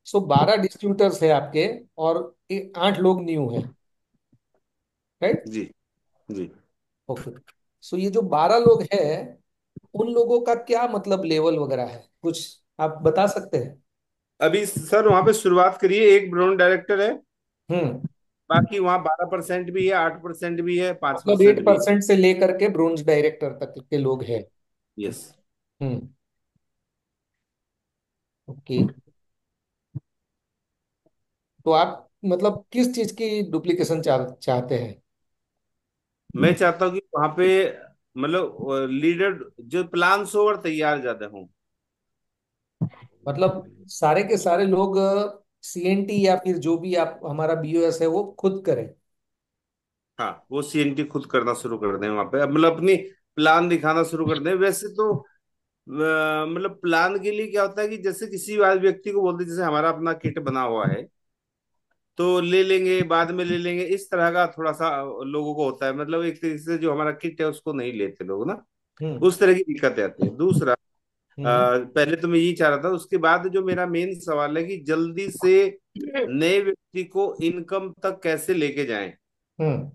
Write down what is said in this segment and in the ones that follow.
सो 12 distributors है आपके, और 8 लोग न्यू है, राइट? जी। जी। ओके। सो ये जो 12 लोग हैं, उन लोगों का क्या मतलब लेवल वगैरह है, कुछ आप बता सकते हैं? अभी सर वहां पे शुरुआत करिए, एक ब्रांड डायरेक्टर है। हम्म। बाकी वहाँ 12% भी है, 8% भी है, पांच मतलब एट परसेंट भी है। परसेंट से लेकर के ब्रोंज डायरेक्टर तक के लोग हैं। यस। हम्म। ओके। तो आप मतलब किस चीज की डुप्लीकेशन चाहते हैं? मैं चाहता हूँ कि वहां पे मतलब लीडर जो प्लान्स हो और तैयार ज्यादा हो। मतलब सारे के सारे लोग सीएनटी या फिर जो भी आप हमारा बीओएस है वो खुद करें? हाँ, वो सीएनटी खुद करना शुरू कर दें वहां पे, अब मतलब अपनी प्लान दिखाना शुरू कर दें। वैसे तो मतलब प्लान के लिए क्या होता है कि जैसे किसी व्यक्ति को बोलते हैं, जैसे हमारा अपना किट बना हुआ है तो ले लेंगे, बाद में ले लेंगे, इस तरह का थोड़ा सा लोगों को होता है। मतलब एक तरीके से जो हमारा किट है उसको नहीं लेते लोग ना, हम्म। उस तरह की दिक्कतें आती है। दूसरा, हम्म। पहले तो मैं यही चाह रहा था, उसके बाद जो मेरा मेन सवाल है कि जल्दी से नए व्यक्ति को इनकम तक कैसे लेके जाएं। हम्म।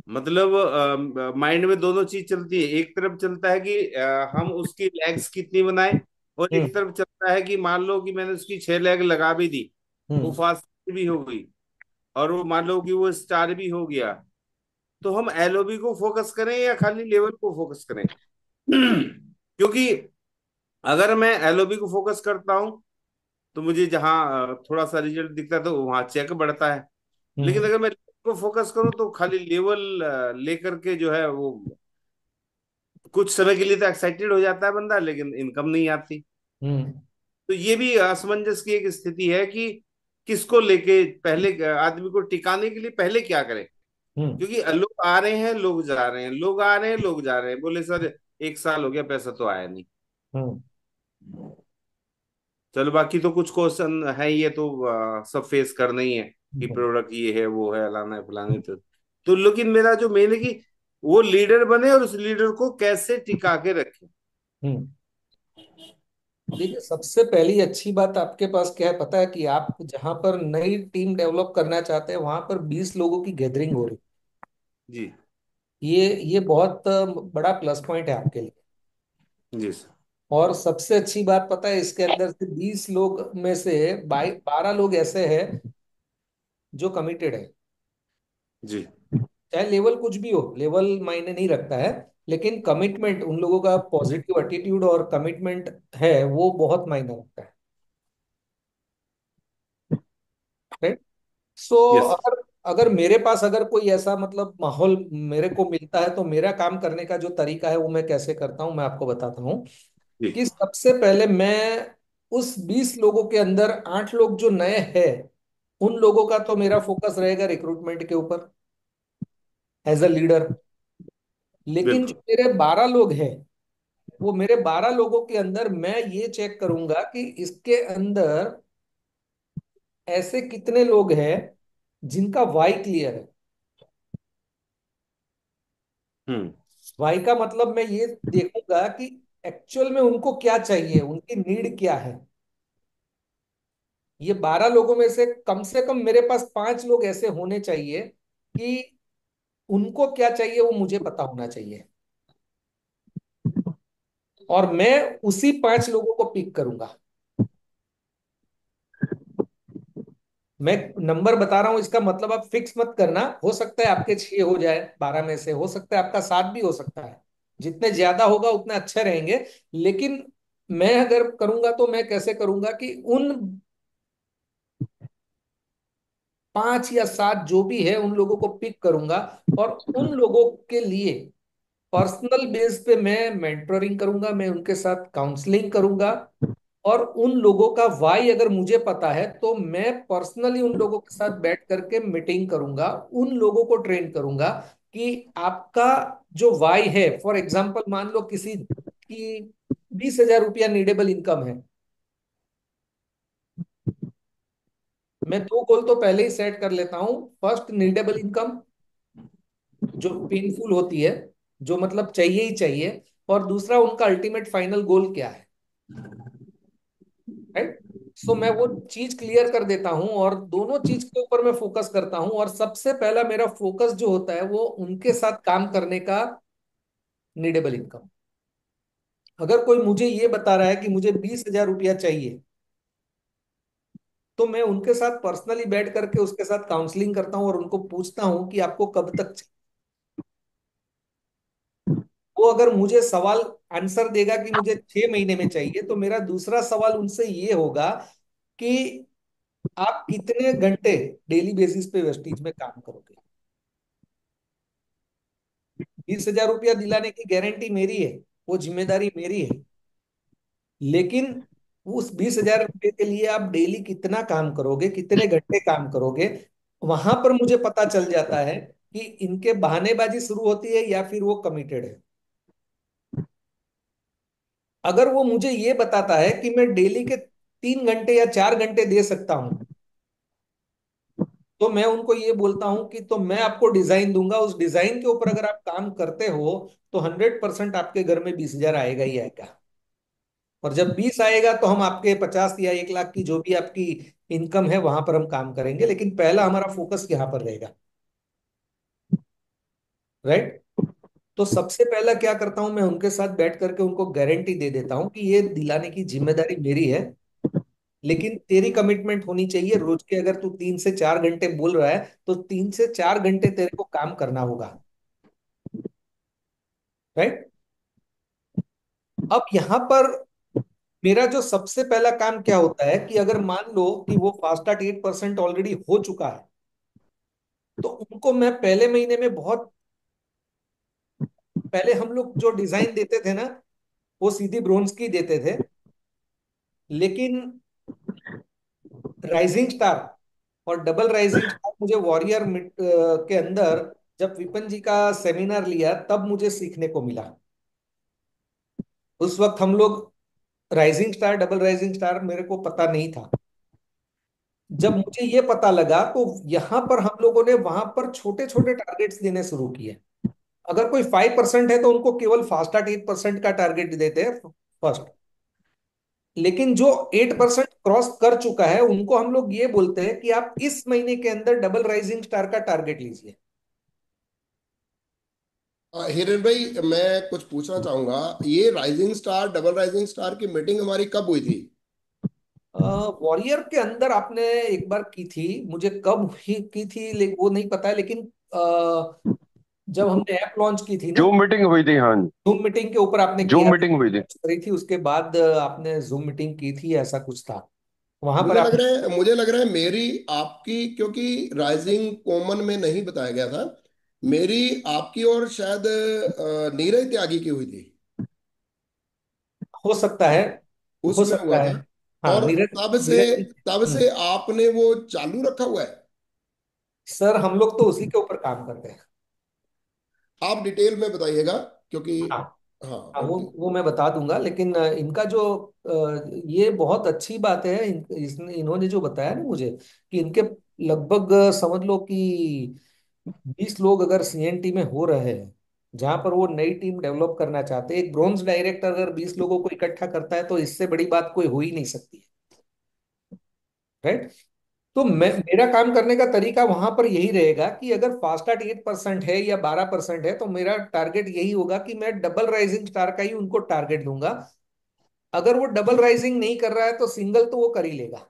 मतलब माइंड में दोनों चीज चलती है। एक तरफ चलता है कि हम उसकी लेग्स कितनी बनाए, और एक हम्म। तरफ चलता है कि मान लो कि मैंने उसकी 6 लेग लगा भी दी, वो हम्म। फास्ट भी हो गई, और वो मान लो कि वो स्टार भी हो गया, तो हम एलओबी को फोकस करें या खाली लेवल को फोकस करें? क्योंकि अगर मैं एलओबी को फोकस करता हूं तो मुझे जहां थोड़ा सा रिजल्ट दिखता है तो वहां चेक बढ़ता है। लेकिन हम्म। अगर मैं लेवल को फोकस करूं तो खाली लेवल लेकर के जो है वो कुछ समय के लिए तो एक्साइटेड हो जाता है बंदा, लेकिन इनकम नहीं आती। हम्म। तो ये भी असमंजस की एक स्थिति है कि किसको लेके पहले आदमी को टिकाने के लिए पहले क्या करें। हम्म। क्योंकि लोग आ रहे हैं, लोग जा रहे हैं, लोग आ रहे हैं, लोग जा रहे हैं। बोले सर 1 साल हो गया, पैसा तो आया नहीं। हम्म। चलो बाकी तो कुछ क्वेश्चन है, ये तो सब फेस करना ही है कि हम्म। प्रोडक्ट ये है, वो है, अलाना है, फलाना है। तो लेकिन मेरा जो मेन है कि वो लीडर बने और उस लीडर को कैसे टिका के रखे। हम्म। देखिए, सबसे पहली अच्छी बात आपके पास क्या है पता है? कि आप जहां पर नई टीम डेवलप करना चाहते हैं वहां पर 20 लोगों की गैदरिंग हो रही जी। है। ये बहुत बड़ा प्लस पॉइंट है आपके लिए। जी सर। और सबसे अच्छी बात पता है, इसके अंदर से 20 लोग में से 12 लोग ऐसे हैं जो कमिटेड है। जी। चाहे लेवल कुछ भी हो, लेवल मायने नहीं रखता है, लेकिन कमिटमेंट, उन लोगों का पॉजिटिव एटीट्यूड और कमिटमेंट है, वो बहुत मायने रखता है, राइट? So yes. अगर अगर मेरे पास अगर कोई ऐसा मतलब माहौल मेरे को मिलता है, तो मेरा काम करने का जो तरीका है वो मैं कैसे करता हूँ, मैं आपको बताता हूँ। जी। कि सबसे पहले मैं उस 20 लोगों के अंदर 8 लोग जो नए हैं, उन लोगों का तो मेरा फोकस रहेगा रिक्रूटमेंट के ऊपर एज अ लीडर। लेकिन जो बिल्कुल। मेरे 12 लोग हैं, वो मेरे 12 लोगों के अंदर मैं ये चेक करूंगा कि इसके अंदर ऐसे कितने लोग हैं जिनका वाई क्लियर है। हम्म। वाई का मतलब मैं ये देखूंगा कि एक्चुअल में उनको क्या चाहिए, उनकी नीड क्या है। ये 12 लोगों में से कम मेरे पास 5 लोग ऐसे होने चाहिए कि उनको क्या चाहिए वो मुझे पता होना चाहिए, और मैं उसी 5 लोगों को पिक करूंगा। मैं नंबर बता रहा हूं, इसका मतलब आप फिक्स मत करना। हो सकता है आपके 6 हो जाए, 12 में से हो सकता है आपका 7 भी हो सकता है। जितने ज्यादा होगा उतने अच्छे रहेंगे। लेकिन मैं अगर करूंगा तो मैं कैसे करूंगा कि उन 5 या 7 जो भी है उन लोगों को पिक करूंगा, और उन लोगों के लिए पर्सनल बेस पे मैं मेंटरिंग करूंगा, मैं उनके साथ काउंसलिंग करूंगा। और उन लोगों का वाई अगर मुझे पता है तो मैं पर्सनली उन लोगों के साथ बैठ करके मीटिंग करूंगा, उन लोगों को ट्रेन करूंगा कि आपका जो वाई है, फॉर एग्जांपल मान लो किसी की 20,000 रुपया नीडेबल इनकम है। मैं 2 गोल तो पहले ही सेट कर लेता हूं। फर्स्ट, नीडेबल इनकम जो पेनफुल होती है, जो मतलब चाहिए ही चाहिए। और दूसरा, उनका अल्टीमेट फाइनल गोल क्या है, राइट? सो मैं वो चीज क्लियर कर देता हूं और दोनों चीज के ऊपर मैं फोकस करता हूं। और सबसे पहला मेरा फोकस जो होता है वो उनके साथ काम करने का, नीडेबल इनकम। अगर कोई मुझे ये बता रहा है कि मुझे 20,000 रुपया चाहिए, तो मैं उनके साथ पर्सनली बैठ करके उसके साथ काउंसलिंग करता हूं और उनको पूछता हूं कि आपको कब तक चाहिए। वो अगर मुझे सवाल आंसर देगा कि मुझे 6 महीने में चाहिए, तो मेरा दूसरा सवाल उनसे ये होगा कि आप कितने घंटे डेली बेसिस पे वेस्टीज में काम करोगे। 20,000 रुपया दिलाने की गारंटी मेरी है, वो जिम्मेदारी मेरी है। लेकिन उस 20,000 रुपये के लिए आप डेली कितना काम करोगे, कितने घंटे काम करोगे, वहां पर मुझे पता चल जाता है कि इनके बहानेबाजी शुरू होती है या फिर वो कमिटेड है। अगर वो मुझे ये बताता है कि मैं डेली के 3 घंटे या 4 घंटे दे सकता हूं, तो मैं उनको ये बोलता हूं कि तो मैं आपको डिजाइन दूंगा, उस डिजाइन के ऊपर अगर आप काम करते हो तो 100% आपके घर में 20,000 आएगा ही आएगा। और जब 20 आएगा तो हम आपके 50 या 1 लाख की जो भी आपकी इनकम है वहां पर हम काम करेंगे, लेकिन पहला हमारा फोकस यहाँ पर रहेगा। राइट। तो सबसे पहला क्या करता हूं, मैं उनके साथ बैठ करके उनको गारंटी दे देता हूं कि ये दिलाने की जिम्मेदारी मेरी है, लेकिन तेरी कमिटमेंट होनी चाहिए। रोज के अगर तू 3 से 4 घंटे बोल रहा है, तो 3 से 4 घंटे तेरे को काम करना होगा। राइट। अब यहां पर मेरा जो सबसे पहला काम क्या होता है कि अगर मान लो कि वो फास्ट 8% ऑलरेडी हो चुका है, तो उनको मैं पहले महीने में बहुत, पहले हम लोग जो डिजाइन देते थे ना, वो सीधी ब्रोंज की देते थे। लेकिन राइजिंग स्टार और डबल राइजिंग स्टार मुझे वॉरियर के अंदर, जब विपन जी का सेमिनार लिया तब मुझे सीखने को मिला। उस वक्त हम लोग rising star double rising star मेरे को पता नहीं था। जब मुझे ये पता लगा तो यहां पर हम लोगों ने वहां पर छोटे छोटे टारगेट्स देने शुरू किए। अगर कोई 5% है तो उनको केवल फास्ट 8% का टारगेट देते हैं फर्स्ट। लेकिन जो 8% क्रॉस कर चुका है उनको हम लोग ये बोलते हैं कि आप इस महीने के अंदर डबल राइजिंग स्टार का टारगेट लीजिए। हिरेन भाई, मैं कुछ पूछना चाहूंगा। ये rising star double rising star की मीटिंग हमारी कब हुई थी? वॉरियर के अंदर आपने एक बार की थी, मुझे कब ही की थी वो नहीं पता है, लेकिन जब हमने ऐप लॉन्च की थी ना, जूम मीटिंग हुई थी, हाँ। जूम मीटिंग के ऊपर आपने जूम किया था, मीटिंग हुई थी। करी थी, उसके बाद आपने जूम मीटिंग की थी, ऐसा कुछ था वहां पर आप। मुझे लग रहा है मेरी आपकी, क्योंकि राइजिंग कॉमन में नहीं बताया गया था। मेरी आपकी और शायद नीरज त्यागी की हुई थी। हो सकता है, हो उसमें हुआ सकता है। था। हाँ, और नीरज, तब से नीरज। तब से आपने वो चालू रखा हुआ है? सर हम लोग तो उसी के ऊपर काम करते हैं। आप डिटेल में बताइएगा, क्योंकि हाँ। हाँ, हाँ, वो ओके। वो मैं बता दूंगा, लेकिन इनका जो ये बहुत अच्छी बात है, इन्होंने जो बताया ना मुझे कि इनके लगभग समझ लो कि 20 लोग अगर सीएनटी में हो रहे हैं, जहां पर वो नई टीम डेवलप करना चाहते हैं। एक ब्रॉन्ज डायरेक्टर अगर 20 लोगों को इकट्ठा करता है तो इससे बड़ी बात कोई हो ही नहीं सकती। राइट। तो मेरा काम करने का तरीका वहां पर यही रहेगा कि अगर फास्टार्ट 8% है या 12% है, तो मेरा टारगेट यही होगा कि मैं डबल राइजिंग स्टार का ही उनको टारगेट दूंगा। अगर वो डबल राइजिंग नहीं कर रहा है तो सिंगल तो वो कर ही लेगा।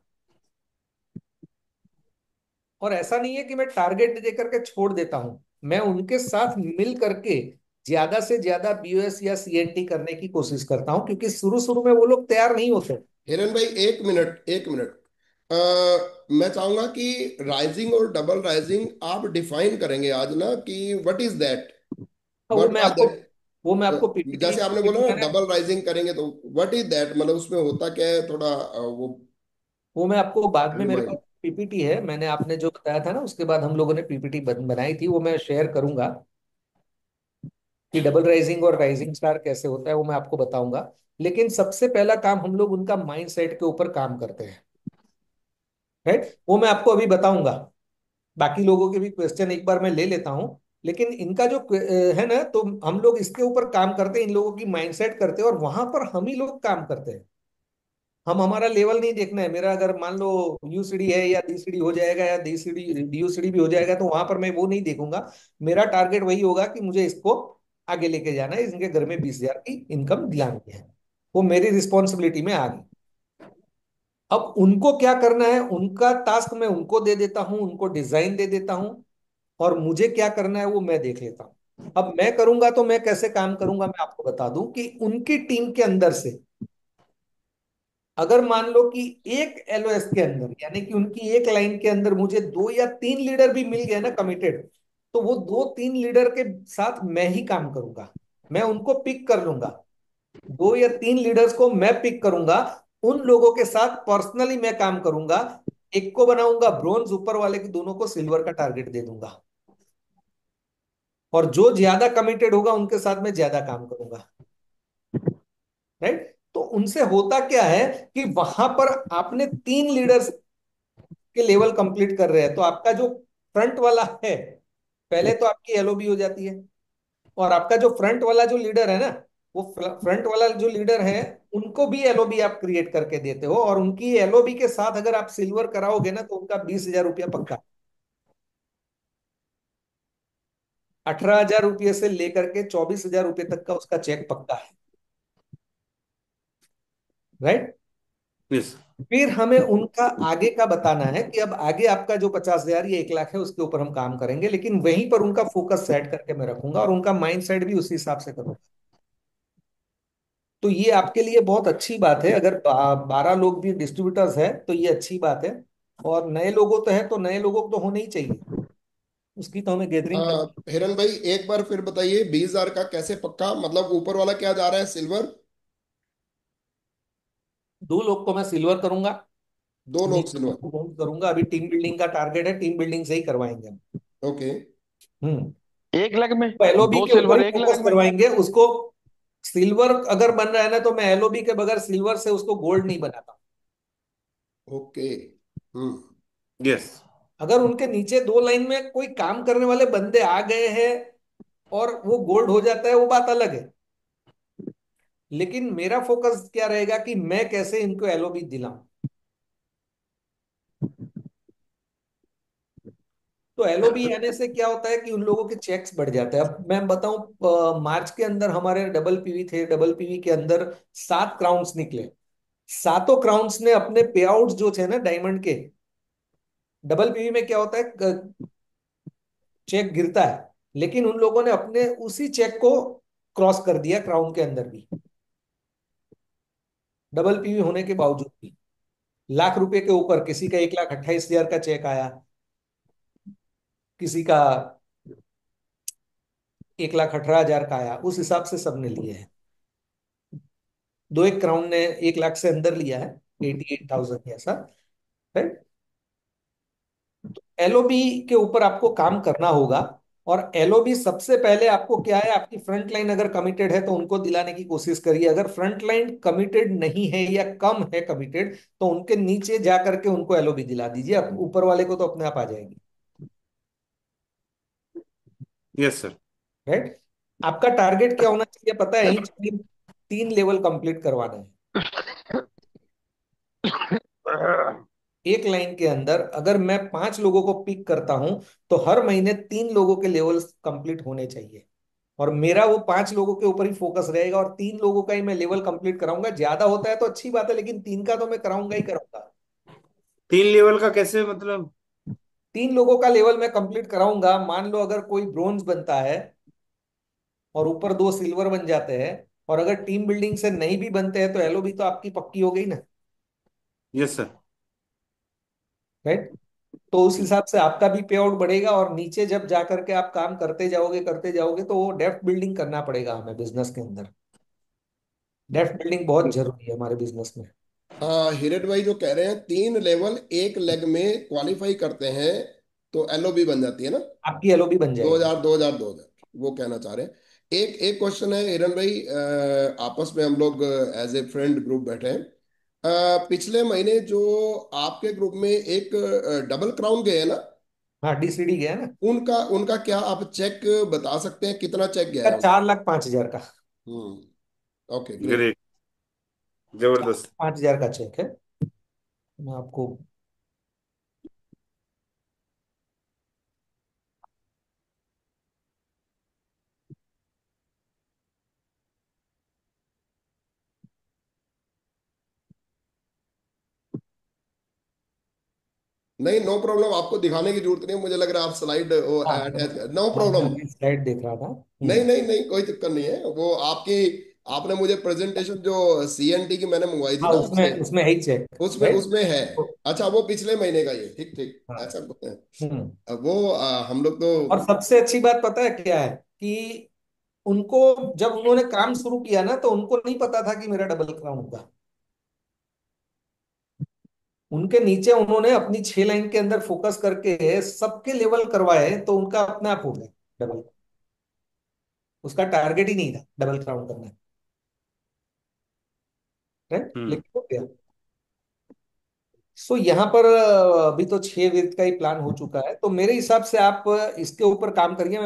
और ऐसा नहीं है कि मैं टारगेट दे करके छोड़ देता हूं, मैं उनके साथ मिल करके ज्यादा से ज्यादा बीओएस या सीएनटी करने की कोशिश करता हूं, क्योंकि शुरू शुरू में वो लोग तैयार नहीं होते। हिरन भाई, एक मिनट एक मिनट। मैं चाहूंगा कि राइजिंग और डबल राइजिंग आप डिफाइन करेंगे आज ना, कि व्हाट इज दैट? तो व्हाट आर दैट? वो मैं आपको पीपीटी जैसे आपने बोला पीपीटी ना मैंने, डबल राइजिंग करेंगे, तो व्हाट इज दैट, मतलब उसमें होता क्या है, थोड़ा वो वो मैं आपको बाद में, मेरे पास रिमाइंड। पीपीटी है, मैंने आपने जो बताया था ना उसके बाद हम लोगों ने पीपीटी बनाई थी, वो मैं शेयर करूंगा कि डबल राइजिंग और राइजिंग स्टार कैसे होता है, वो मैं आपको बताऊंगा। लेकिन सबसे पहला काम हम लोग उनका माइंड सेट के ऊपर काम करते हैं। राइट, वो मैं आपको अभी बताऊंगा। बाकी लोगों के भी क्वेश्चन एक बार मैं ले लेता हूं, लेकिन इनका जो है ना, तो हम लोग इसके ऊपर काम करते हैं, इन लोगों की माइंडसेट करते हैं और वहां पर हम ही लोग काम करते हैं। हमारा लेवल नहीं देखना है। मेरा अगर मान लो यूसीडी है या डीसीडी हो जाएगा या डीसीडी डीयूसीडी भी हो जाएगा, तो वहां पर मैं वो नहीं देखूंगा। मेरा टारगेट वही होगा कि मुझे इसको आगे लेके जाना है, इनके घर में 20,000 की इनकम दिलानी है। वो मेरी रिस्पॉन्सिबिलिटी में आ गई। अब उनको क्या करना है, उनका टास्क मैं उनको दे देता हूं, उनको डिजाइन दे देता हूं, और मुझे क्या करना है वो मैं देख लेता हूं। अब मैं करूंगा तो मैं कैसे काम करूंगा, मैं आपको बता दूं कि उनकी टीम के अंदर से अगर मान लो कि एक एलओएस के अंदर, यानी कि उनकी एक लाइन के अंदर मुझे 2 या 3 लीडर भी मिल गए ना कमिटेड, तो वो 2-3 लीडर के साथ मैं ही काम करूंगा। मैं उनको पिक कर लूंगा, 2 या 3 लीडर्स को मैं पिक करूंगा। उन लोगों के साथ पर्सनली मैं काम करूंगा। एक को बनाऊंगा ब्रोंज, ऊपर वाले की दोनों को सिल्वर का टारगेट दे दूंगा। और जो ज्यादा कमिटेड होगा उनके साथ मैं ज्यादा काम करूंगा। राइट। तो उनसे होता क्या है कि वहां पर आपने 3 लीडर्स के लेवल कंप्लीट कर रहे हैं, तो आपका जो फ्रंट वाला है, पहले तो आपकी एलओबी हो जाती है। और आपका जो फ्रंट वाला जो लीडर है ना, वो फ्रंट वाला जो लीडर है, उनको भी एलओबी आप क्रिएट करके देते हो। और उनकी एलओबी के साथ अगर आप सिल्वर कराओगे ना, तो उनका 20,000 रुपया पक्का। 18,000 रुपये से लेकर के 24,000 रुपये तक का उसका चेक पक्का है। राइट। यस। फिर हमें उनका आगे का बताना है कि अब आगे आपका जो 50,000 या 1 लाख है उसके ऊपर हम काम करेंगे, लेकिन वहीं पर उनका फोकस सेट करके मैं रखूंगा और उनका माइंड सेट भी उसी हिसाब से करूंगा। तो ये आपके लिए बहुत अच्छी बात है। अगर 12 लोग भी डिस्ट्रीब्यूटर्स है तो ये अच्छी बात है। और नए लोगों तो है, तो नए लोगों को तो होने ही चाहिए, उसकी तो हमें गैदरिंग करनी है। हिरन भाई एक बार फिर बताइए, 20,000 का कैसे पक्का, मतलब ऊपर वाला क्या जा रहा है, सिल्वर? 2 लोग को मैं सिल्वर करूंगा, 2 लोग नीचे सिल्वर। को bronze करूंगा। अभी टीम बिल्डिंग का टारगेट है, टीम बिल्डिंग से ही करवाएंगे हम। ओके। हम्म। 1 लाख में? तो एलओबी दो के ऊपर सिल्वर ही एक फोकस लाख में? करवाएंगे उसको। सिल्वर अगर बन रहा है ना, तो मैं एलओबी के बगैर सिल्वर से उसको गोल्ड नहीं बनाता। ओके। हम्म। यस। अगर उनके नीचे 2 लाइन में कोई काम करने वाले बंदे आ गए हैं और वो गोल्ड हो जाता है, वो बात अलग है। लेकिन मेरा फोकस क्या रहेगा कि मैं कैसे इनको एलओबी दिलाऊं। तो एलओबी आने से क्या होता है कि उन लोगों के चेक्स बढ़ जाते हैं। अब मैं बताऊं, मार्च के अंदर हमारे डबल पीवी थे, डबल पीवी के अंदर 7 क्राउंस निकले। 7 क्राउंस ने अपने पे आउट जो थे ना डायमंड के, डबल पीवी में क्या होता है, चेक गिरता है, लेकिन उन लोगों ने अपने उसी चेक को क्रॉस कर दिया क्राउन के अंदर भी, डबल पीवी होने के बावजूद भी। लाख रुपए के ऊपर किसी का 1,28,000 का चेक आया, किसी का 1,18,000 का आया, उस हिसाब से सबने लिए है। दो एक क्राउन ने 1 लाख से अंदर लिया है, 88,000 ऐसा। राइट। एलओबी के ऊपर आपको काम करना होगा। और एलओबी सबसे पहले आपको क्या है, आपकी फ्रंट लाइन अगर कमिटेड है तो उनको दिलाने की कोशिश करिए। अगर फ्रंट लाइन कमिटेड नहीं है या कम है कमिटेड, तो उनके नीचे जा करके उनको एलओबी दिला दीजिए। ऊपर वाले को तो अपने आप आ जाएगी। Yes sir. राइट। आपका टारगेट क्या होना चाहिए पता है, इंच 3 लेवल कंप्लीट करवाना है। एक लाइन के अंदर अगर मैं 5 लोगों को पिक करता हूं, तो हर महीने 3 लोगों के लेवल्स कंप्लीट होने चाहिए। और मेरा वो 5 लोगों के ऊपर ही फोकस रहेगा, और 3 लोगों का ही मैं लेवल कंप्लीट कराऊंगा। ज्यादा होता है तो अच्छी बात है, लेकिन 3 का तो मैं कराऊंगा ही कराऊंगा। 3 लेवल का कैसे मतलब? 3 लोगों का लेवल मैं कंप्लीट कराऊंगा। मान लो अगर कोई ब्रोंज बनता है और ऊपर 2 सिल्वर बन जाते हैं, और अगर टीम बिल्डिंग से नहीं भी बनते हैं, तो एलओबी तो आपकी पक्की हो गई ना। Yes sir. राइट। तो उस हिसाब से आपका भी पे आउट बढ़ेगा, और नीचे जब जा करके आप काम करते जाओगे तो वो डेप्थ बिल्डिंग करना पड़ेगा हमें बिजनेस के अंदर। डेप्थ बिल्डिंग बहुत जरूरी है हमारे बिजनेस में। हाँ, हिरेन भाई जो कह रहे हैं 3 लेवल एक लेग में क्वालिफाई करते हैं तो एलओबी बन जाती है ना। आपकी एलओबी बन दो जाएगी। हजार 2000 वो कहना चाह रहे हैं। एक एक क्वेश्चन है हिरन भाई, आपस में हम लोग एज ए फ्रेंड ग्रुप बैठे हैं। पिछले महीने जो आपके ग्रुप में एक डबल क्राउन गए हैं ना, हाँ, डीसीडी गया ना। उनका उनका क्या आप चेक बता सकते हैं, कितना चेक गया का है उनका? 4,05,000 का। हम्म। Okay great. ग्रेट। जबरदस्त। 5,000 का चेक है। मैं आपको, नहीं, नो प्रॉब्लम, आपको दिखाने की जरूरत नहीं है, मुझे लग रहा है आप स्लाइड हाँ अटैच कर, नो हाँ, मैं प्रॉब्लम। अभी स्लाइड देख रहा था। नहीं नहीं नहीं, कोई दिक्कत नहीं है, वो आपकी, आपने मुझे प्रेजेंटेशन जो सीएनटी की मैंने मंगवाई थी हाँ, ना आपसे, उसमें उसमें है ही चेक। उसमें राइट। उसमें है। अच्छा, वो पिछले महीने का, ये ठीक ठीक हाँ। ऐसा। हम्म। वो हम लोग तो, और सबसे अच्छी बात पता है क्या है कि उनको, जब उन्होंने काम शुरू किया ना, तो उनको नहीं पता था कि मेरा डबल क्राउन होगा। उनके नीचे उन्होंने अपनी 6 लाइन के अंदर फोकस करके सबके लेवल करवाए, तो उनका अपने आप हो गया डबल। उसका टारगेट ही नहीं था डबल क्राउन करना। राइट, हम्म। लेकिन हो गया। सो यहाँ पर अभी तो 6 वीक का ही प्लान हो चुका है, तो मेरे हिसाब से आप इसके ऊपर काम करिए।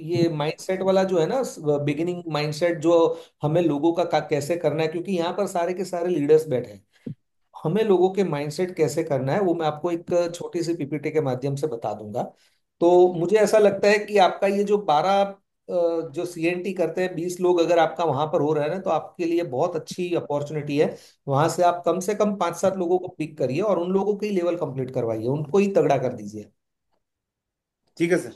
ये माइंडसेट वाला जो है ना, बिगिनिंग माइंडसेट जो हमें लोगों का कैसे करना है, क्योंकि यहाँ पर सारे के सारे लीडर्स बैठे हैं। हमें लोगों के माइंडसेट कैसे करना है वो मैं आपको एक छोटी सी पीपीटी के माध्यम से बता दूंगा। तो मुझे ऐसा लगता है कि आपका ये जो 12 जो सीएनटी करते हैं 20 लोग अगर आपका वहां पर हो रहे हैं ना, तो आपके लिए बहुत अच्छी अपॉर्चुनिटी है। वहां से आप कम से कम 5-7 लोगों को पिक करिए और उन लोगों के ही लेवल कंप्लीट करवाइए, उनको ही तगड़ा कर दीजिए। ठीक है सर।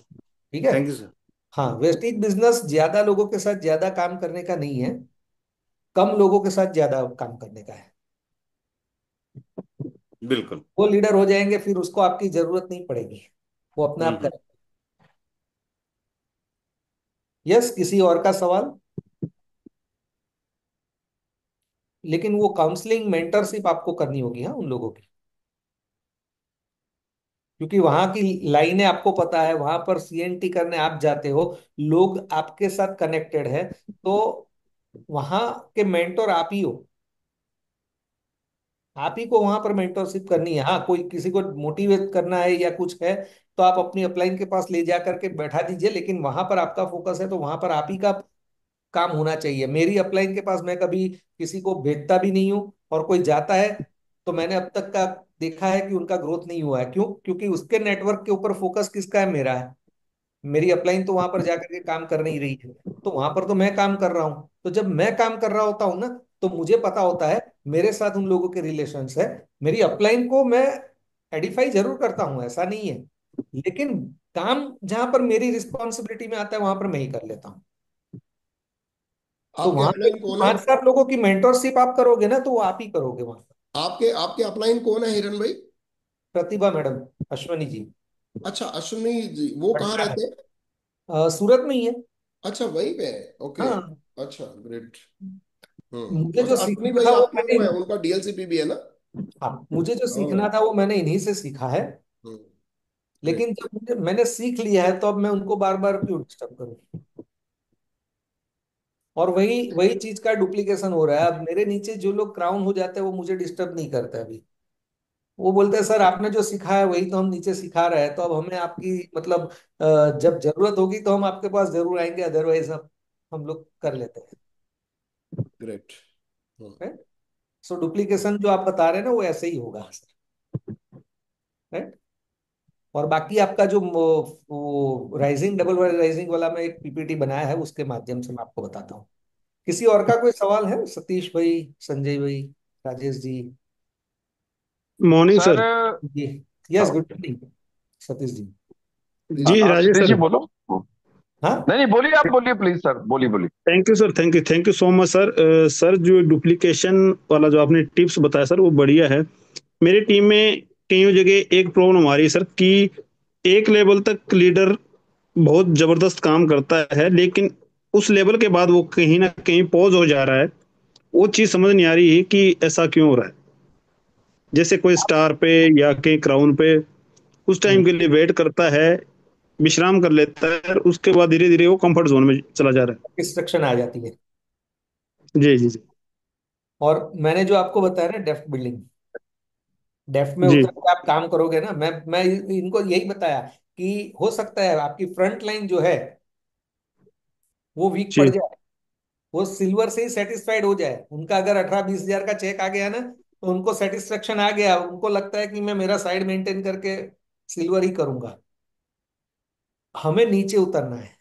ठीक है। Thank you sir. हाँ, वेस्टीज बिजनेस ज्यादा लोगों के साथ ज्यादा काम करने का नहीं है, कम लोगों के साथ ज्यादा काम करने का है। बिल्कुल। वो लीडर हो जाएंगे फिर उसको आपकी जरूरत नहीं पड़ेगी, वो अपने आप हम्म। करें। यस, किसी और का सवाल? लेकिन वो काउंसलिंग मेंटरशिप आपको करनी होगी, हाँ, उन लोगों की। क्योंकि वहां की लाइनें आपको पता है, वहां पर सीएनटी करने आप जाते हो, लोग आपके साथ कनेक्टेड है, तो वहां के मेंटोर आप ही हो। आप ही को वहां पर मेंटरशिप करनी है। हाँ, कोई किसी को मोटिवेट करना है या कुछ है, तो आप अपनी अपलाइन के पास ले जा करके बैठा दीजिए, लेकिन वहां पर आपका फोकस है, तो वहां पर आप ही का काम होना चाहिए। मेरी अपलाइन के पास मैं कभी किसी को भेजता भी नहीं हूँ, और कोई जाता है तो मैंने अब तक का देखा है कि उनका ग्रोथ नहीं हुआ है। क्यों? क्योंकि उसके नेटवर्क के ऊपर फोकस किसका है? मेरा है। मेरी अपलाइन तो वहां पर जाकर के काम कर नहीं रही है, तो वहां पर तो मैं काम कर रहा हूँ। तो जब मैं काम कर रहा होता हूँ ना, तो मुझे पता होता है मेरे साथ उन लोगों के रिलेशंस है। मेरी अपलाइन को मैं एडिफाई जरूर करता हूँ, ऐसा नहीं है, लेकिन काम जहां पर मेरी रिस्पॉन्सिबिलिटी में आता है वहां पर मैं ही कर लेता हूँ। तो आपके वहां पे अपलाइन कौन है? 5-7 लोगों की मेंटोरशिप आप करोगे ना, तो वो आप ही करोगे वहां पर। आपके आपके अपलाइन कौन है हिरन भाई? प्रतिभा मैडम, अश्वनी जी। अच्छा, अश्विनी जी, वो कहाँ पटना रहते हैं? में। सूरत में ही है। अच्छा, वहीं पे है, ओके। हाँ। अच्छा, ग्रेट। मुझे जो अच्छा, अश्विनी सीखना भाई था वो आपके मैंने, वो है, उनका डीएलसीपी भी है ना? हाँ, मुझे जो सीखना हाँ। था वो मैंने इन्हीं से सीखा है। ग्रेट। लेकिन जब मैंने सीख लिया है, तो अब मैं उनको बार बार क्यों डिस्टर्ब करूं? और वही वही चीज का डुप्लीकेशन हो रहा है। अब मेरे नीचे जो लोग क्राउन हो जाते हैं वो मुझे डिस्टर्ब नहीं करते अभी। वो बोलते हैं सर आपने जो सिखाया है वही तो हम नीचे सिखा रहे हैं, तो अब हमें आपकी मतलब जब जरूरत होगी तो हम आपके पास जरूर आएंगे, अदरवाइज हम लोग कर लेते ग्रेट। हैं। सो डुप्लीकेशन जो आप बता रहे हैं ना, वो ऐसे ही होगा। राइट। और बाकी आपका जो वो राइजिंग डबल राइजिंग वाला मैं एक पीपीटी बनाया है, उसके माध्यम से मैं आपको बताता हूँ। किसी और का कोई सवाल है? सतीश भाई, संजय भाई, Rajesh ji? Morning sir. Sir. जी। Yes, good morning Satish ji. जी राजेश सतीश जी सर। बोलो। हाँ। नहीं नहीं, बोलिए, आप बोलिए प्लीज सर, बोलिए बोलिए। Thank you sir, thank you so much sir. Sir जो डुप्लीकेशन वाला जो आपने टिप्स बताया सर वो बढ़िया है। मेरी टीम में कई जगह एक प्रॉब्लम आ रही है सर कि एक लेवल तक लीडर बहुत जबरदस्त काम करता है, लेकिन उस लेवल के बाद वो कहीं ना कहीं पॉज हो जा रहा है। वो चीज समझ नहीं आ रही है कि ऐसा क्यों हो रहा है। जैसे कोई स्टार पे या कहीं क्राउन पे उस टाइम के लिए वेट करता है, विश्राम कर लेता है, और उसके बाद धीरे धीरे वो कंफर्ट जोन में चला जा रहा इंस्ट्रक्शन आ जाती है। है। जी जी जी। और मैंने जो आपको बताया ना, डेफ्ट बिल्डिंग, डेफ्ट में जी उतर के आप काम करोगे ना, मैं इनको यही बताया कि हो सकता है आपकी फ्रंट लाइन जो है वो वीक पड़ जी जाए, वो सिल्वर से ही सेटिस्फाइड हो जाए। उनका अगर 18-20 हजार का चेक आ गया ना, तो उनको सेटिस्फेक्शन आ गया, उनको लगता है कि मैं मेरा साइड मेंटेन करके सिल्वर ही करूंगा। हमें नीचे उतरना है।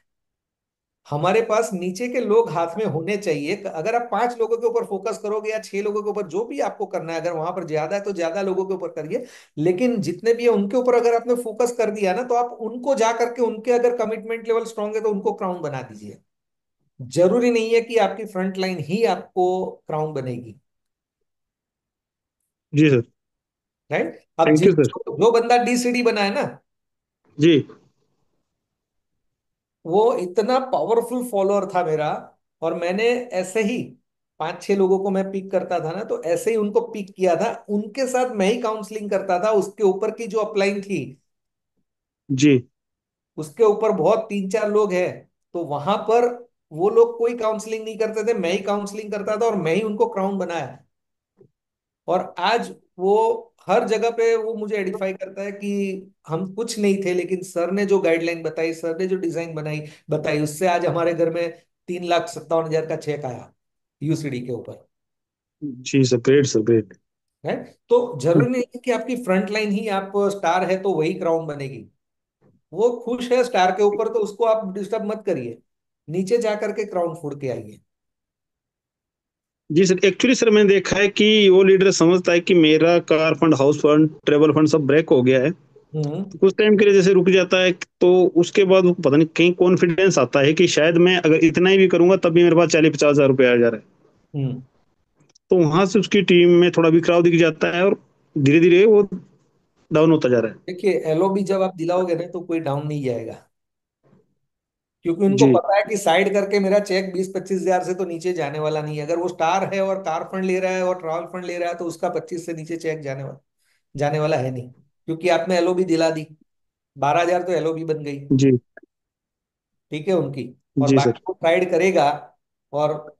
हमारे पास नीचे के लोग हाथ में होने चाहिए। अगर आप 5 लोगों के ऊपर फोकस करोगे या 6 लोगों के ऊपर, जो भी आपको करना है, अगर वहां पर ज्यादा है तो ज्यादा लोगों के ऊपर करिए। लेकिन जितने भी है उनके ऊपर अगर आपने फोकस कर दिया ना, तो आप उनको जा करके, उनके अगर कमिटमेंट लेवल स्ट्रांग है तो उनको क्राउन बना दीजिए। जरूरी नहीं है कि आपकी फ्रंट लाइन ही आपको क्राउन बनेगी। जी सर। राइट। अब थैंक यू सर। जो बंदा डीसीडी बना है ना, जी। वो इतना पावरफुल फॉलोअर था मेरा। और मैंने ऐसे ही 5-6 लोगों को मैं पिक करता था ना, तो ऐसे ही उनको पिक किया था, उनके साथ मैं ही काउंसलिंग करता था। उसके ऊपर की जो अपलाइन थी, जी। उसके ऊपर बहुत 3-4 लोग हैं, तो वहां पर वो लोग कोई काउंसलिंग नहीं करते थे, मैं ही काउंसलिंग करता था और मैं ही उनको क्राउन बनाया। और आज वो हर जगह पे वो मुझे एडिफाई करता है कि हम कुछ नहीं थे, लेकिन सर ने जो गाइडलाइन बताई, सर ने जो डिजाइन बनाई बताई, उससे आज हमारे घर में 3,57,000 का चेक आया यूसीडी के ऊपर। जी सर, ग्रेट सर, ग्रेट। है। तो जरूरी नहीं है कि आपकी फ्रंट लाइन ही, आप स्टार है तो वही क्राउन बनेगी। वो खुश है स्टार के ऊपर, तो उसको आप डिस्टर्ब मत करिए। नीचे जा करके क्राउन फोड़ के आइए। जी सर, एक्चुअली सर मैंने देखा है कि वो लीडर समझता है कि मेरा car fund, house fund, travel fund सब ब्रेक हो गया है, हम्म। तो कुछ टाइम के लिए जैसे रुक जाता है। तो उसके बाद वो पता नहीं कहीं कॉन्फिडेंस आता है कि शायद मैं अगर इतना ही भी करूंगा तब भी मेरे पास 40-50 हजार रुपये आ जा रहा है। हम्म। तो वहां से उसकी टीम में थोड़ा बिखराव दिख जाता है और धीरे धीरे वो डाउन होता जा रहा है। देखिए, एलओबी जब आप दिलाओगे ना, तो कोई डाउन नहीं जाएगा। क्योंकि उनको जी। पता है कि साइड करके मेरा चेक 20-25 हजार से तो नीचे जाने वाला नहीं है। अगर वो स्टार है और कार फंड ले रहा है और ट्रैवल फंड ले रहा है, तो उसका 25 से नीचे चेक जाने वाला है नहीं। क्योंकि आपने एलओबी दिला दी, 12 हजार तो एलओबी बन गई। जी। ठीक है उनकी। और जी बाकी सर। वो ट्राइड करेगा, और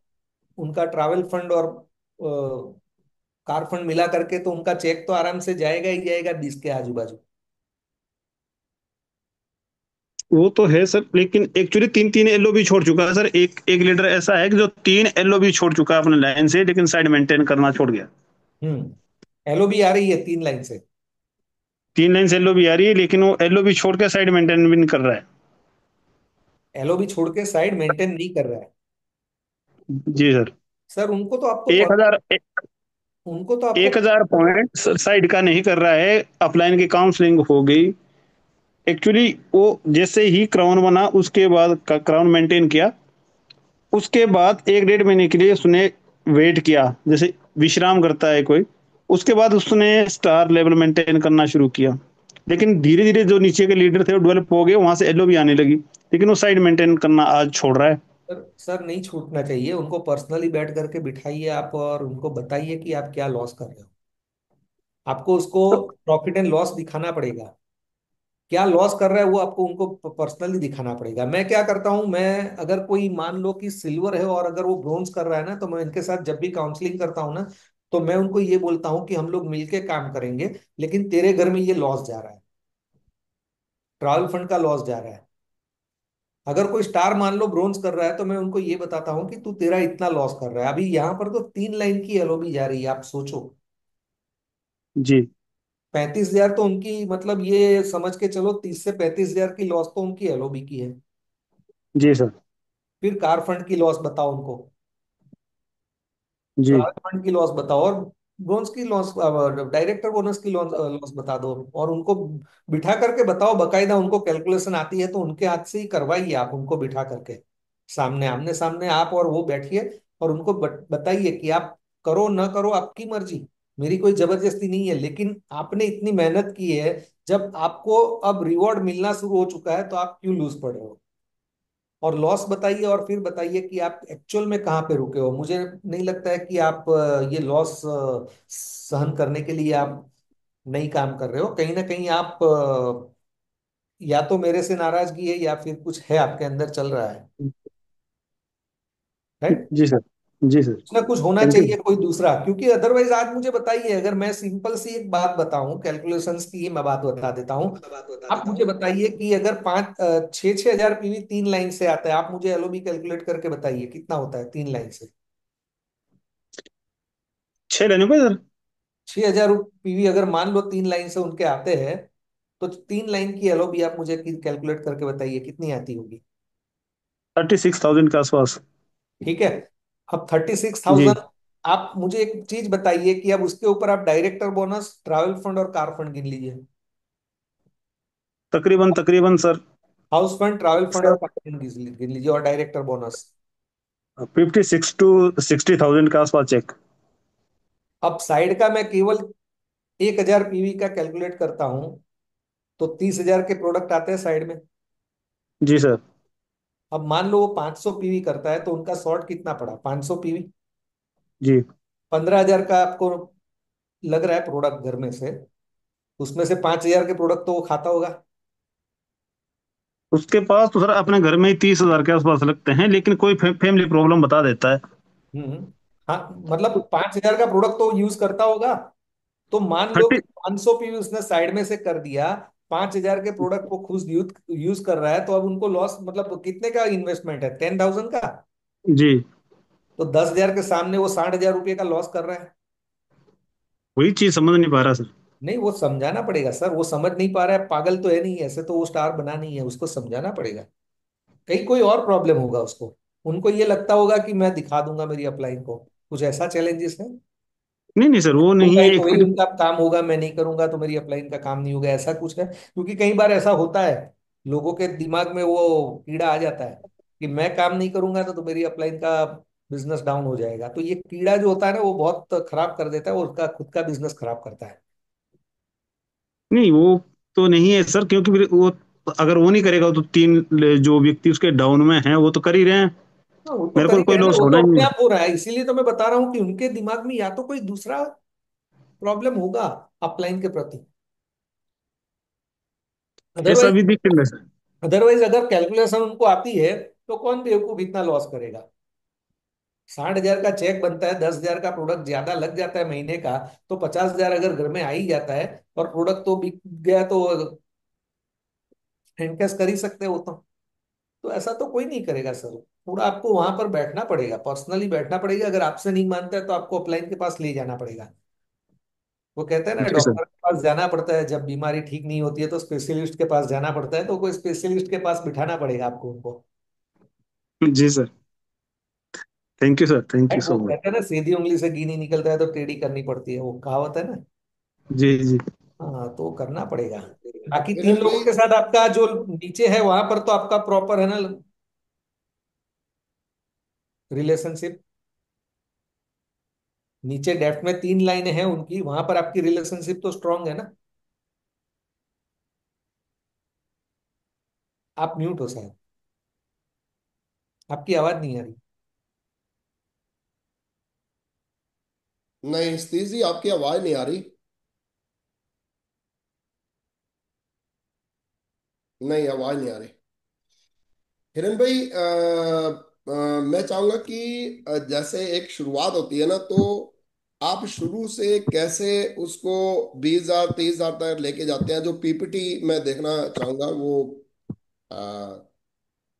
उनका ट्रैवल फंड और कार फंड मिला करके तो उनका चेक तो आराम से जाएगा ही जाएगा 20 के आजू बाजू। वो तो है सर, लेकिन एक्चुअली तीन तीन एलओ भी छोड़ चुका है सर। एक एक लीडर ऐसा है कि जो 3 एलओ भी छोड़ चुका है अपने लाइन से, लेकिन साइड मेंटेन करना छोड़ गया। एलओबी आ रही है 3 लाइन से। 3 लाइन से एलओ भी आ रही है, लेकिन वो एलओ भी छोड़ के साइड मेंटेन भी नहीं कर रहा है। एलओबी छोड़ के साइड मेंटेन नहीं कर रहा है। जी सर। सर उनको तो आपको एक हजार उनको तो आपको 1,000 पॉइंट साइड का नहीं कर रहा है। अपलाइन की काउंसलिंग हो गई। एक्चुअली वो जैसे ही क्राउन बना उसके बाद क्राउन मेंटेन किया, उसके बाद 1 डेढ़ महीने के लिए उसने वेट किया, जैसे विश्राम करता है कोई। उसके बाद उसने स्टार लेवल मेंटेन करना शुरू किया। लेकिन धीरे धीरे जो नीचे के लीडर थे वो डेवलप हो गए, वहां से एलओ भी आने लगी, लेकिन वो साइड मेंटेन करना आज छोड़ रहा है। सर नहीं छूटना चाहिए। उनको पर्सनली बैठ करके बिठाइए आप, और उनको बताइए कि आप क्या लॉस कर रहे हो। आपको उसको प्रॉफिट एंड लॉस दिखाना पड़ेगा। क्या लॉस कर रहा है वो आपको उनको पर्सनली दिखाना पड़ेगा। मैं क्या करता हूं, मैं अगर कोई मान लो कि सिल्वर है और अगर वो ब्रोंज कर रहा है ना, तो मैं इनके साथ जब भी काउंसलिंग करता हूं ना, तो मैं उनको ये बोलता हूं कि हम लोग मिलके काम करेंगे, लेकिन तेरे घर में ये लॉस जा रहा है, ट्रैवल फंड का लॉस जा रहा है। अगर कोई स्टार मान लो ब्रोंज कर रहा है, तो मैं उनको ये बताता हूँ कि तू तेरा इतना लॉस कर रहा है। अभी यहाँ पर तो 3 लाइन की एलओबी जा रही है, आप सोचो। जी। 35 हजार तो उनकी, मतलब ये समझ के चलो 30 से 35 हजार की लॉस तो उनकी एलओबी की है। जी सर। फिर कार फंड की लॉस बताओ उनको, जी। ट्रैवल फंड की लॉस बताओ, और ब्रोंज की लॉस, डायरेक्टर बोनस की लॉस लॉस बता दो। और उनको बिठा करके बताओ, बकायदा उनको कैलकुलेशन आती है तो उनके हाथ से ही करवाइए आप, उनको बिठा करके सामने, आमने सामने आप और वो बैठिए, और उनको बताइए कि आप करो ना करो आपकी मर्जी, मेरी कोई जबरदस्ती नहीं है, लेकिन आपने इतनी मेहनत की है, जब आपको अब रिवॉर्ड मिलना शुरू हो चुका है, तो आप क्यों लूज पड़े हो। और लॉस बताइए, और फिर बताइए कि आप एक्चुअल में कहाँ पे रुके हो। मुझे नहीं लगता है कि आप ये लॉस सहन करने के लिए आप नहीं काम कर रहे हो। कहीं ना कहीं आप या तो मेरे से नाराजगी है, या फिर कुछ है आपके अंदर चल रहा है। राइट। जी सर। जी सर। कुछ ना कुछ होना थैंक यू। चाहिए कोई दूसरा, क्योंकि अदरवाइज आज मुझे बताइए, अगर मैं सिंपल सी एक बात बताऊं, कैलकुलेशंस की ही मैं बात बता देता हूं। आप मुझे बताइए कि अगर 6,000 पीवी 3 लाइन से आता है, आप मुझे एलओबी कैलकुलेट करके बताइए कितना होता है 3 लाइन से। 6 लेने को सर। 6,000 पीवी अगर मान लो 3 लाइन से उनके आते हैं, तो 3 लाइन की एलओबी आप मुझे कैलकुलेट करके बताइए कितनी आती होगी। 36,000 के आसपास। ठीक है। अब थर्टी सिक्स जी। थाउजेंड आप मुझे एक चीज बताइए कि अब उसके ऊपर आप डायरेक्टर बोनस, ट्रैवल फंड और कार फंड गिन लीजिए। तकरीबन तकरीबन sir. House fund, travel fund और सर कार फंड गिन लीजिए और डायरेक्टर बोनस। 56 to 60,000 के आसपास चेक। अब साइड का मैं केवल 1,000 पीवी का कैलकुलेट करता हूं, तो 30,000 के प्रोडक्ट आते हैं साइड में। जी सर। अब मान लो वो 500 पीवी करता है, तो उनका शॉर्ट कितना पड़ा, 500 पीवी। जी। 15,000 का आपको लग रहा है प्रोडक्ट घर में से, उसमें से 5,000 के प्रोडक्ट तो वो खाता होगा। उसके पास तो सर अपने घर में ही 30,000 के आसपास लगते हैं, लेकिन कोई फैमिली प्रॉब्लम बता देता है। हम्म। हाँ, मतलब 5,000 का प्रोडक्ट तो यूज करता होगा। तो मान लो कि 30। 500 पीवी उसने साइड में से कर दिया, 5,000 के प्रोडक्ट को खुद यूज यूज कर रहा है, तो अब उनको लॉस मतलब कितने का इन्वेस्टमेंट है, 10,000 का। जी। तो 10,000 के सामने वो 60,000 रुपये का लॉस कर रहा है। वही चीज समझ नहीं पा रहा सर। नहीं, वो समझाना पड़ेगा सर, वो समझ नहीं पा रहा है, पागल तो है नहीं, ऐसे तो वो स्टार बना नहीं है, उसको समझाना पड़ेगा। कहीं कोई और प्रॉब्लम होगा उसको। उनको ये लगता होगा कि मैं दिखा दूंगा मेरी अपलाइन को, कुछ ऐसा चैलेंजेस है। नहीं नहीं सर, वो नहीं होगा है ही तो एक वही उनका काम होगा, मैं नहीं करूंगा तो मेरी अपलाइन का काम नहीं होगा, ऐसा कुछ है, क्योंकि कई बार ऐसा होता है। लोगों के दिमाग में वो कीड़ा आ जाता है कि मैं काम नहीं करूंगा तो मेरी अपलाइन का बिजनेस डाउन हो जाएगा। तो ये कीड़ा जो होता है ना, वो बहुत खराब कर देता है, वो उसका खुद का बिजनेस खराब करता है। नहीं, वो तो नहीं है सर, क्योंकि फिर वो अगर वो नहीं करेगा तो तीन जो व्यक्ति उसके डाउन में हैं वो तो कर ही रहे हैं। हाँ, वो तो मेरे कर को ही तो कोई रहे हैं ना, लॉस वो होना तो ही नहीं अपने है। आप हो रहा है, इसीलिए तो मैं बता रहा हूँ कि उनके दिमाग में या तो कोई दूसरा प्रॉब्लम होगा अपलाइन के प्रति। ऐसा अदरवाइज भी दिख रहा है सर। अदरवाइज अगर कैलकुलेशन उनको आती है, तो कौन बेवकूफ इतना लॉस करेगा। 60,000 का चेक बनता है, 10,000 का प्रोडक्ट ज्यादा लग जाता है महीने का, तो 50,000 अगर घर में आ ही जाता है और प्रोडक्ट तो बिक गया, तो हैंड कैश कर ही सकते हो तो ऐसा तो कोई नहीं करेगा सर। पूरा आपको वहां पर बैठना पड़ेगा, पर्सनली बैठना पड़ेगा, अगर आपसे नहीं मानता है तो आपको अपलाइन के पास ले जाना पड़ेगा। वो कहते हैं ना, जी सर। डॉक्टर के पास जाना पड़ता है जब बीमारी ठीक नहीं होती है, तो स्पेशलिस्ट के पास जाना पड़ता है, तो कोई स्पेशलिस्ट के पास बिठाना पड़ेगा आपको उनको। जी sir. Thank you sir, thank है, यू वो सो मच। कहते हैं ना, सीधी उंगली से घी नहीं निकलता है तो टेढ़ी करनी पड़ती है, वो कहावत है ना। जी जी। हाँ, तो करना पड़ेगा। बाकी तीन हिरण लोगों भाई, के साथ आपका जो नीचे है वहां पर तो आपका प्रॉपर है ना रिलेशनशिप। नीचे डेप्थ में 3 लाइनें हैं उनकी, वहां पर आपकी रिलेशनशिप तो स्ट्रांग है ना। आप म्यूट हो शायद, आपकी आवाज नहीं आ रही। नहीं सतीश जी, आपकी आवाज नहीं आ रही। नहीं, आवाज नहीं आ रही। हिरण भाई, मैं चाहूंगा कि जैसे एक शुरुआत होती है ना, तो आप शुरू से कैसे उसको 20,000 30,000 तक लेके जाते हैं, जो पीपीटी मैं देखना चाहूंगा वो।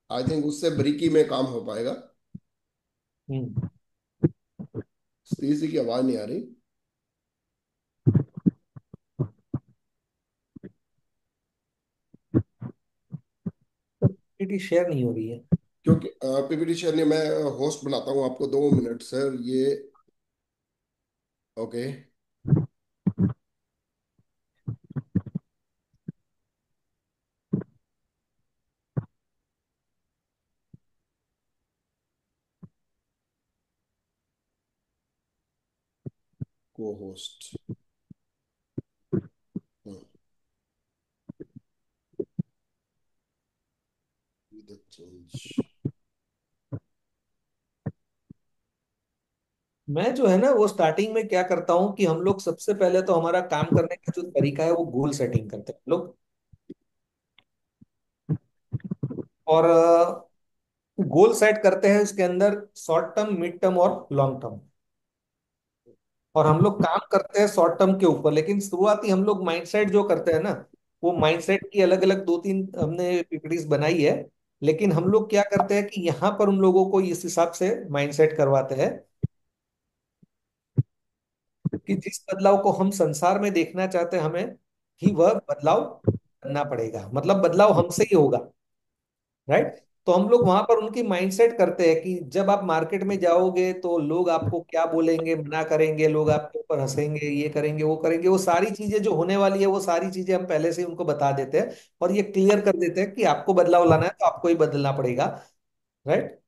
आई थिंक उससे बरीकी में काम हो पाएगा। हम्म। सतीश जी की आवाज नहीं आ रही। पीपीटी शेयर नहीं हो रही है। क्योंकि पीपीटी शेयर नहीं, मैं होस्ट बनाता हूँ आपको 2 मिनट सर ये। ओके। को होस्ट। चेंज। मैं जो है ना, वो स्टार्टिंग में क्या करता हूँ कि हम लोग सबसे पहले तो हमारा काम करने का जो तरीका है वो गोल सेटिंग करते हैं हम लोग। और गोल सेट करते हैं उसके अंदर, शॉर्ट टर्म, मिड टर्म और लॉन्ग टर्म। और हम लोग काम करते हैं शॉर्ट टर्म के ऊपर, लेकिन शुरुआती हम लोग माइंडसेट जो करते हैं ना, वो माइंडसेट की अलग अलग दो तीन हमने पीपीटीज बनाई है। लेकिन हम लोग क्या करते हैं कि यहाँ पर उन लोगों को इस हिसाब से माइंडसेट करवाते हैं कि जिस बदलाव को हम संसार में देखना चाहते हैं, हमें ही वह बदलाव करना पड़ेगा, मतलब बदलाव हमसे ही होगा। राइट। तो हम लोग वहां पर उनकी माइंडसेट करते हैं कि जब आप मार्केट में जाओगे तो लोग आपको क्या बोलेंगे, मना करेंगे, लोग आपके ऊपर हंसेंगे, ये करेंगे वो करेंगे, वो सारी चीजें जो होने वाली है वो सारी चीजें हम पहले से ही उनको बता देते हैं। और ये क्लियर कर देते हैं कि आपको बदलाव लाना है तो आपको ही बदलना पड़ेगा। राइट।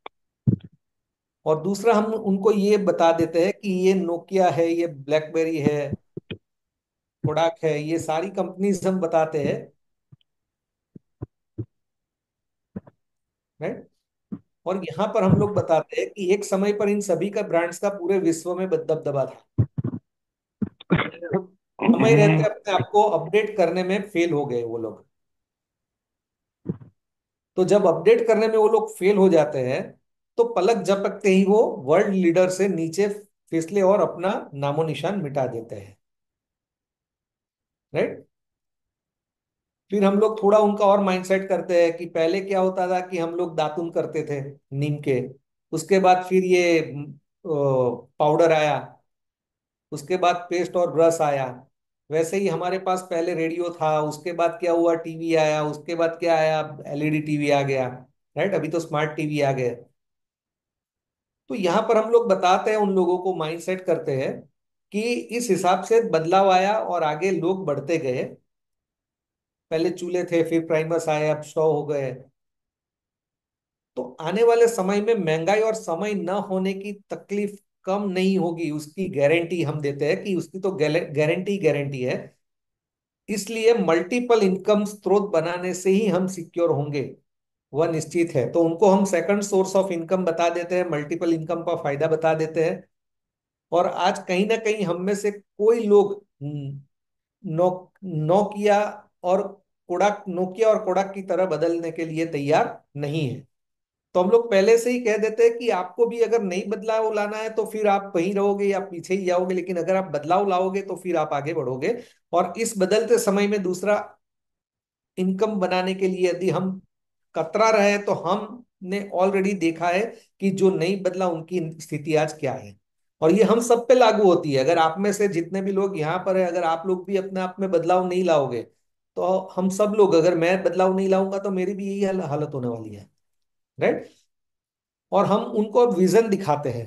और दूसरा हम उनको ये बता देते हैं कि ये नोकिया है, ये ब्लैकबेरी है, कोडाक है, ये सारी कंपनीज हम बताते हैं। राइट। और यहाँ पर हम लोग बताते हैं कि एक समय पर इन सभी का ब्रांड्स का पूरे विश्व में दबदबा था। समय रहते अपने आप को अपडेट करने में फेल हो गए वो लोग। तो जब अपडेट करने में वो लोग फेल हो जाते हैं, तो पलक झपकते ही वो वर्ल्ड लीडर से नीचे फिसले और अपना नामो निशान मिटा देते हैं। राइट। फिर हम लोग थोड़ा उनका और माइंडसेट करते हैं कि पहले क्या होता था कि हम लोग दातुन करते थे नीम के, उसके बाद फिर ये पाउडर आया, उसके बाद पेस्ट और ब्रश आया। वैसे ही हमारे पास पहले रेडियो था, उसके बाद क्या हुआ, टीवी आया, उसके बाद क्या आया, एलईडी टीवी आ गया। राइट। अभी तो स्मार्ट टीवी आ गए। तो यहाँ पर हम लोग बताते हैं, उन लोगों को माइंडसेट करते हैं कि इस हिसाब से बदलाव आया और आगे लोग बढ़ते गए। पहले चूल्हे थे, फिर प्राइमर्स आए, अब स्टोव हो गए। तो आने वाले समय में महंगाई और समय न होने की तकलीफ कम नहीं होगी, उसकी गारंटी हम देते हैं कि उसकी तो गारंटी गारंटी है। इसलिए मल्टीपल इनकम स्रोत बनाने से ही हम सिक्योर होंगे, वह निश्चित है। तो उनको हम सेकंड सोर्स ऑफ इनकम बता देते हैं, मल्टीपल इनकम का फायदा बता देते हैं। और आज कहीं ना कहीं हम में से कोई लोग नो नोकिया और नोकिया और कोडाक की तरह बदलने के लिए तैयार नहीं है। तो हम लोग पहले से ही कह देते हैं कि आपको भी अगर नई बदलाव लाना है तो फिर आप वहीं रहोगे या पीछे ही जाओगे, लेकिन अगर आप बदलाव लाओगे तो फिर आप आगे बढ़ोगे। और इस बदलते समय में दूसरा इनकम बनाने के लिए यदि हम कतरा रहे तो हमने ऑलरेडी देखा है कि जो नहीं बदला उनकी स्थिति आज क्या है। और ये हम सब पे लागू होती है। अगर आप में से जितने भी लोग यहाँ पर है, अगर आप लोग भी अपने आप में बदलाव नहीं लाओगे, तो हम सब लोग, अगर मैं बदलाव नहीं लाऊंगा तो मेरी भी यही हालत होने वाली है। राइट। और हम उनको अब विजन दिखाते हैं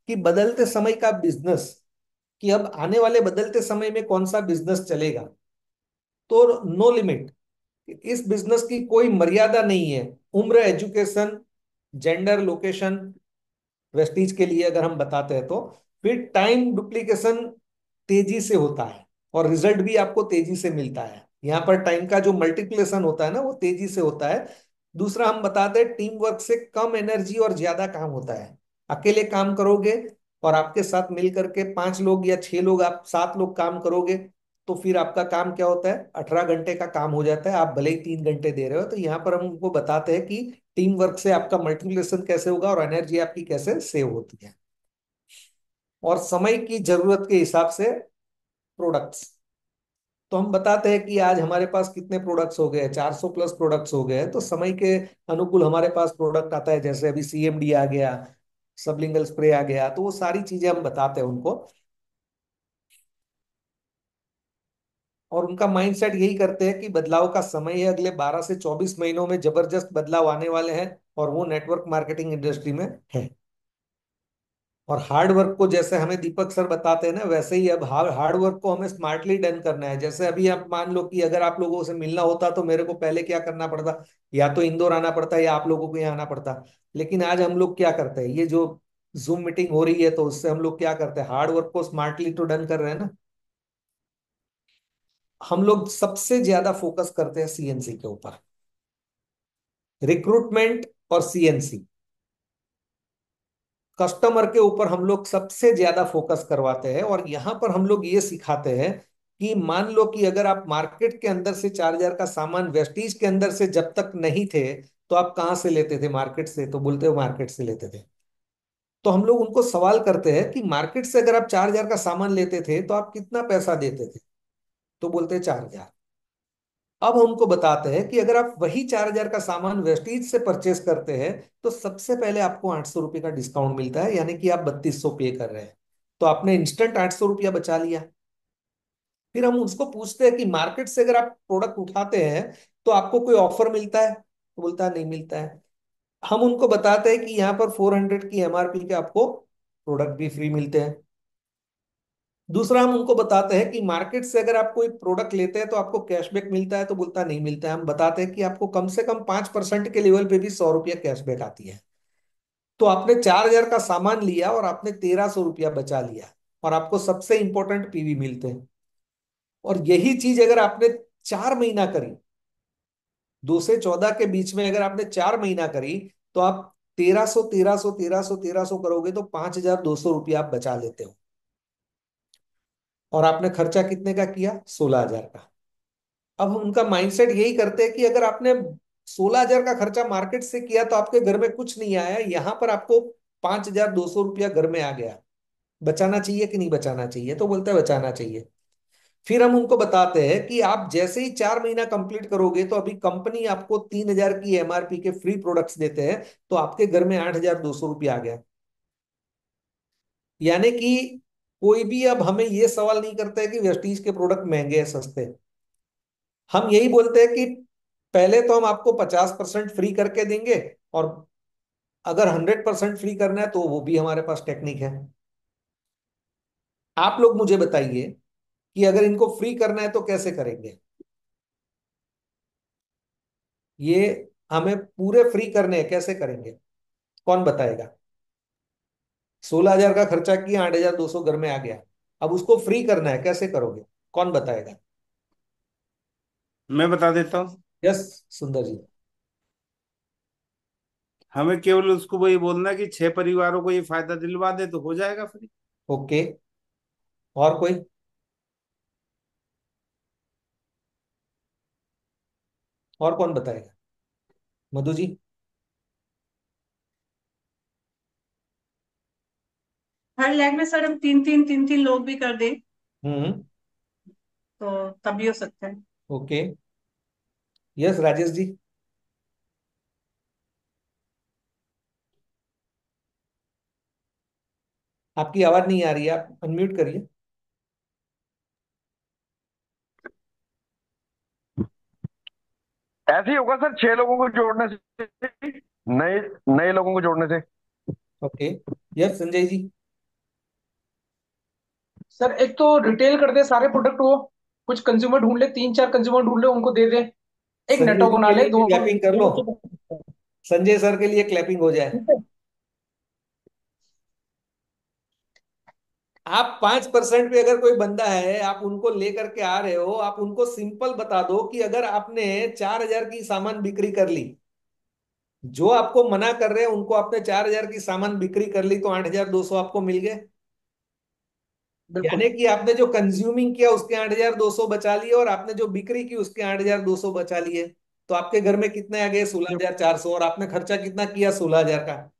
कि बदलते समय का बिजनेस, कि अब आने वाले बदलते समय में कौन सा बिजनेस चलेगा। तो नो लिमिट, इस बिजनेस की कोई मर्यादा नहीं है। उम्र, एजुकेशन, जेंडर, लोकेशन, वेस्टीज के लिए अगर हम बताते हैं तो फिर टाइम डुप्लीकेशन तेजी से होता है और रिजल्ट भी आपको तेजी से मिलता है। यहाँ पर टाइम का जो मल्टीप्लिकेशन होता है ना, वो तेजी से होता है। दूसरा हम बताते हैं, टीम वर्क से कम एनर्जी और ज्यादा काम होता है। अकेले काम करोगे और आपके साथ मिल करके 5 लोग या 6 लोग, आप 7 लोग काम करोगे, तो फिर आपका काम क्या होता है, 18 घंटे का काम हो जाता है, आप भले ही 3 घंटे दे रहे हो। तो यहाँ पर हम उनको बताते हैं कि टीम वर्क से आपका मल्टीप्लिकेशन कैसे होगा और एनर्जी आपकी कैसे सेव होती है। और समय की जरूरत के हिसाब से प्रोडक्ट्स, तो हम बताते हैं कि आज हमारे पास कितने प्रोडक्ट्स हो गए, 400 प्लस प्रोडक्ट्स हो गए। तो समय के अनुकूल हमारे पास प्रोडक्ट आता है, जैसे अभी सीएमडी आ गया, सबलिंगल स्प्रे आ गया, तो वो सारी चीजें हम बताते हैं उनको। और उनका माइंडसेट यही करते हैं कि बदलाव का समय है, अगले 12 से 24 महीनों में जबरदस्त बदलाव आने वाले हैं, और वो नेटवर्क मार्केटिंग इंडस्ट्री में है। और हार्ड वर्क को जैसे हमें दीपक सर बताते हैं ना, वैसे ही अब हार्ड वर्क को हमें स्मार्टली डन करना है। जैसे अभी आप मान लो कि अगर आप लोगों से मिलना होता तो मेरे को पहले क्या करना पड़ता, या तो इंदौर आना पड़ता या आप लोगों को यहाँ आना पड़ता। लेकिन आज हम लोग क्या करते हैं, ये जो जूम मीटिंग हो रही है, तो उससे हम लोग क्या करते हैं, हार्ड वर्क को स्मार्टली तो डन कर रहे हैं ना। हम लोग सबसे ज्यादा फोकस करते हैं सीएनसी के ऊपर, रिक्रूटमेंट और सीएनसी, कस्टमर के ऊपर हम लोग सबसे ज्यादा फोकस करवाते हैं। और यहां पर हम लोग ये सिखाते हैं कि मान लो कि अगर आप मार्केट के अंदर से 4,000 का सामान वेस्टीज के अंदर से जब तक नहीं थे, तो आप कहाँ से लेते थे? मार्केट से। तो बोलते हो मार्केट से लेते थे। तो हम लोग उनको सवाल करते हैं कि मार्केट से अगर आप 4,000 का सामान लेते थे तो आप कितना पैसा देते थे? तो बोलते हैं 4,000। अब हम उनको बताते हैं कि अगर आप वही 4,000 का सामान वेस्टीज से परचेस करते हैं तो सबसे पहले आपको 800 रुपये का डिस्काउंट मिलता है, यानी कि आप 3200 पे कर रहे हैं। तो आपने इंस्टेंट 800 रुपया बचा लिया। फिर हम उसको पूछते हैं कि मार्केट से अगर आप प्रोडक्ट उठाते हैं तो आपको कोई ऑफर मिलता है? तो बोलता है नहीं मिलता है। हम उनको बताते हैं कि यहाँ पर 400 की एमआरपी के आपको प्रोडक्ट भी फ्री मिलते हैं। दूसरा, हम उनको बताते हैं कि मार्केट से अगर आप कोई प्रोडक्ट लेते हैं तो आपको कैशबैक मिलता है? तो बोलता नहीं मिलता है। हम बताते हैं कि आपको कम से कम 5% के लेवल पे भी 100 रुपया कैशबैक आती है। तो आपने 4,000 का सामान लिया और आपने 1,300 रुपया बचा लिया, और आपको सबसे इंपॉर्टेंट पीवी मिलते हैं। और यही चीज अगर आपने 4 महीना करी, 2 से 14 के बीच में अगर आपने 4 महीना करी, तो आप 1,300 1,300 1,300 1,300 करोगे तो 5,200 रुपया आप बचा लेते हो। और आपने खर्चा कितने का किया? 16,000 का। अब हम उनका माइंडसेट यही करते हैं कि अगर आपने 16,000 का खर्चा मार्केट से किया तो आपके घर में कुछ नहीं आया, यहां पर आपको 5,200 रुपया घर में आ गया। बचाना चाहिए कि नहीं बचाना चाहिए? तो बोलते हैं बचाना चाहिए। फिर हम उनको बताते हैं कि आप जैसे ही 4 महीना कंप्लीट करोगे तो अभी कंपनी आपको 3,000 की एमआरपी के फ्री प्रोडक्ट्स देते हैं, तो आपके घर में 8,200 रुपया आ गया। यानी कि कोई भी अब हमें ये सवाल नहीं करता है कि वेस्टीज के प्रोडक्ट महंगे हैं सस्ते हैं। हम यही बोलते हैं कि पहले तो हम आपको 50% फ्री करके देंगे, और अगर 100% फ्री करना है तो वो भी हमारे पास टेक्निक है। आप लोग मुझे बताइए कि अगर इनको फ्री करना है तो कैसे करेंगे? ये हमें पूरे फ्री करने हैं, कैसे करेंगे? कौन बताएगा? 16,000 का खर्चा किया, 8,200 घर में आ गया। अब उसको फ्री करना है, कैसे करोगे? कौन बताएगा? मैं बता देता हूँ। यस, सुंदर जी। हमें केवल उसको वही बोलना है कि 6 परिवारों को ये फायदा दिलवा दे तो हो जाएगा फ्री। ओके। और कोई? और कौन बताएगा? मधु जी। हर लैब में सर हम तीन तीन लोग भी कर दें हम्म। तो तब भी हो सकता है। ओके। यस, राजेश जी। आपकी आवाज नहीं आ रही है, आप अनम्यूट करिए। ऐसे ही होगा सर, 6 लोगों को जोड़ने से, नए नए लोगों को जोड़ने से। Okay. Yes, Sanjay ji. Sir एक तो रिटेल कर दे सारे प्रोडक्ट, वो कुछ कंज्यूमर ढूंढ ले, 3 4 कंज्यूमर ढूंढ ले, उनको दे दे। एक संजय नेटवर्क जी बना के ले, लिए दो क्लैपिंग कर लो। दो से- संजय सर के लिए क्लैपिंग हो जाए। ठीक है। आप 5% पे अगर कोई बंदा है, आप उनको लेकर के आ रहे हो, आप उनको सिंपल बता दो कि अगर आपने 4,000 की सामान बिक्री कर ली, जो आपको मना कर रहे हैं उनको आपने 4,000 की सामान बिक्री कर ली तो 8,200 आपको मिल गए। बिल्कुल। यानी कि आपने जो कंज्यूमिंग किया उसके 8,200 बचा लिए, और आपने जो बिक्री की उसके 8,200 बचा लिए। तो आपके घर में कितने आ गए? 16,400। और आपने खर्चा कितना किया? 16,000 का।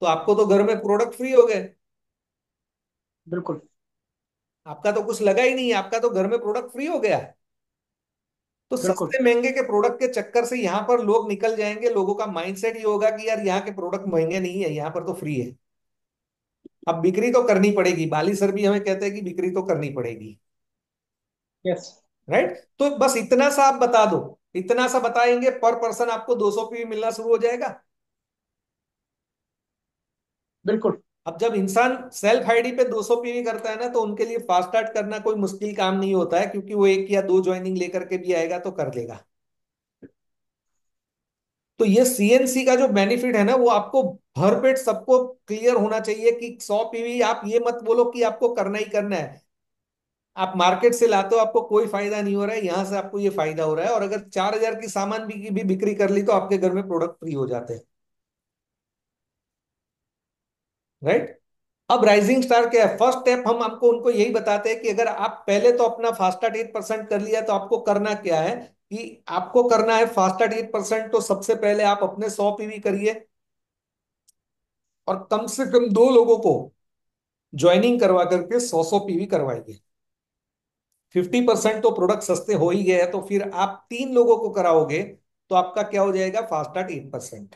तो आपको तो घर में प्रोडक्ट फ्री हो गए। बिल्कुल। आपका तो कुछ लगा ही नहीं, आपका तो घर में प्रोडक्ट फ्री हो गया। तो बिल्कुल। सस्ते महंगे के प्रोडक्ट के चक्कर से यहाँ पर लोग निकल जाएंगे। लोगों का माइंडसेट ये होगा कि यार यहाँ के प्रोडक्ट महंगे नहीं है, यहाँ पर तो फ्री है। अब बिक्री तो करनी पड़ेगी, बाली सर भी हमें कहते हैं कि बिक्री तो करनी पड़ेगी। यस। राइट? तो बस इतना सा आप बता दो। इतना सा बताएंगे, पर पर्सन आपको 200 पीवी मिलना शुरू हो जाएगा। बिल्कुल। अब जब इंसान सेल्फ आईडी पे 200 पीवी करता है ना, तो उनके लिए फास्ट स्टार्ट करना कोई मुश्किल काम नहीं होता है, क्योंकि वो 1 या 2 ज्वाइनिंग लेकर के भी आएगा तो कर देगा। तो ये सीएनसी का जो बेनिफिट है ना, वो आपको भरपेट सबको क्लियर होना चाहिए कि 100 पीवी आप ये मत बोलो कि आपको करना ही करना है। आप मार्केट से लाते हो, आपको कोई फायदा नहीं हो रहा है, यहां से आपको ये फायदा हो रहा है। और अगर 4,000 की सामान भी बिक्री कर ली तो आपके घर में प्रोडक्ट फ्री हो जाते हैं। राइट? अब राइजिंग स्टार क्या है? फर्स्ट स्टेप हम आपको उनको यही बताते हैं कि अगर आप पहले तो अपना फास्टा 8% कर लिया तो आपको करना क्या है? कि आपको करना है फास्ट एट 8%, तो सबसे पहले आप अपने 100 पीवी करिए और कम से कम 2 लोगों को ज्वाइनिंग करवा करके 100 पीवी करवाइए। 50% तो प्रोडक्ट सस्ते हो ही गए हैं, तो फिर आप 3 लोगों को कराओगे तो आपका क्या हो जाएगा, फास्ट एट 8%।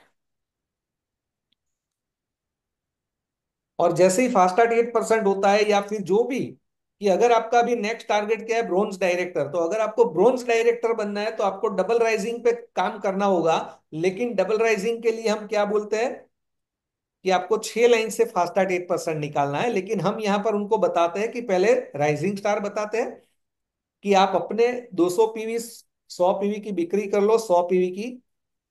और जैसे ही फास्ट एट 8% होता है, या फिर जो भी, कि अगर आपका भी नेक्स्ट टारगेट क्या है, ब्रोंज डायरेक्टर, तो अगर आपको ब्रोंज डायरेक्टर बनना है तो आपको डबल राइजिंग पे काम करना होगा। लेकिन डबल राइजिंग के लिए हम क्या बोलते हैं कि आपको 6 लाइन से फास्ट एट 8% निकालना है, लेकिन हम यहां पर उनको बताते हैं कि पहले राइजिंग स्टार बताते हैं कि आप अपने 200 पीवी 100 पीवी की बिक्री कर लो, 100 पीवी की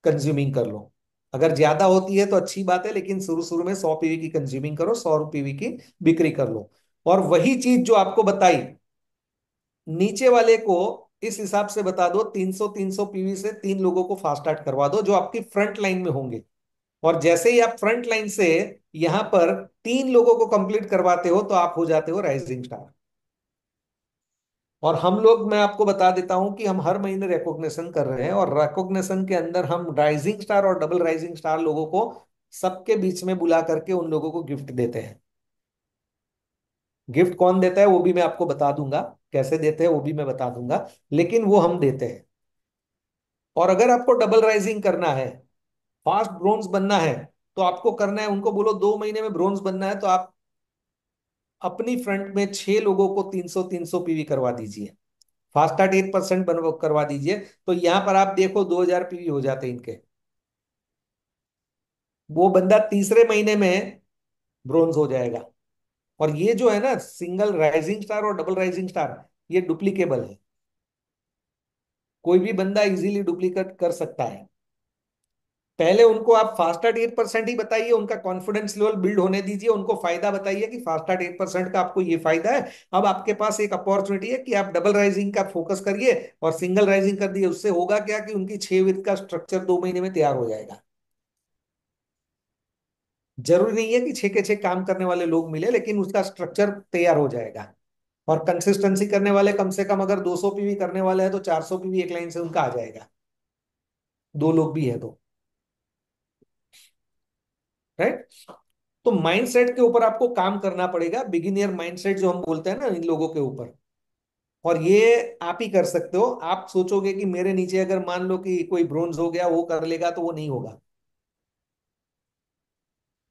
कंज्यूमिंग कर लो। अगर ज्यादा होती है तो अच्छी बात है, लेकिन शुरू शुरू में 100 पीवी की कंज्यूमिंग करो, 100 पीवी की बिक्री कर लो। और वही चीज जो आपको बताई, नीचे वाले को इस हिसाब से बता दो, 300 पीवी से 3 लोगों को फास्ट स्टार्ट करवा दो जो आपकी फ्रंट लाइन में होंगे। और जैसे ही आप फ्रंट लाइन से यहां पर 3 लोगों को कंप्लीट करवाते हो तो आप हो जाते हो राइजिंग स्टार। और हम लोग, मैं आपको बता देता हूं कि हम हर महीने रिकॉग्निशन कर रहे हैं, और रिकॉग्निशन के अंदर हम राइजिंग स्टार और डबल राइजिंग स्टार लोगों को सबके बीच में बुला करके उन लोगों को गिफ्ट देते हैं। गिफ्ट कौन देता है वो भी मैं आपको बता दूंगा, कैसे देते हैं वो भी मैं बता दूंगा, लेकिन वो हम देते हैं। और अगर आपको डबल राइजिंग करना है, फास्ट ब्रोंज बनना है, तो आपको करना है, उनको बोलो 2 महीने में ब्रोंज बनना है, तो आप अपनी फ्रंट में 6 लोगों को 300 पीवी करवा दीजिए, फास्ट एट 8% करवा दीजिए। तो यहां पर आप देखो 2000 पीवी हो जाते हैं इनके। वो बंदा तीसरे महीने में ब्रोंज हो जाएगा। और ये जो है ना, सिंगल राइजिंग स्टार और डबल राइजिंग स्टार, ये डुप्लीकेबल है, कोई भी बंदा इजीली डुप्लीकेट कर सकता है। पहले उनको आप फास्ट एट 8% ही बताइए, उनका कॉन्फिडेंस लेवल बिल्ड होने दीजिए, उनको फायदा बताइए कि फास्ट एट 8% का आपको ये फायदा है। अब आपके पास एक अपॉर्चुनिटी है कि आप डबल राइजिंग का फोकस करिए और सिंगल राइजिंग कर दिए। उससे होगा क्या कि उनकी 6 विथ का स्ट्रक्चर 2 महीने में तैयार हो जाएगा। जरूरी नहीं है कि 6 के 6 काम करने वाले लोग मिले, लेकिन उसका स्ट्रक्चर तैयार हो जाएगा। और कंसिस्टेंसी करने वाले कम से कम, अगर 200 पीवी करने वाले हैं तो 400 पीवी एक लाइन से उनका आ जाएगा, 2 लोग भी है तो। राइट। तो माइंडसेट के ऊपर आपको काम करना पड़ेगा, बिगिनियर माइंडसेट जो हम बोलते हैं ना, इन लोगों के ऊपर। और ये आप ही कर सकते हो। आप सोचोगे कि मेरे नीचे अगर मान लो कि कोई ब्रोंज हो गया वो कर लेगा, तो वो नहीं होगा।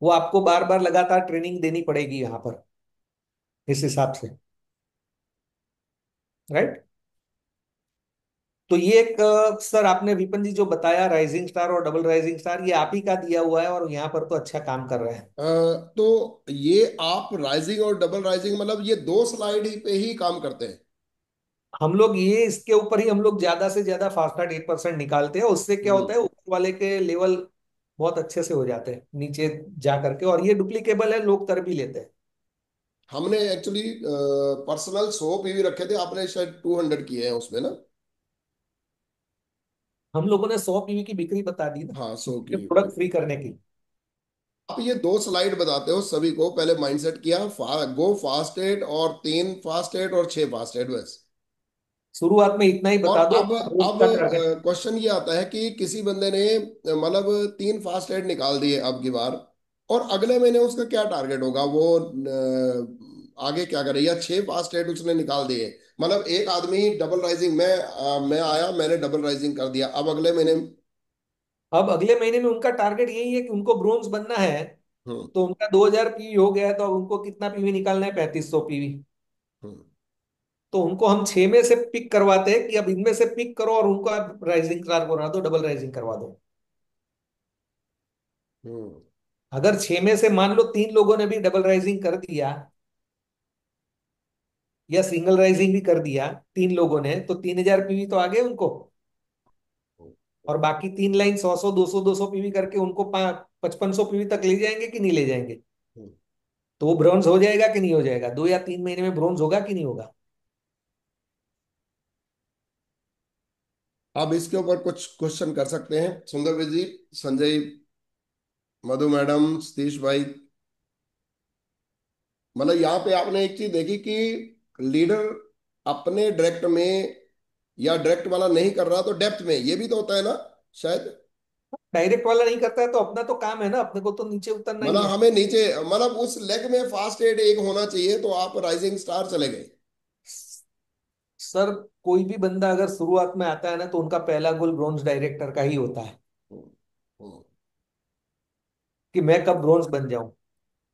वो आपको बार बार लगातार ट्रेनिंग देनी पड़ेगी यहां पर, इस हिसाब से। राइट। तो ये एक सर आपने विपिन जी जो बताया, राइजिंग स्टार और डबल राइजिंग स्टार, ये आप ही का दिया हुआ है, और यहाँ पर तो अच्छा काम कर रहे हैं। तो ये आप राइजिंग और डबल राइजिंग मतलब ये दो स्लाइड ही पे ही काम करते हैं? हम लोग ये इसके ऊपर ही हम लोग ज्यादा से ज्यादा फास्टर 8% निकालते हैं। उससे क्या हम्म। होता है, ऊपर वाले के लेवल बहुत अच्छे से हो जाते हैं नीचे जा करके, और ये डुप्लीकेबल है, लोग कर भी लेते हैं। हमने एक्चुअली पर्सनल 100 पीवी रखे थे, आपने शायद 200 किए हैं उसमें ना? हम लोगों ने 100 पीवी की बिक्री बता दी ना, हाँ, 100 ये की। प्रोडक्ट फ्री करने की। आप ये दो स्लाइड बताते हो सभी को, पहले माइंडसेट किया, गो फास्ट एड और 3 फास्ट एड और 6 फास्ट एड बस। शुरुआत में इतना ही और बता दो, अब रोज अब का टारगेट। क्वेश्चन ये आता है कि किसी बंदे ने मतलब 3 फास्ट एड निकाल दिए अब की बार, और अगले महीने उसका क्या टारगेट होगा, वो आगे क्या करे? या 6 फास्ट एड उसने निकाल दिए, मतलब एक आदमी डबल राइजिंग में मैं आया, मैंने डबल राइजिंग कर दिया, अब अगले महीने। अब अगले महीने में उनका टारगेट यही है कि उनको ब्रोंज बनना है। हम्म। तो उनका 2000 पीवी हो गया है, तो अब उनको कितना पीवी निकालना है, 3500 पीवी। हम्म। तो उनको हम 6 में से पिक करवाते हैं कि अब इनमें से पिक करो और उनको आप राइजिंग स्टार बना दो, डबल राइजिंग करवा दो। हम्म। अगर 6 में से मान लो 3 लोगों ने भी डबल राइजिंग कर दिया या सिंगल राइजिंग भी कर दिया, 3 लोगों ने, तो 3000 पीवी तो आ गए उनको। और बाकी 3 लाइन 100 100 200 200 पीवी करके उनको 5500 पीवी तक ले जाएंगे कि नहीं ले जाएंगे? हम्म। तो वो ब्रॉन्ज हो जाएगा कि नहीं हो जाएगा? 2 या 3 महीने में ब्रॉन्ज होगा कि नहीं होगा? आप इसके ऊपर कुछ क्वेश्चन कर सकते हैं, सुंदर जी, संजय, मधु मैडम, सतीश भाई। मतलब यहाँ पे आपने एक चीज देखी कि लीडर अपने डायरेक्ट में या डायरेक्ट वाला नहीं कर रहा तो डेप्थ में, ये भी तो होता है ना शायद। डायरेक्ट वाला नहीं करता है तो अपना तो काम है ना, अपने को तो नीचे उतरना ही मतलब है। हमें नीचे, मतलब उस लेग में फास्ट एड एक होना चाहिए, तो आप राइजिंग स्टार चले गए। सर कोई भी बंदा अगर शुरुआत में आता है ना तो उनका पहला गोल ब्रॉन्ज डायरेक्टर का ही होता है हम्म, हम्म। कि मैं कब ब्रॉन्ज बन जाऊं।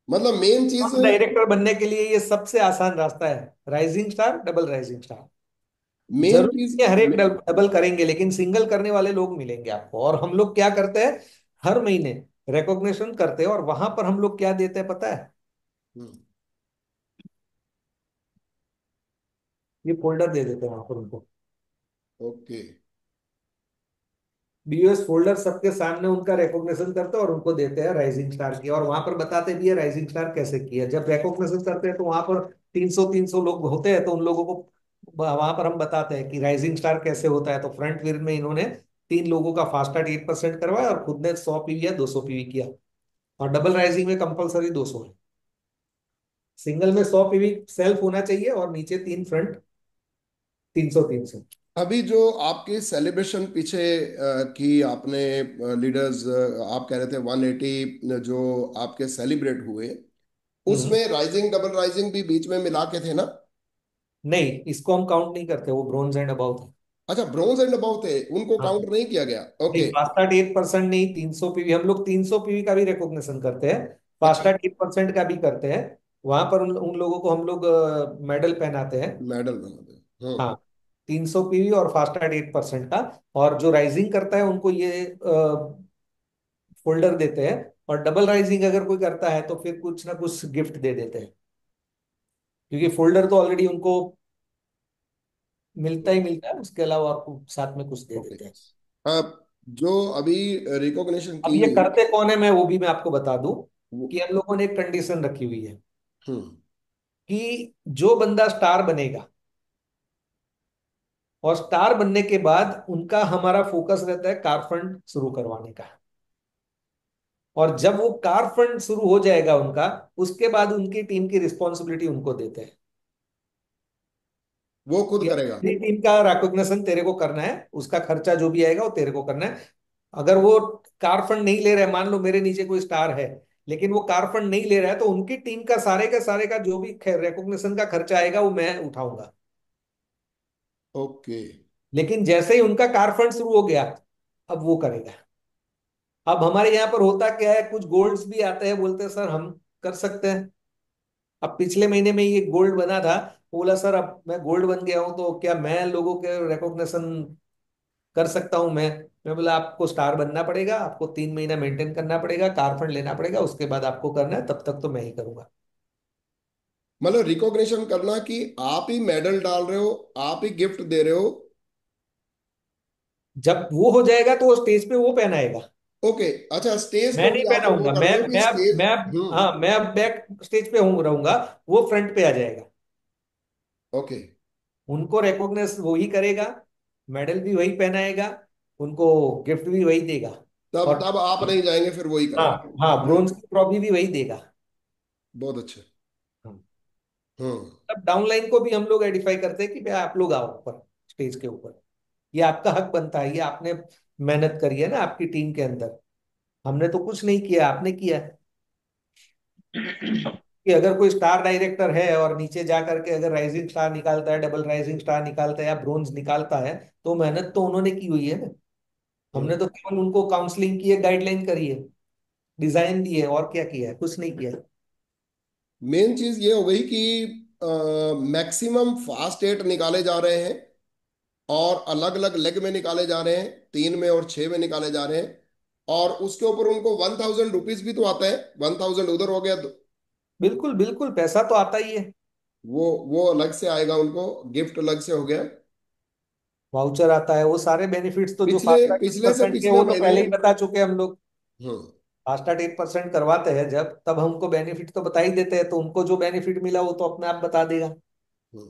मतलब मेन चीज, ब्रॉन्ज डायरेक्टर बनने के लिए ये सबसे आसान रास्ता है, rising star, double rising star. Main जरूरी चीज नहीं है हर एक डबल करेंगे, लेकिन सिंगल करने वाले लोग मिलेंगे आपको। और हम लोग क्या करते हैं, हर महीने रिकॉग्निशन करते हैं, और वहां पर हम लोग क्या देते हैं पता है, ये फोल्डर दे देते हैं वहां पर उनको। ओके। बीयूएस फोल्डर सबके सामने उनका रिकॉग्निशन करते हैं और उनको देते हैं राइजिंग स्टार की, और वहां पर बताते भी है राइजिंग स्टार कैसे किया। जब रिकॉग्निशन करते हैं तो वहां पर 300 लोग होते हैं, तो उन लोगों को वहां पर हम बताते हैं कि राइजिंग स्टार कैसे होता है। तो फ्रंट व्हील में इन्होंने 3 लोगों का फास्टर 8% करवाया और खुद ने 100 पीवी या 200 पीवी किया। और डबल राइजिंग में कंपलसरी 200 है। सिंगल में 100 पीवी सेल्फ होना चाहिए और नीचे 3 फ्रंट, 300 300। अभी जो आपके सेलिब्रेशन पीछे की आपने लीडर्स, आप कह रहे थे 180 जो आपके सेलिब्रेट हुए, हम्म। उसमें राइजिंग डबल राइजिंग भी बीच में मिला के थे ना? नहीं, इसको हम काउंट नहीं करते, वो ब्रॉन्ज एंड अबाउट है। अच्छा, ब्रॉन्ज एंड अबव थे, उनको हाँ। काउंट नहीं किया गया, नहीं, ओके। फास्टा 8% नहीं, 300 पीवी, हम लोग 300 पीवी का भी रिकॉग्निशन करते हैं, अच्छा, फास्टा 8% का भी करते हैं। वहां पर उन लोगों को हम लोग मेडल पहनाते हैं। मेडल बना दे। हाँ। हाँ, 300 पीवी और फास्टा 8% का। और जो राइजिंग करता है उनको ये फोल्डर देते हैं। और डबल राइजिंग अगर कोई करता है तो फिर कुछ ना कुछ गिफ्ट दे देते हैं, क्योंकि फोल्डर तो ऑलरेडी उनको मिलता ही मिलता है, उसके अलावा आपको साथ में कुछ दे ओके। देते हैं। अब जो अभी रिकॉग्निशन अब की ये गई करते कौन है, मैं वो भी मैं आपको बता दूं वो, कि हम लोगों ने एक कंडीशन रखी हुई है हम्म, कि जो बंदा स्टार बनेगा, और स्टार बनने के बाद उनका हमारा फोकस रहता है कार फंड शुरू करवाने का। और जब वो कार फंड शुरू हो जाएगा उनका, उसके बाद उनकी टीम की रिस्पॉन्सिबिलिटी उनको देते हैं वो खुद कि करेगा। अपनी टीम का रिकॉग्निशन तेरे को करना है, उसका खर्चा जो भी आएगा वो तेरे को करना है। अगर वो कार फंड नहीं ले रहे हैं, मान लो मेरे नीचे कोई स्टार है लेकिन वो कार फंड नहीं ले रहा है, तो उनकी टीम का सारे का जो भी रिकॉग्निशन का खर्चा आएगा वो मैं उठाऊंगा। ओके। लेकिन जैसे ही उनका कार फंड शुरू हो गया, अब वो करेगा। अब हमारे यहाँ पर होता क्या है, कुछ गोल्ड्स भी आते हैं, बोलते हैं सर हम कर सकते हैं। अब पिछले महीने में ये गोल्ड बना था, बोला सर अब मैं गोल्ड बन गया हूं तो क्या मैं लोगों के रिकॉग्निशन कर सकता हूं। मैं बोला आपको स्टार बनना पड़ेगा, आपको 3 महीना मेंटेन करना पड़ेगा, कार फंड लेना पड़ेगा, उसके बाद आपको करना है, तब तक तो मैं ही करूंगा। मतलब रिकॉग्निशन करना कि आप ही मेडल डाल रहे हो, आप ही गिफ्ट दे रहे हो। जब वो हो जाएगा तो वो स्टेज पे वो पहनाएगा, ओके। अच्छा, स्टेज मैं को नहीं भी आप वो पहनाऊंगा। कर मैं रहे हो कि मैं स्टेज। मैं हम्म। हाँ, मैं अब बैक स्टेज पे हूँ रहूंगा, वो फ्रंट पे आ जाएगा। ओके। उनको रिकॉग्नाइज वही करेगा, मेडल भी वही पहनाएगा, उनको गिफ्ट भी वही देगा। तब और तब आप नहीं जाएंगे, फिर वही हाँ, करेगा। हाँ, राइट। ब्रोंज की ट्रॉफी भी वही देगा। बहुत अच्छे। हाँ। हम्म। तब डाउनलाइन को भी हम लोग आइडेंटिफाई करते हैं कि भाई आप लोग आओ ऊपर, स्टेज के ऊपर। ये आपका हक बनता है, ये आपने मेहनत करी है ना आपकी टीम के अंदर, हमने तो कुछ नहीं किया, आपने किया है। कि अगर कोई स्टार डायरेक्टर है और नीचे जा करके अगर राइजिंग स्टार निकालता है, डबल राइजिंग स्टार निकालता है या ब्रोंज निकालता है, तो मेहनत तो उन्होंने की हुई है ना। हमने तो केवल उनको काउंसलिंग की है, गाइडलाइन करी है, डिजाइन दी है, और क्या किया है, कुछ नहीं किया है। मेन चीज ये हो गई कि मैक्सिमम फास्ट एट निकाले जा रहे हैं, और अलग अलग लेग में निकाले जा रहे हैं, 3 में और 6 में निकाले जा रहे हैं। और उसके ऊपर उनको 1000 रुपीज भी तो आता है, 1000 उधर हो गया, बिल्कुल बिल्कुल, पैसा तो आता ही है। वो अलग से आएगा उनको, गिफ्ट अलग से हो गया। वाउचर आता है, वो सारे बेनिफिट्स तो जो पिछले फास्ट पिछले से 8% के, पिछले वो तो महीने। पहले ही बता चुके हैं हम लोग। हम्म। फास्ट 8% करवाते हैं जब, तब हमको बेनिफिट तो बता ही देते हैं, तो उनको जो बेनिफिट मिला वो तो अपने आप बता देगा। हम्म।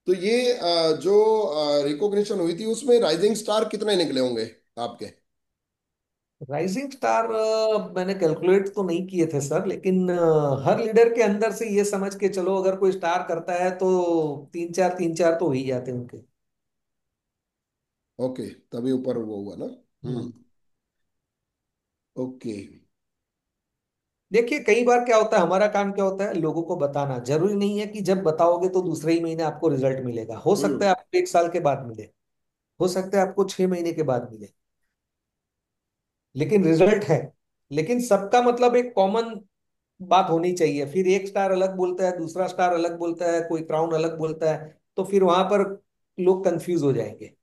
तो ये जो रिकॉग्निशन हुई थी उसमें राइजिंग स्टार कितने निकले होंगे आपके? राइजिंग स्टार मैंने कैलकुलेट तो नहीं किए थे सर, लेकिन हर लीडर के अंदर से ये समझ के चलो, अगर कोई स्टार करता है तो 3 4 3 4 तो हो ही जाते हैं उनके। ओके, तभी ऊपर वो हुआ ना। हम्म। हम्म। ओके। देखिए कई बार क्या होता है, हमारा काम क्या होता है, लोगों को बताना। जरूरी नहीं है कि जब बताओगे तो दूसरे ही महीने आपको रिजल्ट मिलेगा। हो सकता हम्म। है आपको 1 साल के बाद मिले, हो सकता है आपको 6 महीने के बाद मिले, लेकिन रिजल्ट है। लेकिन सबका मतलब एक कॉमन बात होनी चाहिए। फिर एक स्टार अलग बोलता है, दूसरा स्टार अलग बोलता है, कोई क्राउन अलग बोलता है, तो फिर वहां पर लोग कंफ्यूज हो जाएंगे।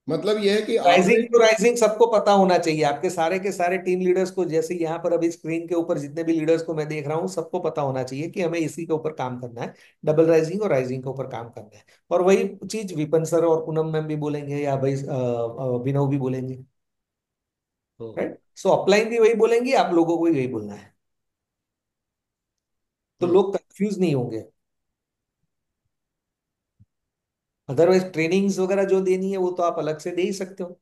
मतलब यह है कि आपने। राइजिंग टू राइजिंग सबको पता होना चाहिए, आपके सारे के सारे टीम लीडर्स को। जैसे यहाँ पर अभी स्क्रीन के ऊपर जितने भी लीडर्स को मैं देख रहा हूँ, सबको पता होना चाहिए कि हमें इसी के ऊपर काम करना है, डबल राइजिंग और राइजिंग के ऊपर काम करना है। और वही चीज विपन सर और पूनम मैम भी बोलेंगे, या भाई अभिनव भी बोलेंगे। हम्म। राइट, सो अपलाइन भी वही बोलेंगे, आप लोगों को भी वही बोलना है, तो हम्म। लोग कंफ्यूज नहीं होंगे। अदरवाइज ट्रेनिंग्स वगैरह जो देनी है वो तो आप अलग से दे ही सकते हो,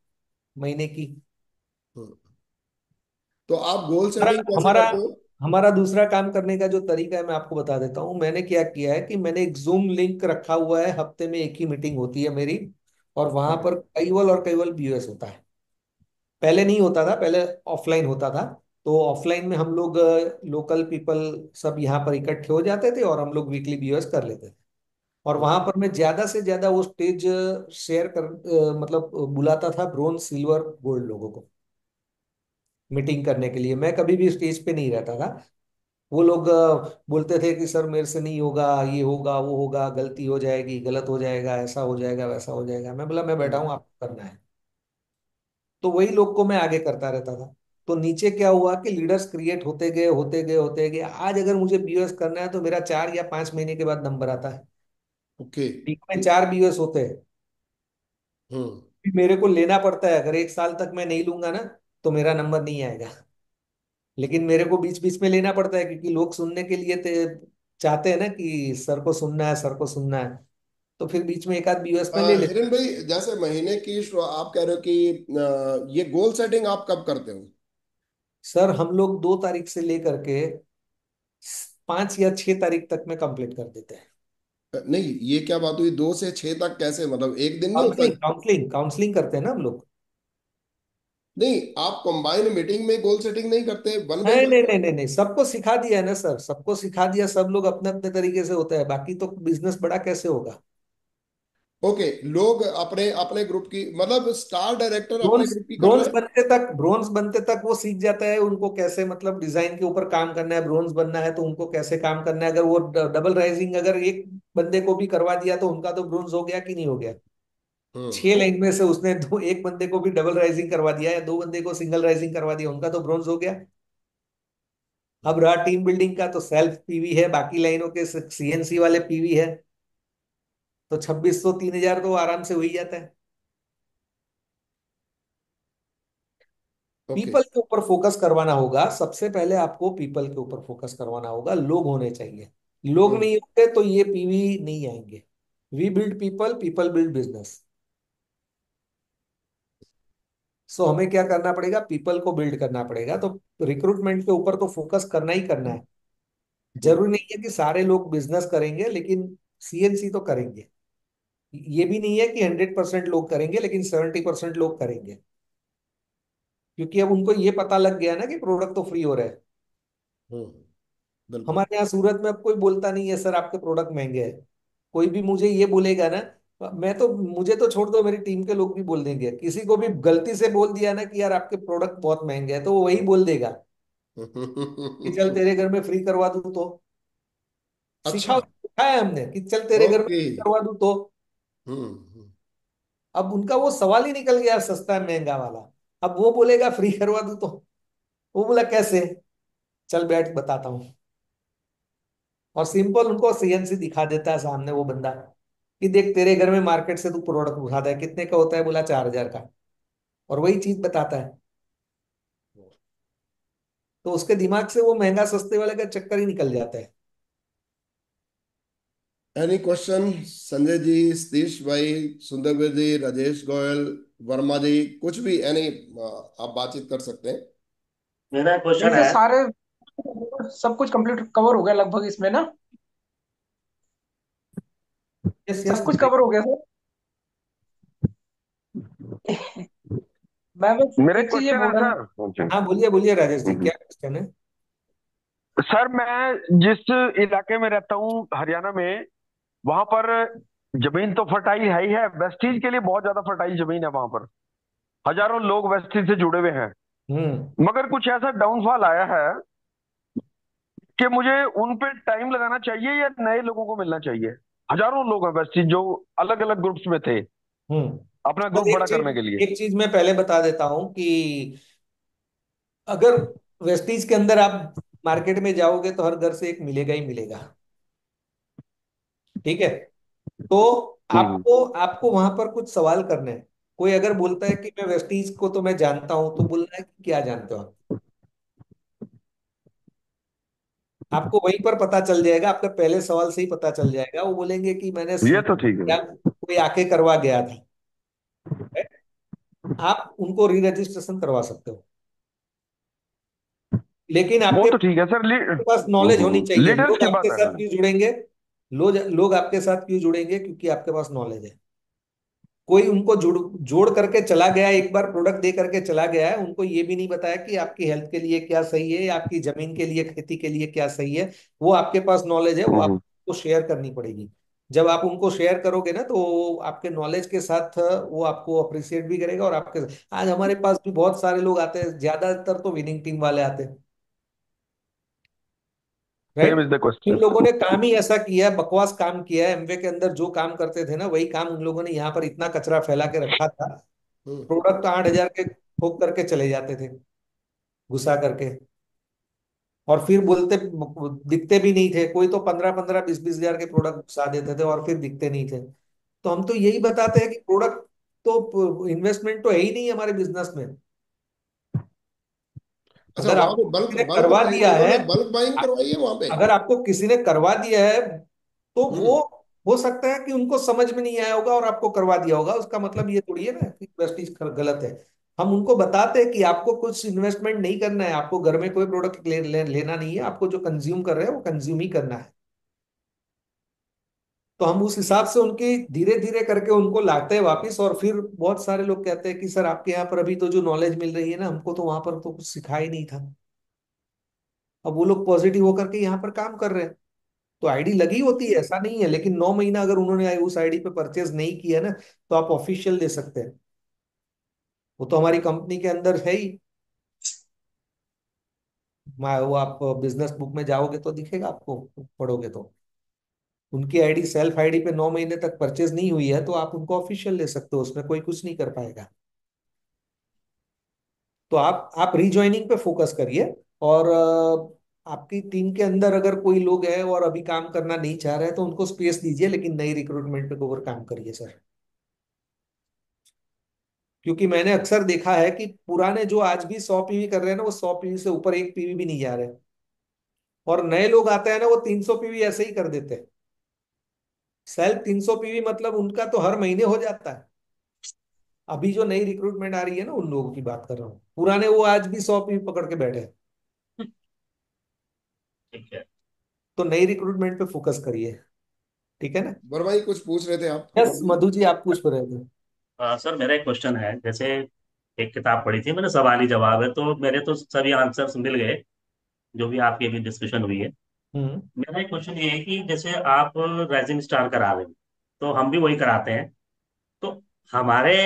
महीने की। हम्म। तो आप गोल हमारा सेटिंग कैसे हमारा करते हो? हमारा दूसरा काम करने का जो तरीका है मैं आपको बता देता हूँ। मैंने क्या किया है कि मैंने एक जूम लिंक रखा हुआ है, हफ्ते में एक ही मीटिंग होती है मेरी, और वहां ओके। पर कईवल और कईवल बीओएस होता है। पहले नहीं होता था, पहले ऑफलाइन होता था। तो ऑफलाइन में हम लोग लोकल पीपल सब यहाँ पर इकट्ठे हो जाते थे और हम लोग वीकली बीओएस कर लेते थे। और वहां पर मैं ज्यादा से ज्यादा वो स्टेज शेयर कर मतलब बुलाता था ब्रोंज सिल्वर गोल्ड लोगों को मीटिंग करने के लिए। मैं कभी भी स्टेज पे नहीं रहता था। वो लोग बोलते थे कि सर मेरे से नहीं होगा, ये होगा वो होगा, गलती हो जाएगी, गलत हो जाएगा, ऐसा हो जाएगा वैसा हो जाएगा। मैं बोला मैं बैठा हम्म। हूँ, आपको करना है। तो वही लोग को मैं आगे करता रहता था। तो नीचे क्या हुआ कि लीडर्स क्रिएट होते गए होते गए होते गए। आज अगर मुझे बीओएस करना है तो मेरा 4 या 5 महीने के बाद नंबर आता है। ओके। टीम में 4 बीओएस होते हैं, हम्म। फिर मेरे को लेना पड़ता है। अगर 1 साल तक मैं नहीं लूंगा ना, तो मेरा नंबर नहीं आएगा। लेकिन मेरे को बीच बीच में लेना पड़ता है, क्योंकि लोग सुनने के लिए चाहते हैं ना कि सर को सुनना है, सर को सुनना है। तो फिर बीच में एक आध बीओएस में ले लेते हिरेन भाई, जैसे महीने की आप कह रहे हो कि ये गोल सेटिंग आप कब करते हो? हैं। सर हम लोग 2 तारीख से लेकर के 5 या 6 तारीख तक में कंप्लीट कर देते हैं। नहीं, ये क्या बात हुई, 2 से 6 तक कैसे? मतलब एक दिन नहीं होता? काउंसलिंग काउंसलिंग काउंसलिंग करते हैं ना हम लोग। नहीं, आप कंबाइंड मीटिंग में गोल सेटिंग नहीं करते, वन बाय नहीं वन? नहीं नहीं नहीं नहीं, सबको सिखा दिया है ना सर, सबको सिखा दिया। सब लोग अपने अपने तरीके से होते हैं, बाकी तो बिजनेस बड़ा कैसे होगा। ओके, लोग अपने अपने ग्रुप की, मतलब स्टार डायरेक्टर अपने ब्रोंस ग्रुप की कर रहा ब्रोंस है। बनते तक ब्रोंस बनते तक वो सीख जाता है उनको कैसे, मतलब डिजाइन के ऊपर काम करना है। ब्रोंस बनना है तो उनको कैसे काम करना है। अगर वो डबल राइजिंग अगर एक बंदे को भी करवा दिया तो उनका तो ब्रोंस हो गया कि नहीं हो गया। हम्म। 6 लाइन में से उसने दो, एक बंदे को भी डबल राइजिंग करवा दिया या दो बंदे को सिंगल राइजिंग करवा दिया, उनका तो ब्रोंस हो गया। अब रहा टीम बिल्डिंग का, तो सेल्फ पीवी है, बाकी लाइनों के सीएनसी वाले पीवी है। तो 2600 3000 तो आराम से हो ही जाता है। ओके। पीपल के ऊपर फोकस करवाना होगा। सबसे पहले आपको पीपल के ऊपर फोकस करवाना होगा। लोग होने चाहिए। लोग हम्म। नहीं होते तो ये पीवी नहीं आएंगे। We build people, people build business. So हमें क्या करना पड़ेगा, पीपल को बिल्ड करना पड़ेगा। तो रिक्रूटमेंट के ऊपर तो फोकस करना ही करना है। हम्म। जरूरी नहीं है कि सारे लोग बिजनेस करेंगे, लेकिन सीएनसी तो करेंगे। ये भी नहीं है कि 100% लोग करेंगे, लेकिन 70% लोग करेंगे। क्योंकि अब उनको ये पता लग गया ना कि प्रोडक्ट तो फ्री हो रहा है। हम्म। बिल्कुल। हमारे यहाँ सूरत में अब कोई बोलता नहीं है सर आपके प्रोडक्ट महंगे हैं। कोई भी मुझे ये बोलेगा ना, मैं तो, मुझे तो छोड़ दो, मेरी टीम के लोग भी बोल देंगे। किसी को भी गलती से बोल दिया ना कि यार आपके प्रोडक्ट बहुत महंगे हैं, तो वो वही बोल देगा कि चल तेरे घर में फ्री करवा दूं तो। अच्छा। सिखाया है हमने कि चल तेरे घर में ओके। फ्री करवा दूं तो। हम्म। अब उनका वो सवाल ही निकल गया सस्ता है महंगा वाला। अब वो बोलेगा फ्री करवा दूं तो। वो बोला कैसे, चल बैठ बताता हूँ। और सिंपल उनको सीएनसी दिखा देता है सामने वो बंदा, कि देख तेरे घर में मार्केट से तू प्रोडक्ट उठाता है, कितने का होता है, बोला 4000 का। और वही चीज बताता है। तो उसके दिमाग से वो महंगा सस्ते वाले का चक्कर ही निकल जाता है। Any question? संजय जी, सतीश भाई, सुंदरवीर जी, राजेश गोयल, वर्मा जी, कुछ भी, एनी, आप बातचीत कर सकते हैं। मेरा नहीं क्वेश्चन सर, है। सारे सब कुछ कंप्लीट कवर हो गया लगभग इसमें ना। Yes yes. सब कुछ कवर हो गया सर। मैं बस मेरा एक एक चीज ये क्वेश्चन है बोल रहा सर। अच्छा। हाँ बोलिए बोलिए राजेश जी, हम्म। क्या क्वेश्चन है? सर मैं जिस इलाके में रहता हूँ हरियाणा में, वहां पर जमीन तो फर्टाइल है ही है, वेस्टीज के लिए बहुत ज्यादा फर्टाइल जमीन है वहां पर। हजारों लोग वेस्टीज से जुड़े हुए हैं। हम्म। मगर कुछ ऐसा डाउनफॉल आया है कि मुझे उन पे टाइम लगाना चाहिए या नए लोगों को मिलना चाहिए। हजारों लोग हैं वेस्टीज जो अलग अलग ग्रुप्स में थे, हम्म। अपना बस ग्रुप बड़ा करने के लिए। एक चीज मैं पहले बता देता हूं कि अगर वेस्टीज के अंदर आप मार्केट में जाओगे तो हर घर से एक मिलेगा ही मिलेगा। ठीक है। तो हम्म। आपको आपको वहां पर कुछ सवाल करने हैं। कोई अगर बोलता है कि मैं वेस्टीज को तो मैं जानता हूं, तो बोलना है कि क्या जानते हो आप? आपको वहीं पर पता चल जाएगा, आपका पहले सवाल से ही पता चल जाएगा। वो बोलेंगे कि मैंने ये तो सुना ठीक है। या कोई आके करवा गया था। आप उनको री रजिस्ट्रेशन करवा सकते हो, लेकिन वो आपके तो ठीक है सर। पास नॉलेज होनी चाहिए। लीडर्स लोग की आपके बात है। साथ क्यों जुड़ेंगे? लोग आपके साथ क्यों जुड़ेंगे? क्योंकि आपके पास नॉलेज है। कोई उनको जोड़ जोड़ करके चला गया, एक बार प्रोडक्ट दे करके चला गया है, उनको ये भी नहीं बताया कि आपकी हेल्थ के लिए क्या सही है या आपकी जमीन के लिए, खेती के लिए क्या सही है। वो आपके पास नॉलेज है, वो हम्म। आपको शेयर करनी पड़ेगी। जब आप उनको शेयर करोगे ना, तो आपके नॉलेज के साथ वो आपको अप्रिशिएट भी करेगा। और आपके आज हमारे पास भी बहुत सारे लोग आते हैं, ज्यादातर तो विनिंग टीम वाले आते हैं। Same right. Is the in question. लोगों ने काम ही ऐसा किया है, बकवास काम किया है। एमवे के अंदर जो काम करते थे ना, वही काम उन लोगों ने यहाँ पर इतना कचरा फैला के रखा था। हम्म। प्रोडक्ट 8,000 के ठोक करके चले जाते थे, घुसा करके। और फिर बोलते, दिखते भी नहीं थे। कोई तो 15-15, 20-20 हजार के प्रोडक्ट घुसा देते थे और फिर दिखते नहीं थे। तो हम तो यही बताते हैं कि प्रोडक्ट तो इन्वेस्टमेंट तो है ही नहीं हमारे बिजनेस में। अच्छा, अगर वहां पे आपको बल्क किसी ने बल्क करवा बाइंग, दिया है, उन्होंने बल्क बाइंग करवाई है वहां पे? अगर आपको किसी ने करवा दिया है, तो वो हम्म। हो सकता है कि उनको समझ में नहीं आया होगा और आपको करवा दिया होगा। उसका मतलब ये थोड़ी है ना कि प्रेस्टीज गलत है। हम उनको बताते हैं कि आपको कुछ इन्वेस्टमेंट नहीं करना है, आपको घर में कोई प्रोडक्ट लेना नहीं है, आपको जो कंज्यूम कर रहे हैं वो कंज्यूम ही करना है। तो हम उस हिसाब से उनकी धीरे धीरे करके उनको लाते हैं वापिस। और फिर बहुत सारे लोग कहते हैं कि सर आपके यहाँ पर अभी तो जो नॉलेज मिल रही है ना, हमको तो वहां पर तो कुछ सिखा ही नहीं था। अब वो लोग पॉजिटिव होकर के यहाँ पर काम कर रहे हैं। तो आईडी लगी होती है, ऐसा नहीं है, लेकिन 9 महीना अगर उन्होंने उस आईडी पे परचेज नहीं किया ना, तो आप ऑफिशियल दे सकते हैं। वो तो हमारी कंपनी के अंदर है ही। वो आप बिजनेस बुक में जाओगे तो दिखेगा आपको, पढ़ोगे तो। उनकी आईडी, सेल्फ आईडी पे 9 महीने तक परचेज नहीं हुई है, तो आप उनको ऑफिशियल दे सकते हो, उसमें कोई कुछ नहीं कर पाएगा। तो आप रीजॉइनिंग पे फोकस करिए। और आपकी टीम के अंदर अगर कोई लोग है और अभी काम करना नहीं चाह रहे हैं, तो उनको स्पेस दीजिए, लेकिन नई रिक्रूटमेंट पे ओवर काम करिए सर। क्योंकि मैंने अक्सर देखा है कि पुराने जो आज भी 100 पीवी कर रहे हैं ना, वो 100 पीवी से ऊपर 1 पीवी भी नहीं जा रहे। और नए लोग आते हैं ना, वो 300 पीवी ऐसे ही कर देते हैं। सेल्फ 300 पीवी मतलब उनका तो हर महीने हो जाता है। अभी जो नई रिक्रूटमेंट आ रही है ना, उन लोगों की बात कर रहा हूँ। पुराने वो आज भी 100 पीवी पकड़ के बैठे हैं। ठीक है। तो नई रिक्रूटमेंट पे फोकस करिए। ठीक है ना? वर्मा जी कुछ पूछ रहे थे आप, यस मधु जी? मधु जी, आप पूछ रहे थे। सर मेरा एक क्वेश्चन है। जैसे एक किताब पढ़ी थी मैंने, सवाल ही जवाब है, तो मेरे तो सभी आंसर्स मिल गए जो भी आपकी अभी डिस्कशन हुई है। हम्म। मेरा एक क्वेश्चन ये है कि जैसे आप राइजिंग स्टार करा रहे हैं, तो हम भी वही कराते हैं, तो हमारे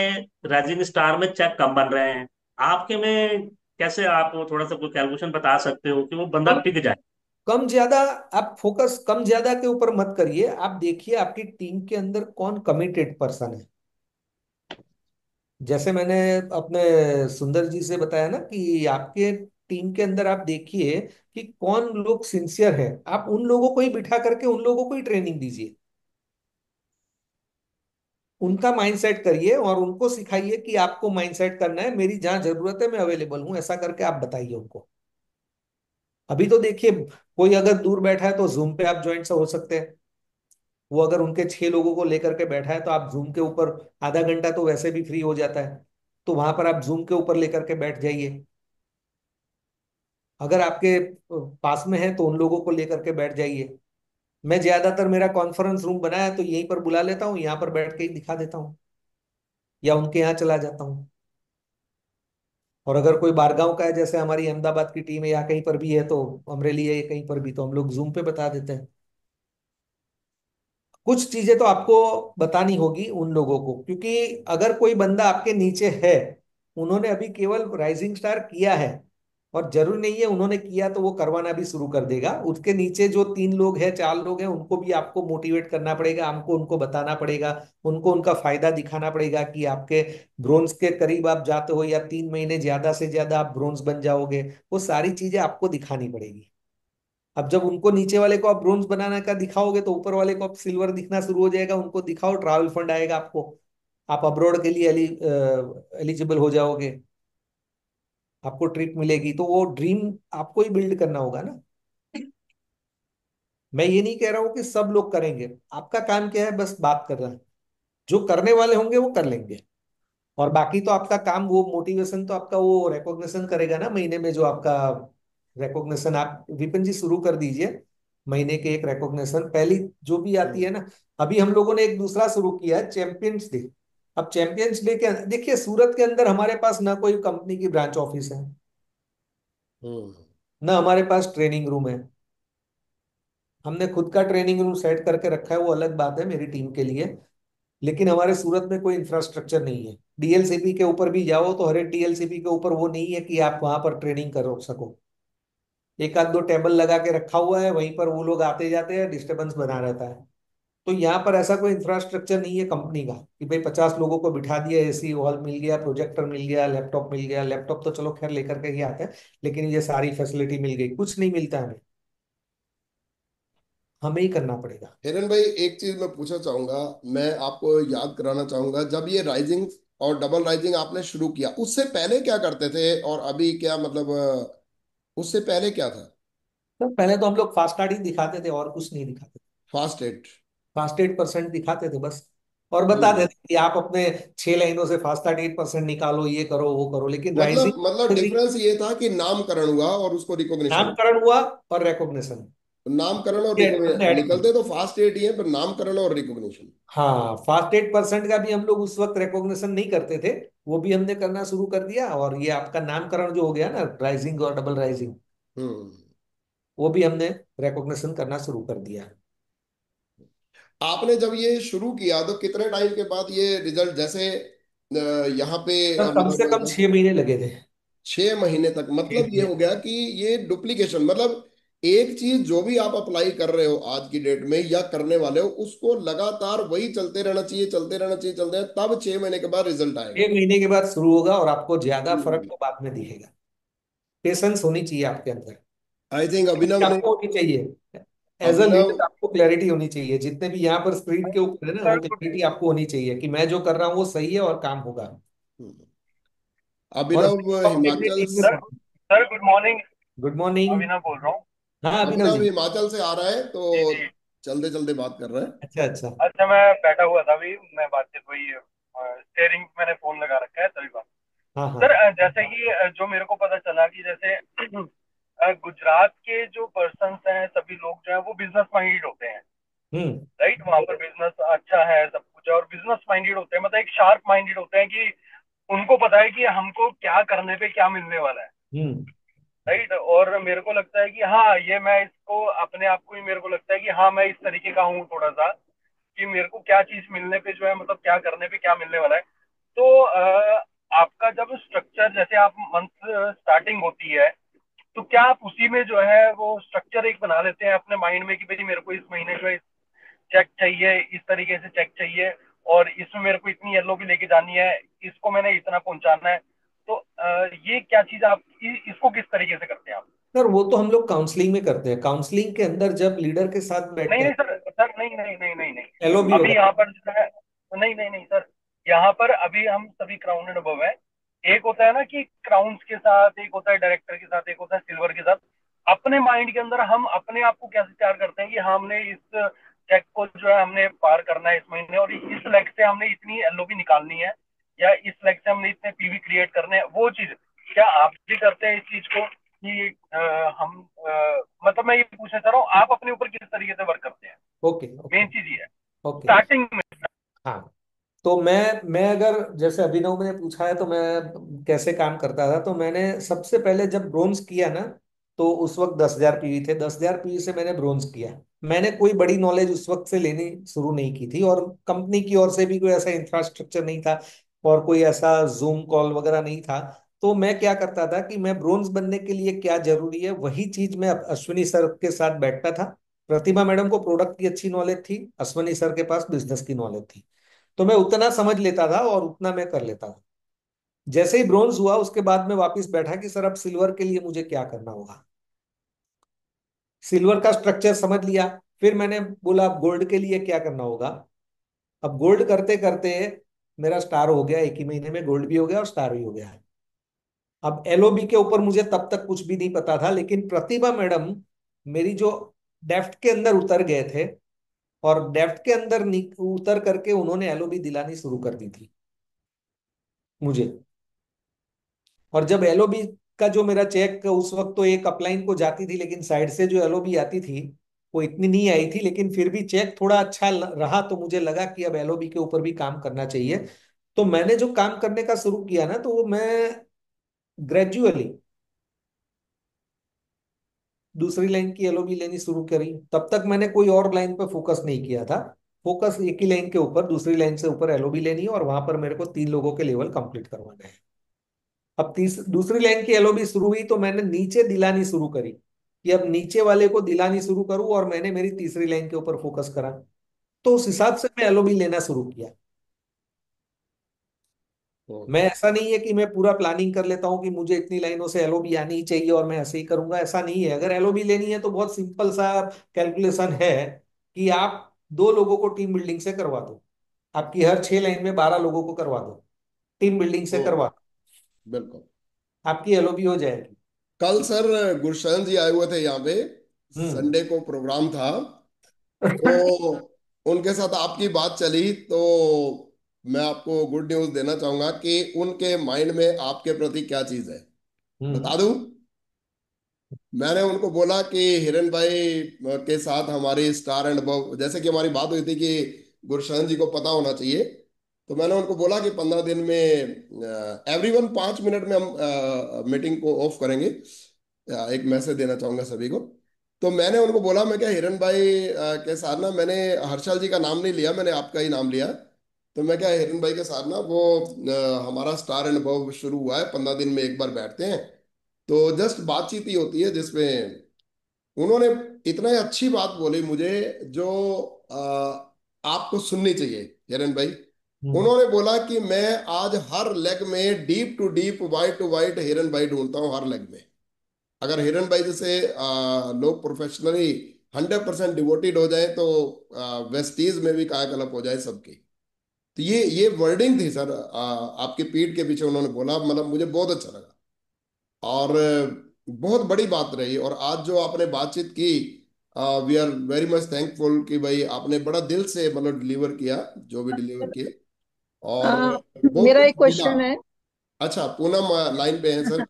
राइजिंग स्टार में चेक कम बन रहे हैं, आपके में कैसे? आप थोड़ा सा कोई कैलकुलेशन बता सकते हो कि वो बंदा कम टिक जाए? कम ज्यादा, आप फोकस कम ज्यादा के ऊपर मत करिए। आप देखिए आपकी टीम के अंदर कौन कमिटेड पर्सन है। जैसे मैंने अपने सुंदर जी से बताया ना कि आपके टीम के अंदर आप देखिए कि कौन लोग सिंसियर है। आप उन लोगों को ही बिठा करके उन लोगों को ही ट्रेनिंग दीजिए। उनका माइंडसेट करिए और उनको सिखाइए कि आपको माइंडसेट करना है, मेरी जहां जरूरत है मैं अवेलेबल हूं, ऐसा करके आप बताइए उनको। अभी तो देखिए, कोई अगर दूर बैठा है तो जूम पे आप ज्वाइन हो सकते हैं। वो अगर उनके 6 लोगों को लेकर के बैठा है, तो आप जूम के ऊपर आधा घंटा तो वैसे भी फ्री हो जाता है, तो वहां पर आप जूम के ऊपर लेकर के बैठ जाइए। अगर आपके पास में है तो उन लोगों को लेकर के बैठ जाइए। मैं ज्यादातर, मेरा कॉन्फ्रेंस रूम बना है तो यहीं पर बुला लेता हूँ, यहाँ पर बैठ के ही दिखा देता हूँ। या उनके यहाँ चला जाता हूँ। और अगर कोई बाहरगांव का है, जैसे हमारी अहमदाबाद की टीम है या कहीं पर भी है, तो अमरेली है कहीं पर भी, तो हम लोग जूम पे बता देते हैं। कुछ चीजें तो आपको बतानी होगी उन लोगों को, क्योंकि अगर कोई बंदा आपके नीचे है, उन्होंने अभी केवल राइजिंग स्टार किया है, और जरूरी नहीं है उन्होंने किया तो वो करवाना भी शुरू कर देगा। उसके नीचे जो 3 लोग हैं, 4 लोग हैं, उनको भी आपको मोटिवेट करना पड़ेगा, हमको उनको बताना पड़ेगा, उनको उनका फायदा दिखाना पड़ेगा कि आपके ब्रोंज के करीब आप जाते हो, या 3 महीने ज्यादा से ज्यादा आप ब्रोंज बन जाओगे। वो सारी चीजें आपको दिखानी पड़ेगी। अब जब उनको नीचे वाले को आप ब्रोंज बनाने का दिखाओगे, तो ऊपर वाले को आप सिल्वर दिखना शुरू हो जाएगा। उनको दिखाओ, ट्रैवल फंड आएगा आपको, आप अब्रॉड के लिए एलिजिबल हो जाओगे, आपको ट्रिप मिलेगी। तो वो ड्रीम आपको ही बिल्ड करना होगा ना। मैं ये नहीं कह रहा हूँ कि सब लोग करेंगे, आपका काम क्या है, बस बात करना है। जो करने वाले होंगे वो कर लेंगे, और बाकी तो आपका काम, वो मोटिवेशन तो आपका वो रिकॉग्निशन करेगा ना महीने में, जो आपका रिकॉग्निशन आप विपिन जी शुरू कर दीजिए। महीने के एक रिकॉग्निशन पहली जो भी आती है ना। अभी हम लोगों ने एक दूसरा शुरू किया है, चैंपियंस डे। अब चैंपियंस डे के देखिए, सूरत के अंदर हमारे पास ना कोई कंपनी की ब्रांच ऑफिस है, हम्म। ना हमारे पास ट्रेनिंग रूम है। हमने खुद का ट्रेनिंग रूम सेट करके रखा है, वो अलग बात है मेरी टीम के लिए। लेकिन हमारे सूरत में कोई इंफ्रास्ट्रक्चर नहीं है। डीएलसीपी के ऊपर भी जाओ तो हर एक डीएलसीपी के ऊपर वो नहीं है कि आप वहां पर ट्रेनिंग कर सको। एक आध दो टेबल लगा के रखा हुआ है, वहीं पर वो लोग आते जाते हैं, डिस्टरबेंस बना रहता है। तो यहाँ पर ऐसा कोई इंफ्रास्ट्रक्चर नहीं है कंपनी का कि भाई 50 लोगों को बिठा दिया, एसी हॉल मिल गया, प्रोजेक्टर मिल गया, लैपटॉप मिल गया। लैपटॉप तो चलो खैर लेकर के ही आते हैं, लेकिन ये सारी फैसिलिटी मिल गई, कुछ नहीं मिलता हमें। हमें ही करना पड़ेगा। हिरन भाई, एक चीज मैं पूछना चाहूंगा, मैं आपको याद कराना चाहूंगा, जब ये राइजिंग और डबल राइजिंग आपने शुरू किया, उससे पहले क्या करते थे और अभी क्या, मतलब उससे पहले क्या था? तो पहले तो हम लोग फास्ट कार्ड ही दिखाते थे, और कुछ नहीं दिखाते थे। Fast add. फास्ट 8% दिखाते थे बस, और बता हम्म। देते कि आप अपने 6 लाइनों से फास्ट 8% निकालो, ये करो वो करो। लेकिन मतलब राइजिंग डिफरेंस ये था कि नामकरण हुआ और उसको रिकॉग्निशन। नामकरण हुआ और रिकॉग्निशन, नामकरण और हमने रिकॉग्निशन ऐड किया। निकलते तो फास्ट एड ही है, पर नामकरण और रिकॉग्निशन। हाँ, फास्ट 8% का भी हम लोग उस वक्त रिकॉग्निशन नहीं करते थे, वो भी हमने करना शुरू कर दिया। और ये आपका नामकरण जो हो गया ना, राइजिंग और डबल राइजिंग, हम्म। वो भी हमने रिकॉग्निशन करना शुरू कर दिया। आपने जब ये शुरू किया तो कितने टाइम के बाद ये रिजल्ट, जैसे यहाँ पे तो कम से कम मतलब 6 महीने लगे थे। 6 महीने तक, मतलब ये हो गया कि ये डुप्लीकेशन, मतलब एक चीज जो भी आप अप्लाई कर रहे हो आज की डेट में या करने वाले हो, उसको लगातार वही चलते रहना चाहिए, चलते रहना चाहिए, चलते रहना, तब 6 महीने के बाद रिजल्ट आएगा। 1 महीने के बाद शुरू होगा, और आपको ज्यादा फर्क हम्म। तो बाद में दिखेगा। पेशेंस होनी चाहिए आपके अंदर, आई थिंक अभिनव ने, आपको होनी चाहिए। एज अ अभिनव। लीडर आपको क्लैरिटी होनी चाहिए, जितने भी यहाँ पर स्क्रीन के ऊपर है ना, वो सर गुड क्लैरिटी आपको होनी चाहिए कि मैं जो कर रहा हूँ वो सही है और काम होगा। और अभिनव अपनी हिमाचल टीम में sir sir good morning. Good morning. Abhinav बोल रहा हूँ। हाँ अभिनव अभिनव जी। हिमाचल से आ रहा है, तो जी जी। चलते चलते बात कर रहे हैं। अच्छा अच्छा। अच्छा, मैं बैठा हुआ था अभी, मैं बातचीत हुई, स्टेयरिंग मैंने फोन लगा रखा है तभी बात। हाँ हाँ। सर जैसे कि जो मेरे को पता चला कि जैसे गुजरात के जो पर्सन्स हैं सभी लोग जो है वो बिजनेस माइंडेड होते हैं। हम्म राइट, वहाँ पर बिजनेस अच्छा है, सब कुछ है, और बिजनेस माइंडेड होते हैं, मतलब एक शार्प माइंडेड होते हैं कि उनको पता है कि हमको क्या करने पे क्या मिलने वाला है। हम्म राइट, और मेरे को लगता है कि हाँ, ये मैं इसको अपने आप को ही मेरे को लगता है कि हाँ, मैं इस तरीके का हूँ थोड़ा सा, कि मेरे को क्या चीज मिलने पे जो है, मतलब क्या करने पे क्या मिलने वाला है। तो आपका जब स्ट्रक्चर, जैसे आप मंथ स्टार्टिंग होती है, तो क्या आप उसी में जो है वो स्ट्रक्चर एक बना लेते हैं अपने माइंड में कि भाई मेरे को इस महीने जो है चेक चाहिए, इस तरीके से चेक चाहिए, और इसमें मेरे को इतनी येलो भी लेके जानी है, इसको मैंने इतना पहुंचाना है। तो ये क्या चीज आप इसको किस तरीके से करते हैं आप? सर, वो तो हम लोग काउंसलिंग में करते हैं। काउंसलिंग के अंदर जब लीडर के साथ नहीं बैठते नहीं हैं, सर, सर नहीं नहीं नहीं नहीं नहीं, एलओबी अभी होगा। यहाँ पर जो है, नहीं नहीं नहीं सर, यहाँ पर अभी हम सभी क्राउन एंड अबव है। एक होता है ना कि क्राउन्स के साथ, एक होता है डायरेक्टर के साथ, एक होता है सिल्वर के साथ। अपने माइंड के अंदर हम अपने आप को कैसे तैयार करते हैं कि हाँ, हमने इस चेक को जो है हमने पार करना है इस महीने, और इस लेग से हमने इतनी एलओबी निकालनी है, या इस लेग से हमने इतने पीवी क्रिएट करने हैं, वो चीज क्या आप भी करते हैं इस चीज को कि हम मतलब मैं ये पूछना चाह रहा हूँ, आप अपने ऊपर किस तरीके से वर्क करते हैं? ओके मेन ओके चीज ये है ओके। स्टार्टिंग में। हाँ, तो मैं अगर जैसे अभिनव ने पूछा है तो मैं कैसे काम करता था, तो मैंने सबसे पहले जब ब्रोंज किया ना, तो उस वक्त 10,000 पीवी थे, 10,000 पीवी से मैंने ब्रोंज किया। मैंने कोई बड़ी नॉलेज उस वक्त से लेनी शुरू नहीं की थी, और कंपनी की ओर से भी कोई ऐसा इंफ्रास्ट्रक्चर नहीं था, और कोई ऐसा जूम कॉल वगैरह नहीं था। तो मैं क्या करता था कि मैं ब्रोंज बनने के लिए क्या जरूरी है, वही चीज मैं अश्विनी सर के साथ बैठता था। प्रतिभा मैडम को प्रोडक्ट की अच्छी नॉलेज थी, अश्विनी सर के पास बिजनेस की नॉलेज थी, तो मैं उतना समझ लेता था और उतना मैं कर लेता था। जैसे ही ब्रोंज हुआ उसके बाद में वापस बैठा कि सर अब सिल्वर के लिए मुझे क्या करना होगा। सिल्वर का स्ट्रक्चर समझ लिया, फिर मैंने बोला अब गोल्ड के लिए क्या करना होगा। अब गोल्ड करते करते मेरा स्टार हो गया, एक ही महीने में गोल्ड भी हो गया और स्टार भी हो गया है। अब एलओबी के ऊपर मुझे तब तक कुछ भी नहीं पता था, लेकिन प्रतिभा मैडम मेरी जो डेफ्ट के अंदर उतर गए थे, और डेफ्ट के अंदर उतर करके उन्होंने एलओबी दिलानी शुरू कर दी थी मुझे। और जब एलओबी का जो मेरा चेक उस वक्त तो एक अपलाइन को जाती थी, लेकिन साइड से जो एलओबी आती थी वो इतनी नहीं आई थी, लेकिन फिर भी चेक थोड़ा अच्छा रहा, तो मुझे लगा कि अब एलओबी के ऊपर भी काम करना चाहिए। तो मैंने जो काम करने का शुरू किया ना, तो वो मैं ग्रेजुअली दूसरी लाइन की एलओबी लेनी शुरू करी। तब तक मैंने कोई और लाइन पर फोकस नहीं किया था, फोकस एक ही लाइन के ऊपर, दूसरी लाइन से ऊपर एलओबी लेनी है, और वहां पर मेरे को 3 लोगों के लेवल कंप्लीट करवाने हैं। अब दूसरी लाइन की एलओबी शुरू हुई तो मैंने नीचे दिलानी शुरू करी, कि अब नीचे वाले को दिलानी शुरू करूं, और मैंने मेरी तीसरी लाइन के ऊपर फोकस करा। तो उस हिसाब से मैं एलओबी लेना शुरू किया। मैं ओके। ऐसा नहीं है कि मैं पूरा प्लानिंग कर लेता हूं कि मुझे इतनी लाइनों से एलओबी आनी ही चाहिए और मैं ऐसे ही करूंगा, ऐसा नहीं है। अगर एलओबी लेनी है तो बहुत सिंपल सा कैलकुलेशन है, कि आप 2 लोगों को टीम बिल्डिंग से करवा दो, आपकी हर 6 लाइन में 12 लोगों को करवा दो, टीम बिल्डिंग से करवा हम्म। दो, बिल्कुल। आपकी एलओबी हो जाएगी। कल सर गुरशन जी आए हुए थे यहाँ पे, हम्म। संडे को प्रोग्राम था, तो उनके साथ आपकी बात चली, तो मैं आपको गुड न्यूज़ देना चाहूंगा कि उनके माइंड में आपके प्रति क्या चीज़ है, हम्म। बता दूं। मैंने उनको बोला कि हिरन भाई के साथ हमारी स्टार एंड अबव, जैसे कि हमारी बात हुई थी कि गुरशन जी को पता होना चाहिए, तो मैंने उनको बोला कि 15 दिन में एवरीवन 5 मिनट में हम मीटिंग को ऑफ करेंगे। एक मैसेज देना चाहूंगा सभी को। तो मैंने उनको बोला, मैं क्या हिरन भाई के साथ ना, मैंने हर्षल जी का नाम नहीं लिया, मैंने आपका ही नाम लिया। तो मैं क्या हिरन भाई के साथ ना वो हमारा स्टार एंड अबव शुरू हुआ है, 15 दिन में एक बार बैठते हैं। तो जस्ट बातचीत ही होती है जिसमें उन्होंने इतना ही अच्छी बात बोली मुझे, जो आपको सुननी चाहिए हिरन भाई। हम्म। उन्होंने बोला कि मैं आज हर लेग में deep to deep, white to white Hiran भाई ढूंढता हूँ हर लेग में। अगर हिरन भाई जैसे लोग प्रोफेशनली 100% डिवोटेड हो जाए, तो वेस्टीज में भी कायाकल्प हो जाए सबकी। तो ये वर्डिंग थी सर, आपकी पीठ के पीछे उन्होंने बोला, मतलब मुझे बहुत अच्छा लगा। और बहुत बड़ी बात रही, और आज जो आपने बातचीत की, we are very much thankful कि भाई आपने बड़ा दिल से मतलब डिलीवर किया, जो भी डिलीवर किए, और आ, बहुत मेरा कुछ एक मिला। क्वेश्चन है। अच्छा, पूनम लाइन पे है सर।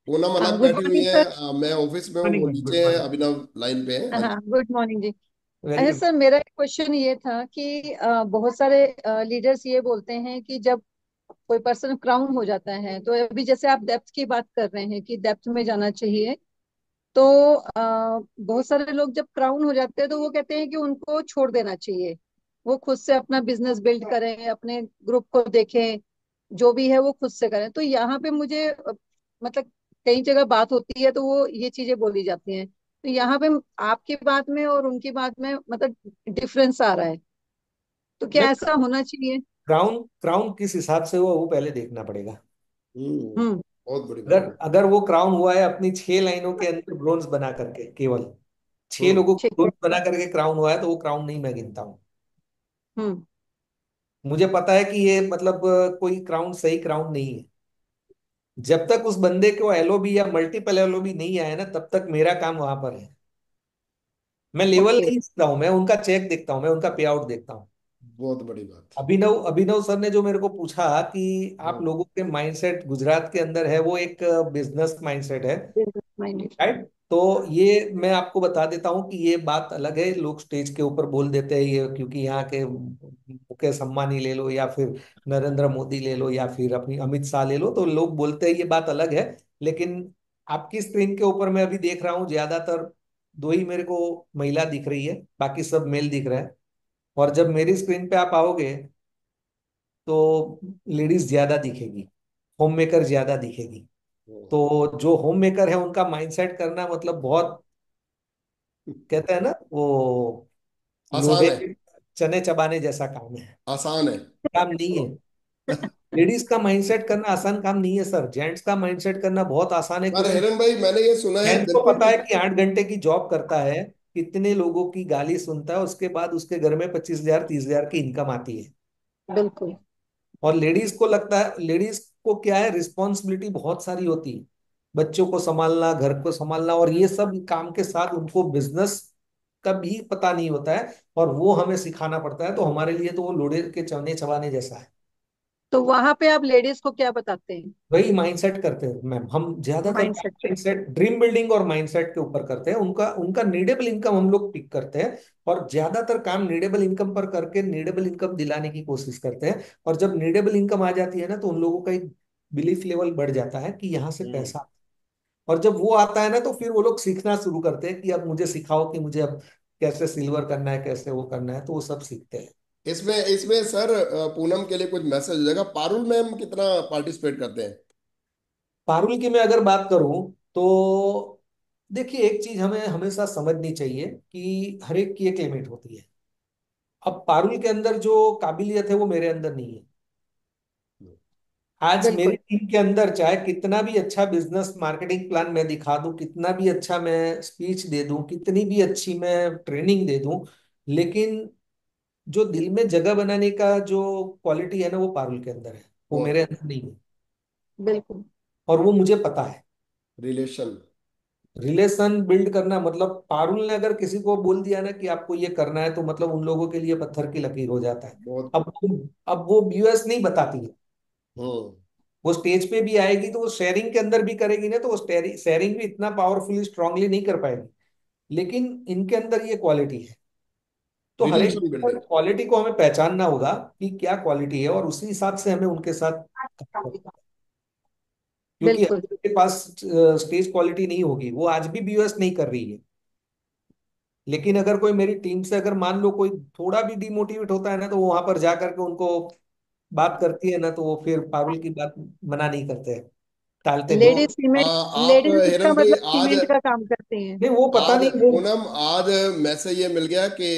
पूनम हाँ, अलग गुड बैठी हुई मॉर्निंग है, सर। मैं ऑफिस में हूँ, मॉर्निंग वो मैम, गुड नीचे है, मॉर्निंग। अभिनव लाइन पे है। हाँ हाँ, जी। गुड मॉर्निंग जी। वेरी अच्छा गुड। सर, मेरा एक क्वेश्चन ये था कि बहुत सारे लीडर्स ये बोलते हैं कि जब कोई पर्सन क्राउन हो जाता है, तो अभी जैसे आप डेप्थ की बात कर रहे हैं कि डेप्थ में जाना चाहिए, तो बहुत सारे लोग जब क्राउन हो जाते हैं तो वो कहते हैं कि उनको छोड़ देना चाहिए, वो खुद से अपना बिजनेस बिल्ड करें, अपने ग्रुप को देखें, जो भी है वो खुद से करें। तो यहाँ पे मुझे मतलब कई जगह बात होती है तो वो ये चीजें बोली जाती हैं, तो यहाँ पे आपकी बात में और उनकी बात में मतलब डिफरेंस आ रहा है, तो क्या मैं ऐसा होना चाहिए? क्राउन क्राउन किस हिसाब से हुआ वो पहले देखना पड़ेगा। हम्म। हम्म। बहुत बड़ी अगर बात है। अगर वो क्राउन हुआ है अपनी 6 लाइनों के अंदर ब्रोंज बना करके, केवल छह हम्म। लोगों को ठीक है। ब्रोंज बना करके क्राउन हुआ है, तो वो क्राउन नहीं मैं गिनता हूँ। हम्म। मुझे पता है कि ये मतलब कोई क्राउन सही क्राउन नहीं है। जब तक उस बंदे को एलओबी या मल्टीपल एलओबी नहीं आया ना, तब तक मेरा काम वहां पर है। मैं लेवल ओके। नहीं देखता हूँ, मैं उनका चेक देखता हूँ, मैं उनका पे आउट देखता हूँ। बहुत बड़ी बात। अभिनव अभिनव सर ने जो मेरे को पूछा कि आप हाँ। लोगों के माइंडसेट गुजरात के अंदर है, वो एक बिजनेस माइंडसेट है, बिजनेस माइंडेड। राइट। तो ये मैं आपको बता देता हूँ कि ये बात अलग है, लोग स्टेज के ऊपर बोल देते हैं ये, क्योंकि यहाँ के मुकेश अंबानी ले लो, या फिर नरेंद्र मोदी ले लो, या फिर अपनी अमित शाह ले लो, तो लोग बोलते हैं ये बात अलग है। लेकिन आपकी स्क्रीन के ऊपर मैं अभी देख रहा हूँ ज्यादातर दो ही मेरे को महिला दिख रही है, बाकी सब मेल दिख रहा है। और जब मेरी स्क्रीन पे आप आओगे तो लेडीज ज्यादा दिखेगी, होम मेकर ज्यादा दिखेगी। तो जो होम मेकर है उनका माइंडसेट करना मतलब बहुत, कहते हैं ना वो, आसान लोहे है। के चने चबाने जैसा काम है। आसान है। काम नहीं है। लेडीज का माइंडसेट करना आसान काम नहीं है सर, जेंट्स का माइंडसेट करना बहुत आसान है, पर क्योंकि हिरन भाई मैंने ये सुना है जेंट्स को बिल्कुल पता है कि 8 घंटे की जॉब करता है, कितने लोगों की गाली सुनता है, उसके बाद उसके घर में 25,000 30,000 की इनकम आती है। बिल्कुल। और लेडीज को लगता है, लेडीज को क्या है, रिस्पॉन्सिबिलिटी बहुत सारी होती है, बच्चों को संभालना, घर को संभालना, और ये सब काम के साथ उनको बिजनेस का भी पता नहीं होता है, और वो हमें सिखाना पड़ता है। तो हमारे लिए तो वो लोड़े के चने चबाने जैसा है। तो वहां पे आप लेडीज को क्या बताते हैं? वही माइंडसेट करते हैं मैम, हम ज्यादातर माइंडसेट। माइंडसेट, ड्रीम बिल्डिंग और माइंडसेट के ऊपर करते हैं। उनका उनका नीडेबल इनकम हम लोग पिक करते हैं, और ज्यादातर काम नीडेबल इनकम पर करके नीडेबल इनकम दिलाने की कोशिश करते हैं। और जब नीडेबल इनकम आ जाती है ना, तो उन लोगों का एक बिलीफ लेवल बढ़ जाता है कि यहाँ से हम्म। पैसा, और जब वो आता है ना, तो फिर वो लोग सीखना शुरू करते हैं कि अब मुझे सिखाओ कि मुझे अब कैसे सिल्वर करना है, कैसे वो करना है, तो वो सब सीखते हैं। इसमें इसमें सर पूनम के लिए कुछ मैसेज हो जाएगा। पारुल मैम कितना पार्टिसिपेट करते हैं? पारुल की मैं अगर बात करूं तो देखिए, एक चीज हमें हमेशा समझनी चाहिए कि हर एक की एक लिमिट होती है। अब पारुल के अंदर जो काबिलियत है वो मेरे अंदर नहीं है। आज मेरी बिल्कुल। टीम के अंदर चाहे कितना भी अच्छा बिजनेस मार्केटिंग प्लान मैं दिखा दूं, कितना भी अच्छा मैं स्पीच दे दूं, कितनी भी अच्छी मैं ट्रेनिंग दे दूं, लेकिन जो दिल में जगह बनाने का जो क्वालिटी है ना, वो पारुल के अंदर है, वो बहुत मेरे बढ़िया। अंदर नहीं है। बिल्कुल। और वो मुझे पता है। रिलेशन। रिलेशन बिल्ड करना मतलब, पारुल ने अगर किसी को बोल दिया ना कि आपको ये करना है, तो मतलब उन लोगों के लिए पत्थर की लकीर हो जाता है। बहुत अब बढ़िया। अब वो यूएस नहीं बताती है। हम्म। वो स्टेज पे भी आएगी तो वो शेयरिंग के अंदर भी करेगी ना, तो वो शेयरिंग भी इतना पावरफुली स्ट्रांगली नहीं कर पाएगी। लेकिन इनके अंदर ये क्वालिटी है। तो हर एक रिलेशन बिल्डिंग। क्वालिटी को हमें पहचानना होगा कि क्या क्वालिटी है, और उसी हिसाब से हमें उनके साथ काम करना है। क्योंकि बिल्कुल। हर के पास स्टेज क्वालिटी नहीं होगी, वो आज भी यूएस नहीं कर रही है। लेकिन अगर कोई मेरी टीम से अगर मान लो कोई थोड़ा भी डिमोटिवेट होता है ना, तो वो वहां पर जा करके उनको बात करती है ना, तो वो फिर पारुल की बात मना नहीं करते हैं, टालते नहीं। तो लेडीज सीमेंट। आप लेडीज इसका हिरन भाई मतलब आज, सीमेंट का काम करती हैं। नहीं वो पता आज नहीं वो। पूनम आज मैसेज ये मिल गया कि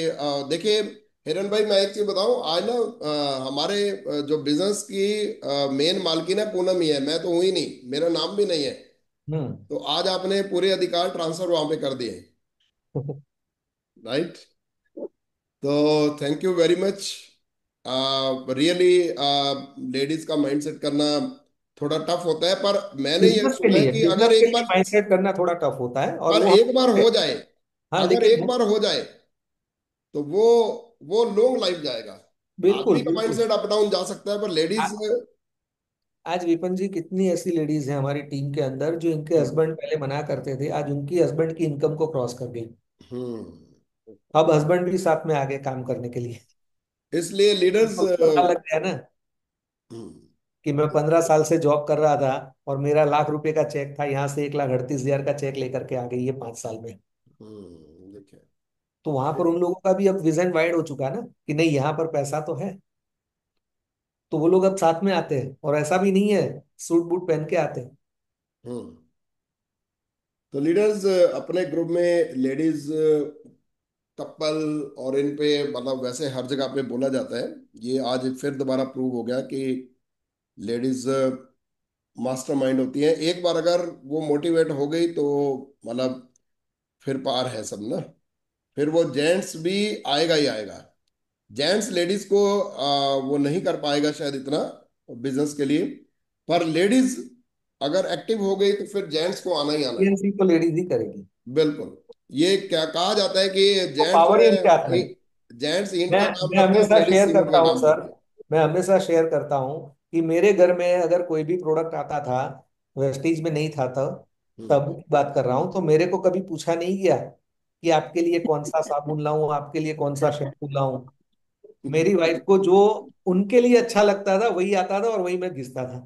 देखिए हिरन भाई, मैं एक चीज बताऊं आज ना, हमारे जो बिजनेस की मेन मालकिन है पूनम ही है, मैं तो हूं ही नहीं, मेरा नाम भी नहीं है। हम्म। तो आज आपने पूरे अधिकार ट्रांसफर वहां पे कर दिए। राइट। तो thank you very much. Really ladies का माइंडसेट करना थोड़ा टफ होता है, पर मैंने ये सुना है कि अगर बिजनेस के एक लिए बार, माइंडसेट करना थोड़ा टफ होता है, और पर वो एक बार हम। हो जाए, हाँ अगर लेकिन एक बार हो जाए तो वो लॉन्ग लाइफ जाएगा। बिल्कुल आदमी का बिल्कुल। माइंडसेट अप डाउन जा सकता है, पर लेडीज। आ- आज विपन जी कितनी ऐसी लेडीज हैं हमारी टीम के अंदर जो इनके हम्म। हस्बैंड पहले मना करते थे, आज उनकी हस्बैंड की इनकम को क्रॉस कर गई। हम्म। अब हस्बैंड भी साथ में आ गए काम करने के लिए। इसलिए लीडर्स। तो पता लग गया ना कि मैं 15 साल से जॉब कर रहा था, और मेरा लाख रुपए का चेक था, यहाँ से 1,38,000 का चेक लेकर के आ गई है 5 साल में। देखिए। तो वहां पर उन लोगों का भी अब विजन वाइड हो चुका है ना, कि नहीं यहाँ पर पैसा तो है। तो वो लोग अब साथ में आते हैं, और ऐसा भी नहीं है सूट बूट पहन के आते हैं। हम्म। तो लीडर्स अपने ग्रुप में लेडीज कपल और इन पे मतलब वैसे हर जगह पे बोला जाता है। ये आज फिर दोबारा प्रूव हो गया कि लेडीज मास्टरमाइंड होती हैं। एक बार अगर वो मोटिवेट हो गई तो मतलब फिर पार है सब ना। फिर वो जेंट्स भी आएगा ही आएगा। जेंट्स लेडीज को वो नहीं कर पाएगा शायद इतना बिजनेस के लिए, पर लेडीज अगर एक्टिव हो गई तो फिर जेंट्स को आना ही आना है। पीएनसी तो लेडीज ही करेगी। बिल्कुल। ये क्या कहा जाता है कि वो जेंट्स पावर ही उनके हाथ में है। जेंट्स ईंट मैं का काम मैं करते हैं और हमेशा लेडीज शेयर सीमेंट करता का हूँ काम सर, करती है। मैं हमेशा शेयर करता हूँ कि मेरे घर में अगर कोई भी प्रोडक्ट आता था, वेस्टीज में नहीं था तब, हम्म। तब की बात कर रहा हूँ, तो मेरे को कभी पूछा नहीं गया कि आपके लिए कौन सा साबुन लाऊं, आपके लिए कौन सा शैम्पू लाऊं। मेरी वाइफ को जो उनके लिए अच्छा लगता था वही आता था और वही मैं घिसता था।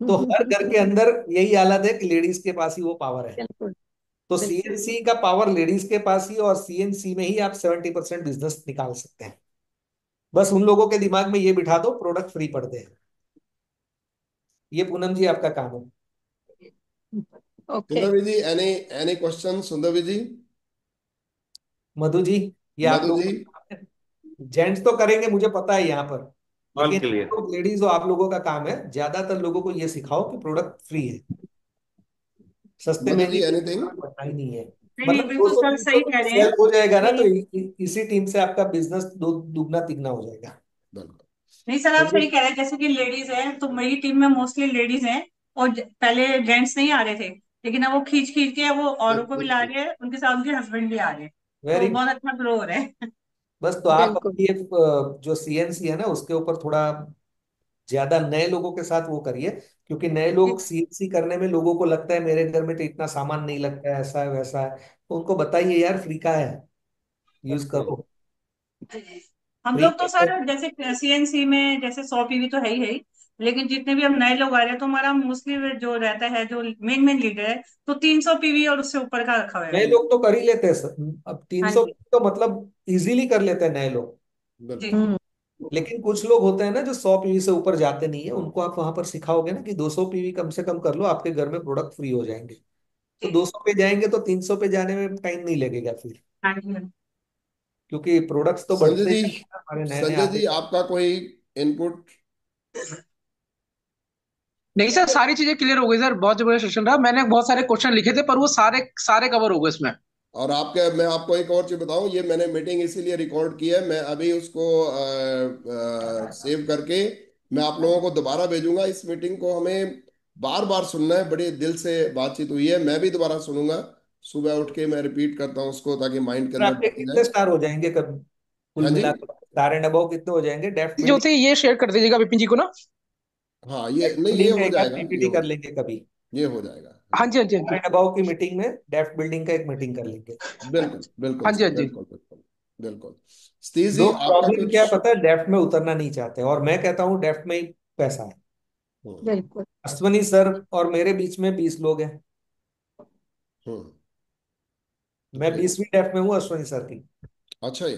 तो हर घर के अंदर यही हालत है कि लेडीज के पास ही वो पावर है। बिल्कुल तो बिल्कुल। सीएनसी का पावर लेडीज के पास ही, और सीएनसी में ही आप 70% बिजनेस निकाल सकते हैं। बस उन लोगों के दिमाग में ये बिठा दो प्रोडक्ट फ्री पड़ते हैं। ये पूनम जी आपका काम है। ओके। सुंदर जी, एनी क्वेश्चन सुंदर जी? मधु जी, ये आप मधु जी? लोग जेंट्स तो करेंगे मुझे पता है यहाँ पर, ऑल लेकिन क्लियर। लेडीज हो आप लोगों का काम है ज्यादातर लोगों को ये सिखाओ कि प्रोडक्ट फ्री है, सस्ते मधु महंगे जी, की एनीथिंग? पता ही नहीं है। नहीं नहीं, मतलब दो बिल्कुल सौ सर तीन सौ सही कह रहे हैं सेल हो जाएगा ना, तो कि इसी टीम से आपका बिजनेस दुगना तिगना हो जाएगा। बिल्कुल। नहीं सर, आप चलिए। सही कह रहे हैं। जैसे कि लेडीज हैं तो मेरी टीम में मोस्टली लेडीज हैं, और पहले जेंट्स नहीं आ रहे थे, लेकिन अब वो खींच खींच के वो औरों को भी ला रहे हैं, उनके साथ उनके हस्बैंड भी आ रहे हैं। तो वेरी गुड। बहुत अच्छा ग्रो हो रहा है। बस तो आप बिल्कुल। अपनी जो सीएनसी है ना उसके ऊपर थोड़ा ज्यादा नए लोगों के साथ वो करिए, क्योंकि नए लोग सीएनसी करने में लोगों को लगता है मेरे घर में तो इतना सामान नहीं लगता है, ऐसा है वैसा है, तो उनको बताइए यार फ्री का है, यूज हम्म। करो। हम फ्री लोग तो का। सर जैसे सीएनसी में जैसे 100 पीवी तो है ही, लेकिन जितने भी हम नए लोग आ रहे हैं तो हमारा मोस्टली जो रहता है, जो मेन मेन लीडर है, तो 300 पीवी और उससे ऊपर का रखा हुआ है नए हमने। लोग तो कर ही लेते हैं सर, अब तीन हाँ सौ जी। तो मतलब इजीली कर लेते हैं नए लोग। जी। बिल्कुल। हम्म। लेकिन कुछ लोग होते हैं ना जो 100 पीवी से ऊपर जाते नहीं है, उनको आप वहां पर सिखाओगे ना कि 200 पीवी कम से कम कर लो, आपके घर में प्रोडक्ट फ्री हो जाएंगे। तो जी। 200 पे जाएंगे तो 300 पे जाने में टाइम नहीं लगेगा फिर, हाँ जी। हाँ क्योंकि प्रोडक्ट्स तो संजय बढ़ते जी, हैं हमारे नए नए संजय आते जी, हैं। आपका कोई इनपुट? नहीं सर, सारी चीजें क्लियर हो गई सर, बहुत जबरदस्त सेशन रहा। मैंने बहुत सारे क्वेश्चन लिखे थे पर वो सारे सारे कवर हो गए इसमें। और आपके, मैं आपको एक और चीज बताऊं, ये मैंने मीटिंग इसीलिए रिकॉर्ड की है, मैं अभी उसको सेव करके मैं आप लोगों को दोबारा भेजूंगा। इस मीटिंग को हमें बार बार सुनना है, बड़े दिल से बातचीत हुई है, मैं भी दोबारा सुनूंगा। सुबह उठ के मैं रिपीट करता हूँ उसको, ताकि माइंड के और अंदर आपके बैठ जाए। कितने स्टार हो जाएंगे कब, कुल हाँ जी। मिलाकर स्टार एंड अबव कितने हो जाएंगे डेफ्ट जो बिल्डिंग? थे ये शेयर कर दीजिएगा विपिन जी को ना। हाँ, ये नहीं, ये बिल्डिंग का हो एक आध जाएगा, ये पीपीटी हो कर जाएगा, लेंगे कभी। ये हो जाएगा। हाँ हाँ जी। जी हाँ जी हाँ स्टार जी। एंड अबव की मीटिंग में डेफ्ट बिल्डिंग का एक मीटिंग कर लेंगे। बिल्कुल बिल्कुल हाँ जी सर, हाँ जी। बिल्कुल बिल्कुल। बिल्कुल। सतीश जी, लोग आपका प्रॉब्लम कुछ? क्या पता है, डेफ्ट में उतरना नहीं चाहते, और मैं कहता हूँ डेफ्ट में ही पैसा है। हम्म। बिल्कुल। अश्वनी सर और मेरे बीच में 20 लोग हैं। हम्म। मैं ओके। 20वीं डेफ्ट में हूँ अश्वनी सर की। अच्छा जी।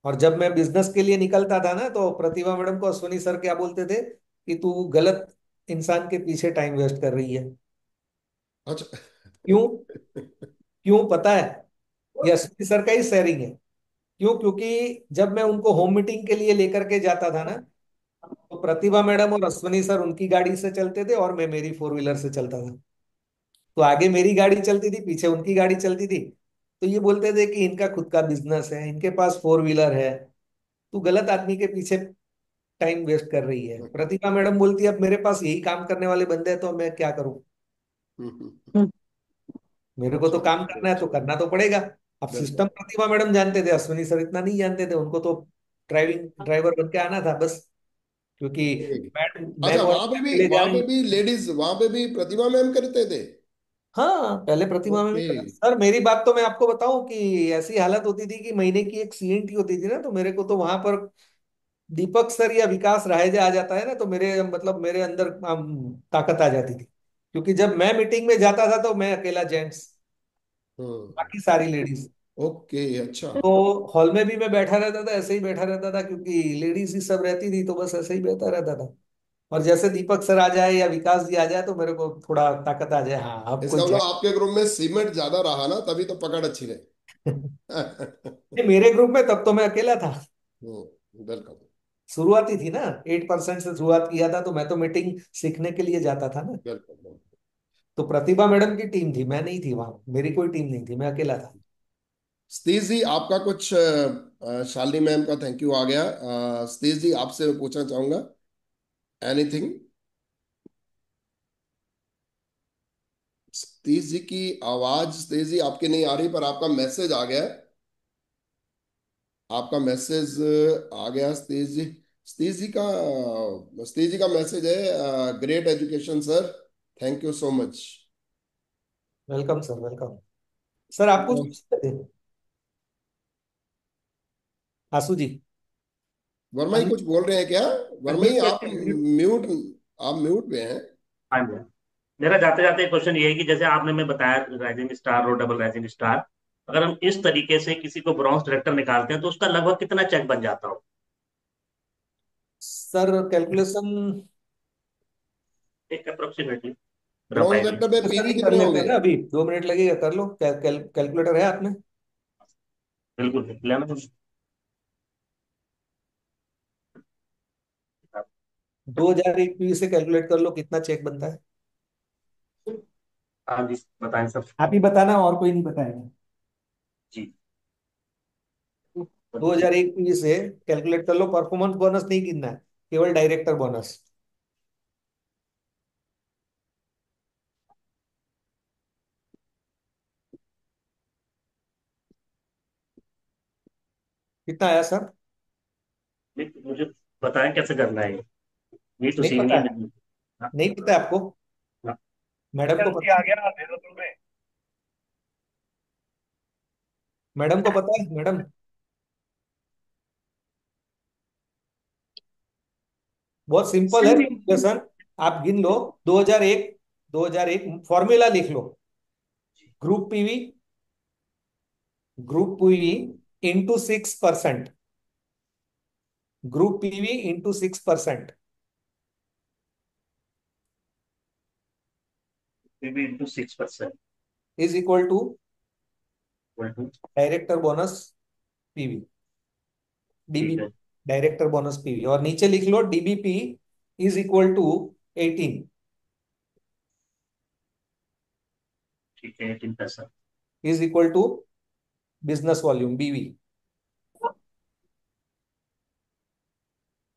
और जब मैं बिजनेस के लिए निकलता था ना, तो प्रतिभा मैडम को अश्वनी सर क्या बोलते थे कि तू गलत इंसान के पीछे टाइम वेस्ट कर रही है। अच्छा। क्यों? क्यों पता है? ये अश्वनी सर का ही शेयरिंग है। क्यों? क्योंकि जब मैं उनको होम मीटिंग के लिए लेकर के जाता था ना, तो प्रतिभा मैडम और अश्वनी सर उनकी गाड़ी से चलते थे और मैं मेरी 4 व्हीलर से चलता था। तो आगे मेरी गाड़ी चलती थी, पीछे उनकी गाड़ी चलती थी। तो ये बोलते थे कि इनका खुद का बिजनेस है, इनके पास 4 व्हीलर है, तू गलत आदमी के पीछे टाइम वेस्ट कर रही है। प्रतिभा मैडम बोलती है अब मेरे पास यही काम करने वाले बंदे हैं तो मैं क्या करूं, हम्म। मेरे को अच्छा तो काम अच्छा करना है तो अच्छा। करना तो पड़ेगा। अब बिल्कुल। सिस्टम प्रतिभा मैडम जानते थे, अश्विनी सर इतना नहीं जानते थे, उनको तो ड्राइवर बन के आना था बस। क्योंकि ठीक। मैं अच्छा, मॉर्निंग में ले वहां जाऊं। पे भी लेडीज, वहां पे भी प्रतिभा मैम करते थे? हाँ पहले प्रतिमा में भी ओके। करा सर। मेरी बात तो मैं आपको बताऊं कि ऐसी हालत होती थी कि महीने की एक सीएनटी होती थी ना, तो मेरे को तो वहां पर दीपक सर या विकास राहेजा आ जाता है ना, तो मेरे मतलब मेरे अंदर ताकत आ जाती थी। क्योंकि जब मैं मीटिंग में जाता था तो मैं अकेला जेंट्स, हम्म। बाकी सारी लेडीज। ओके। अच्छा। तो हॉल में भी मैं बैठा रहता था, ऐसे ही बैठा रहता था, क्योंकि लेडीज ही सब रहती थी, तो बस ऐसे ही बैठा रहता था। और जैसे दीपक सर आ जाए या विकास जी आ जाए तो मेरे को थोड़ा ताकत आ जाए, हाँ अब इसका कोई मतलब जाए। आपके ग्रुप में सीमेंट ज्यादा रहा ना, तभी तो पकड़ अच्छी रही। नहीं, मेरे ग्रुप में तब तो मैं अकेला था। बिल्कुल। शुरुआती थी ना, 8% से शुरुआत किया था, तो मैं तो मीटिंग सीखने के लिए जाता था ना। बिल्कुल बिल्कुल। तो प्रतिभा मैडम की टीम थी, मैं नहीं थी वहां, मेरी कोई टीम नहीं थी, मैं अकेला था। सतीश जी, आपका कुछ? शालिनी मैम का थैंक यू आ गया। सतीश जी, आपसे मैं पूछना चाहूंगा, एनीथिंग? सतीश जी की आवाज, सतीश जी आपकी नहीं आ रही, पर आपका मैसेज आ गया है। आपका मैसेज आ गया सतीश जी। सतीश जी का मैसेज है, great education sir, thank you so much. Welcome sir, welcome. Sir आप कुछ पूछते थे? आंसू जी, वर्मा जी कुछ बोल रहे हैं क्या? वर्मा जी अनम्यूट आप करके म्यूट, आप म्यूट पे हैं। हाँ जी। मेरा जाते जाते क्वेश्चन ये है कि जैसे आपने मैं बताया राइजिंग स्टार और डबल राइजिंग स्टार, अगर हम इस तरीके से किसी को ब्रॉन्ज डायरेक्टर निकालते हैं तो उसका लगभग कितना चेक बन जाता हो? सर कैलकुलेशन एक approximately, rough bronze idea. Vector में सर पीवी ही कर कितने लेते होंगे? हैं ना, अभी 2 मिनट लगेगा, कर लो। कैलकुलेटर है आपने? बिल्कुल लेना। 2001 पीवी से कैलकुलेट कर लो कितना चेक बनता है। हाँ जी, बताएं सब। आप ही बताना, और कोई नहीं बताएगा। जी। 2001 पीवी से कैलकुलेट कर लो। परफॉर्मेंस बोनस नहीं गिनना है, केवल डायरेक्टर बोनस। कितना आया सर? मुझे बताएं कैसे करना है ये तो नहीं सीखनी पता है है? मुझे। हाँ, नहीं पता है आपको? हाँ। मैडम को जल्दी पता आ है? गया दे दो तुम्हें। मैडम को पता है? मैडम, बहुत सिंपल है कैलकुलेशन। आप गिन लो। 2001, 2001 फॉर्मूला लिख लो। Group PV, group PV into 6%, group PV into 6% PV into 6%। Is equal to ठीक डायरेक्टर बोनस पीवी, है। DBP, director bonus PV. और नीचे लिख लो डीबीपी इज इक्वल टू 18, ठीक है, 18 पैसा। इज इक्वल टू बिजनेस वॉल्यूम बीवी।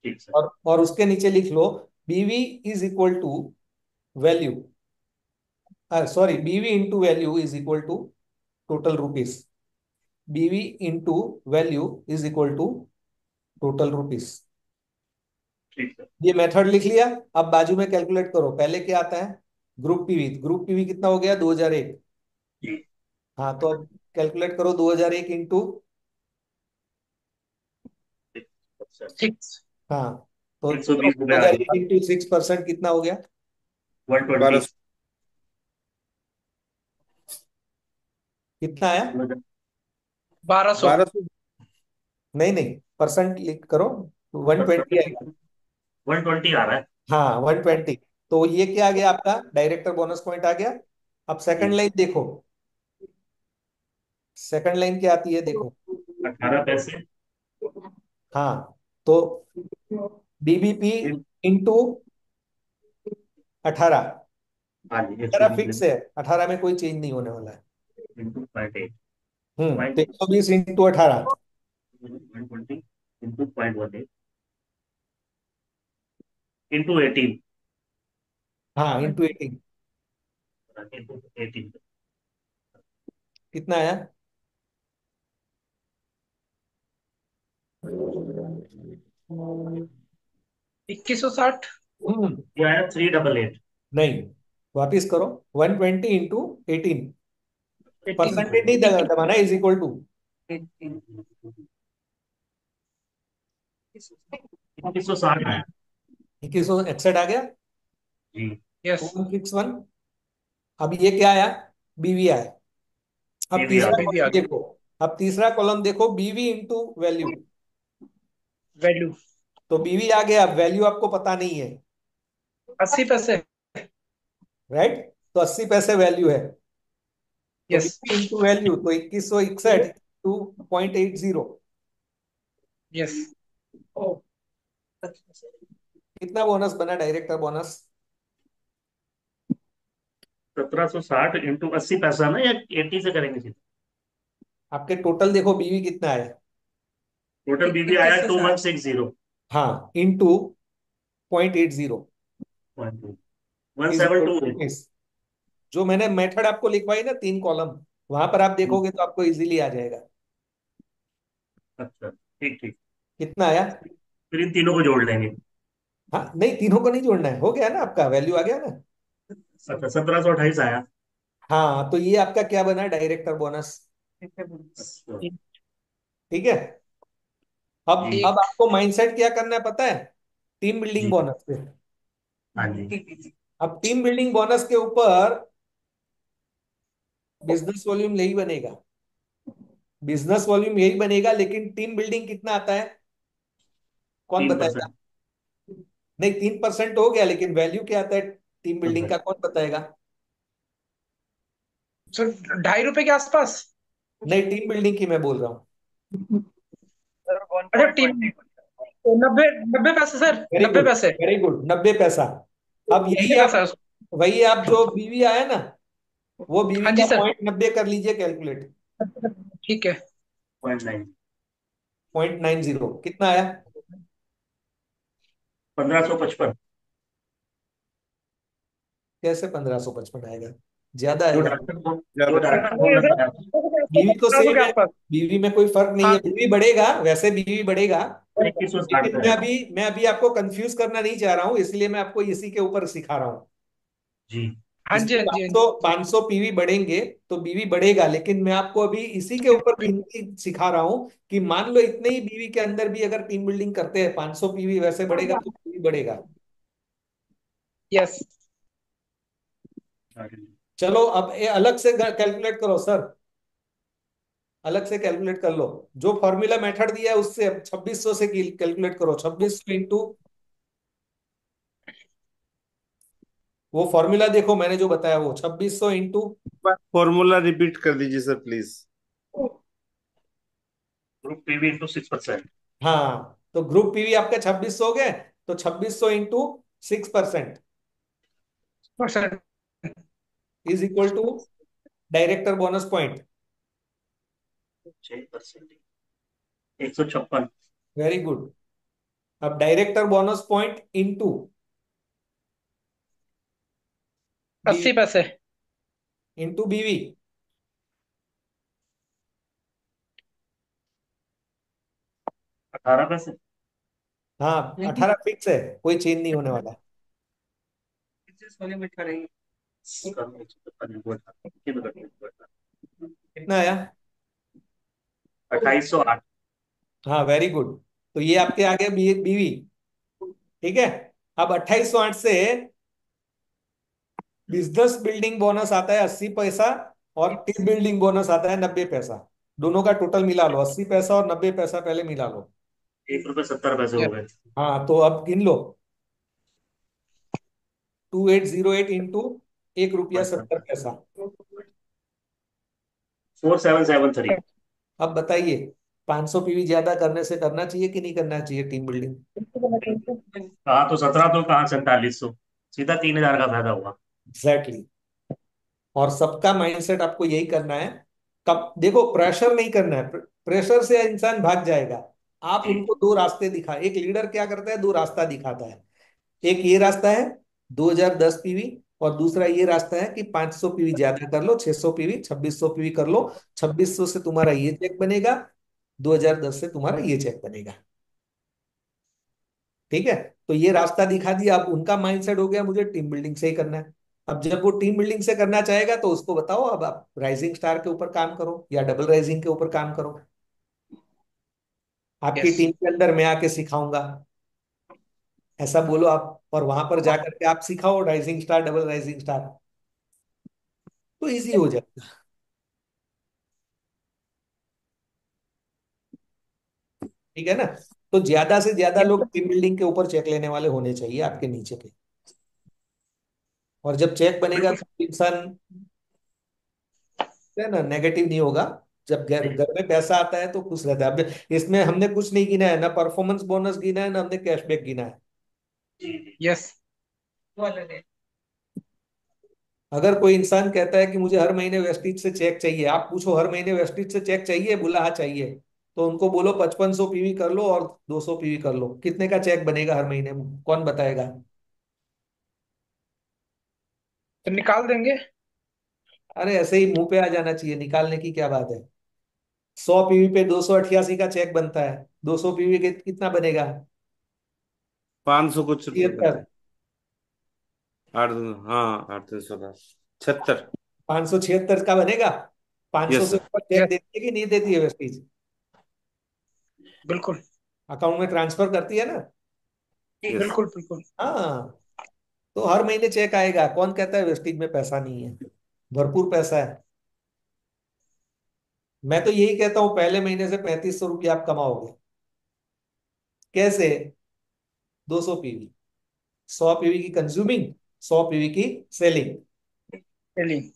ठीक सर। और उसके नीचे लिख लो BV is equal to value, sorry, BV into value is equal to total rupees. बीवी into value is equal to total rupees. ठीक है। ये मेथड लिख लिया। अब बाजू में कैलकुलेट करो, पहले क्या आता है? Group PV. ग्रुप पीवी कितना हो गया? 2001। जी। हाँ, तो अब कैलकुलेट करो 2001 इंटू, 6%। सिक्स। हाँ, तो 120 दो रुपये आ हजार एक गया। इंटू 6% कितना हो गया? 120। 1200। कितना आया? 1200। 1200। नहीं नहीं, परसेंट लिख करो। 120 आएगा। 120 आ रहा है। हाँ, 120। तो ये क्या आ गया आपका? डायरेक्टर बोनस पॉइंट आ गया। अब सेकंड जी। लाइन देखो। सेकंड लाइन क्या आती है देखो। 18 पैसे। हाँ, तो डीबीपी इंटू 18। हाँ जी, 18 120 फिक्स है, 18 में कोई चेंज नहीं होने वाला है। इंटू 0.8। तो 120 इंटू 18 120 इंटू 0.18 इंटू 18। हाँ, इंटू 18 इंटू 18। कितना आया? 2160। ये आया 388। नहीं, वापिस करो। 120 इंटू 18, 18। परसेंटेज नहीं दबाना, इज इक्वल टू। 2160 आया। 2161 आ गया। जी। यस। 161। अब ये क्या आया? बीवी आया। अब पीवी आ तीसरा गया। बीवी आ कॉलम गया। देखो। अब तीसरा कॉलम देखो, बीवी इंटू वैल्यू। वैल्यू तो बीवी आ गया, अब वैल्यू आपको पता नहीं है, 80 पैसे। राइट? तो 80 पैसे वैल्यू है। तो यस। बीवी इंटू वैल्यू, तो 2161 टू 0.80। यस। कितना बोनस बना, डायरेक्टर बोनस? 1760 इंटू 80 पैसा ना, या 80 से करेंगे सीधे? आपके टोटल देखो बीवी कितना है। टोटल बीबी आया 2160। हाँ, into 0.80 one is seven equal to two, जो मैंने मेथड आपको लिखवाई ना 3 कॉलम, वहां पर आप देखोगे तो आपको इजीली आ जाएगा। अच्छा, ठीक ठीक। कितना आया? फिर इन तीनों को जोड़ लेंगे। हाँ नहीं, तीनों को नहीं जोड़ना है, हो गया ना, आपका वैल्यू आ गया ना। अच्छा, 1728 आया। हाँ, तो ये आपका क्या बना? Director bonus. अच्छा। ठीक है। अब जी। अब आपको माइंडसेट क्या करना है पता है? टीम बिल्डिंग जी। बोनस पे। हाँ जी। अब टीम बिल्डिंग बोनस के ऊपर बिजनेस वॉल्यूम यही बनेगा, बिजनेस वॉल्यूम यही बनेगा, लेकिन टीम बिल्डिंग कितना आता है कौन तीन बताएगा? परसेंट नहीं, 3% हो गया, लेकिन वैल्यू क्या आता है टीम बिल्डिंग का कौन बताएगा? सर 2.5 रुपए के आसपास। नहीं, टीम बिल्डिंग की मैं बोल रहा हूँ। अच्छा टीम, 90 90 पैसे सर, वेरी 90 गुड, पैसे। वेरी गुड, 90 पैसा। अब यही 90 पैसा आप, है। वही आप जो बीवी आया ना, वो बीवी हाँ जी का सर। 0.90 कर लीजिए कैलकुलेट। ठीक है। 0.9। 0.90 कितना आया? 1555। कैसे 1555 आएगा? ज्यादा जो आएगा। डॉक्टर को जो ज्यादा डॉक्टर बोल रहा था। बीवी तो 1500 सेम के है, आसपास। बीवी में कोई फर्क नहीं हाँ। है, बीवी बढ़ेगा, वैसे बीवी बढ़ेगा। 2160 लेकिन पे है। मैं अभी आपको कंफ्यूज करना नहीं चाह रहा हूँ, इसलिए मैं आपको इसी के ऊपर सिखा रहा हूँ। जी। हाँ जी इसमें हाँ जी हाँ 500 पीवी बढ़ेंगे तो बीवी बढ़ेगा, लेकिन मैं आपको अभी इसी के ऊपर जी। गिनती सिखा रहा हूँ कि मान लो इतने ही बीवी के अंदर भी अगर टीम बिल्डिंग करते हैं, 500 पीवी वैसे बढ़ेगा तो बीवी बढ़ेगा। यस। चलो अब ये अलग से कैलकुलेट करो सर, अलग से कैलकुलेट कर लो। जो फॉर्मूला मेथड दिया है उससे 2600 से कैलकुलेट करो, 2600 इंटू, वो फॉर्मूला देखो मैंने जो बताया वो 2600 इंटू, फॉर्मूला रिपीट कर दीजिए sir please. Group PV into 6%। हाँ तो ग्रुप पीवी आपका 2600 हो गए, तो 2600 into 6% percent. Is equal to director bonus point. 6%। 156। Very good. अब director bonus point into BV, 80 पैसे। इंटू बीवी। 18 पैसे। हाँ 18 फिक्स है, कोई चेंज नहीं होने वाला। वाले में करेंगे। करो 156। कितना आया? 2808। हाँ वेरी गुड। तो ये आपके आगे बीवी, ठीक है। अब 2808 से बिजनेस बिल्डिंग बोनस आता है 80 पैसा, और टीम बिल्डिंग बोनस आता है 90 पैसा। दोनों का टोटल मिला लो, 80 पैसा और 90 पैसा पहले मिला लो। 1 रुपये 70 पैसे हो गए। हाँ तो अब गिन लो, 2808 इंटू 1 रुपया 70 पैसा। 4773। अब बताइए 500 पीवी ज्यादा करने से करना चाहिए कि नहीं करना चाहिए टीम बिल्डिंग? कहा तो 17, तो कहाँ 4700। सीधा 3000 का फायदा हुआ। Exactly exactly. और सबका माइंडसेट आपको यही करना है। कब देखो, प्रेशर नहीं करना है, प्रेशर से इंसान भाग जाएगा। आप जी। उनको दो रास्ते दिखा, एक लीडर क्या करता है, दो रास्ता दिखाता है। एक ये रास्ता है 2010 पीवी, और दूसरा ये रास्ता है कि 500 पीवी ज्यादा कर लो, 600 पीवी, 2600 पीवी कर लो। 2600 से तुम्हारा ये चेक बनेगा, 2010 से तुम्हारा ये चेक बनेगा। ठीक है। तो ये रास्ता दिखा दिया, अब उनका माइंडसेट हो गया मुझे टीम बिल्डिंग से ही करना है। अब जब वो टीम बिल्डिंग से करना चाहेगा तो उसको बताओ अब आप राइजिंग स्टार के ऊपर काम करो या डबल राइजिंग के ऊपर काम करो। आपकी यस। टीम के अंदर मैं आके सिखाऊंगा, ऐसा बोलो आप, और वहां पर जाकर के आप सिखाओ rising star, double rising star, तो इजी हो जाएगा। ठीक है ना? तो ज्यादा से ज्यादा लोग टीम बिल्डिंग के ऊपर चेक लेने वाले होने चाहिए आपके नीचे के। और जब चेक बनेगा बिल्कुल। तो इंसान है ना नेगेटिव नहीं होगा। जब घर सही। घर में पैसा आता है तो खुश रहता है। अब इसमें हमने कुछ नहीं गिना है, ना परफॉर्मेंस बोनस गिना है, ना हमने कैशबैक गिना है। जी जी। यस। अगर कोई इंसान कहता है कि मुझे हर महीने वेस्टिज से चेक चाहिए, आप पूछो हर महीने वेस्टिज से चेक चाहिए, बोला हाँ चाहिए, तो उनको बोलो 5500 पीवी कर लो और 200 पीवी कर लो, कितने का चेक बनेगा हर महीने में, कौन बताएगा? तो निकाल देंगे। अरे ऐसे ही मुंह पे आ जाना चाहिए, निकालने की क्या बात है। 100 पीवी पे 288 का चेक बनता है, 200 पीवी के कितना बनेगा? 500 कुछ रुपए 76। बनते हैं। आठ, हाँ 8 3 10 76। 576 का बनेगा। 500 यस से सर। ऊपर चेक यस। देती है कि नहीं देती है वेस्टीज? बिल्कुल। अकाउंट में ट्रांसफर करती है ना। जी यस। बिल्कुल बिल्कुल। हाँ, तो हर महीने चेक आएगा। कौन कहता है वेस्टेज में पैसा नहीं है? भरपूर पैसा है। मैं तो यही कहता हूँ, पहले महीने से 3500 रुपये आप कमाओगे। कैसे? 200 पीवी, 100 पीवी की कंज्यूमिंग, 100 पीवी की सेलिंग। चलिए।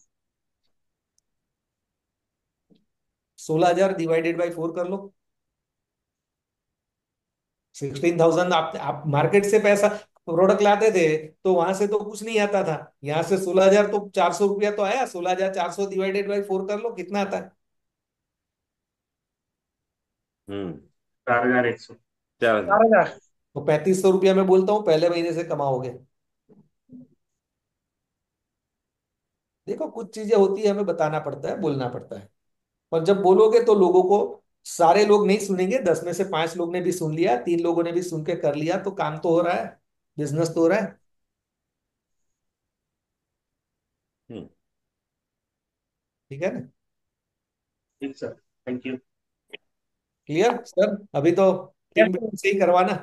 16,000 डिवाइडेड बाई 4 कर लो। 16,000। आप मार्केट से पैसा, प्रोडक्ट लाते थे तो वहां से तो कुछ नहीं आता था। यहाँ से 16,000 तो 400 रुपया तो आया। 16,400 डिवाइडेड बाई 4 कर लो, कितना आता है? हम्म। 4,100। 4,000। 4,000। तो 3500 रुपया मैं बोलता हूँ पहले महीने से कमाओगे। देखो, कुछ चीजें होती है, हमें बताना पड़ता है, बोलना पड़ता है। और जब बोलोगे तो लोगों को, सारे लोग नहीं सुनेंगे, 10 में से 5 लोग ने भी सुन लिया, 3 लोगों ने भी सुन के कर लिया, तो काम तो हो रहा है, बिजनेस तो हो रहा है। हम्म। ठीक है ना? ठीक sir, thank you. Clear sir? अभी तो टीम यस। बिल्डिंग से ही करवाना,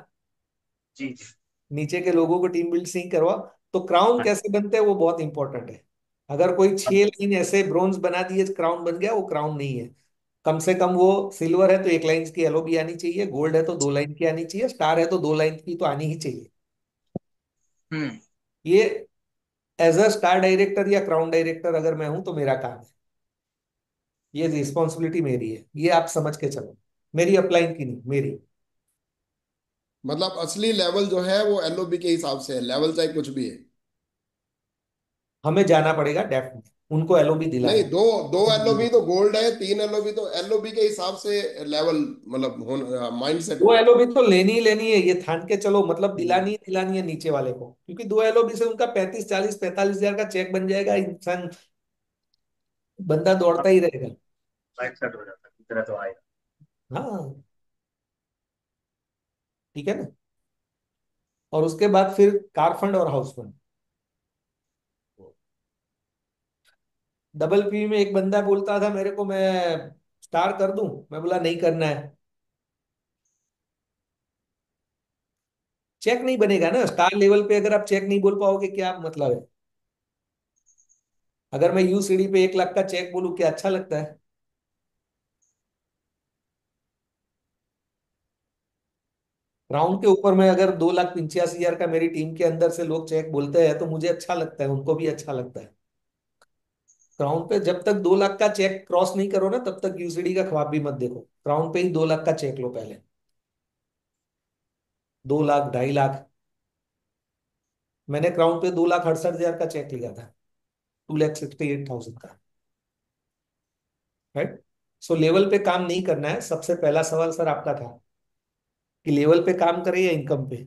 जी जी। नीचे के लोगों को टीम बिल्ड से ही करवा। तो क्राउन हाँ। कैसे बनते हैं वो बहुत इंपॉर्टेंट है। अगर कोई 6 लाइन ऐसे ब्रोंज बना दिए क्राउन बन गया, वो क्राउन नहीं है। कम से कम वो सिल्वर है तो 1 लाइन की एलओबी आनी चाहिए, गोल्ड है तो 2 लाइन की आनी चाहिए, स्टार है तो 2 लाइन की तो आनी ही चाहिए। हम्म। ये एज अ स्टार डायरेक्टर या क्राउन डायरेक्टर अगर मैं हूं तो मेरा काम है, ये रिस्पॉन्सिबिलिटी मेरी है, ये आप समझ के चलो। मेरी अपलाइन की नहीं, मेरी। मतलब असली लेवल जो है वो एलओबी के हिसाब से है, लेवल चाहे कुछ भी है। हमें जाना पड़ेगा डेप्थ में, उनको एलओबी नहीं, दिलाने। दो दो एलओबी तो गोल्ड है, 3 एलओबी तो एलओबी के हिसाब से लेवल, मतलब होना माइंड सेट दो होना चाहिए। एलओबी तो लेनी ही लेनी है, ये ठान के चलो, मतलब हम्म। दिलानी ही दिलानी है नीचे वाले को, क्योंकि 2 एलओबी से उनका 35, 40, 45 हजार का चेक बन जाएगा। इंसान, बंदा दौड़ता ही रहेगा। लाइट सेट हो जाता है, इतना तो आएगा। हाँ, ठीक है ना? और उसके बाद फिर कार फंड और हाउस फंड। डबल पी में एक बंदा बोलता था मेरे को, मैं स्टार कर दूं। मैं बोला नहीं करना है। चेक नहीं बनेगा ना स्टार लेवल पे, अगर आप चेक नहीं बोल पाओगे क्या मतलब है? अगर मैं यूसीडी पे 1 लाख का चेक बोलूं, क्या अच्छा लगता है? राउंड के ऊपर में अगर 2,85,000 का मेरी टीम के अंदर से लोग चेक बोलते हैं तो मुझे अच्छा लगता है, उनको भी अच्छा लगता है। क्राउन पे जब तक 2 लाख का चेक क्रॉस नहीं करो ना, तब तक यूसीडी का ख्वाब भी मत देखो। क्राउन पे ही 2 लाख का चेक लो पहले। 2 लाख, 2.5 लाख। मैंने क्राउन पे 2,68,000 का चेक लिया था, 2,68,000 का। राइट? सो लेवल पे काम नहीं करना है। सबसे पहला सवाल सर आपका था कि लेवल पे काम करे या इनकम पे।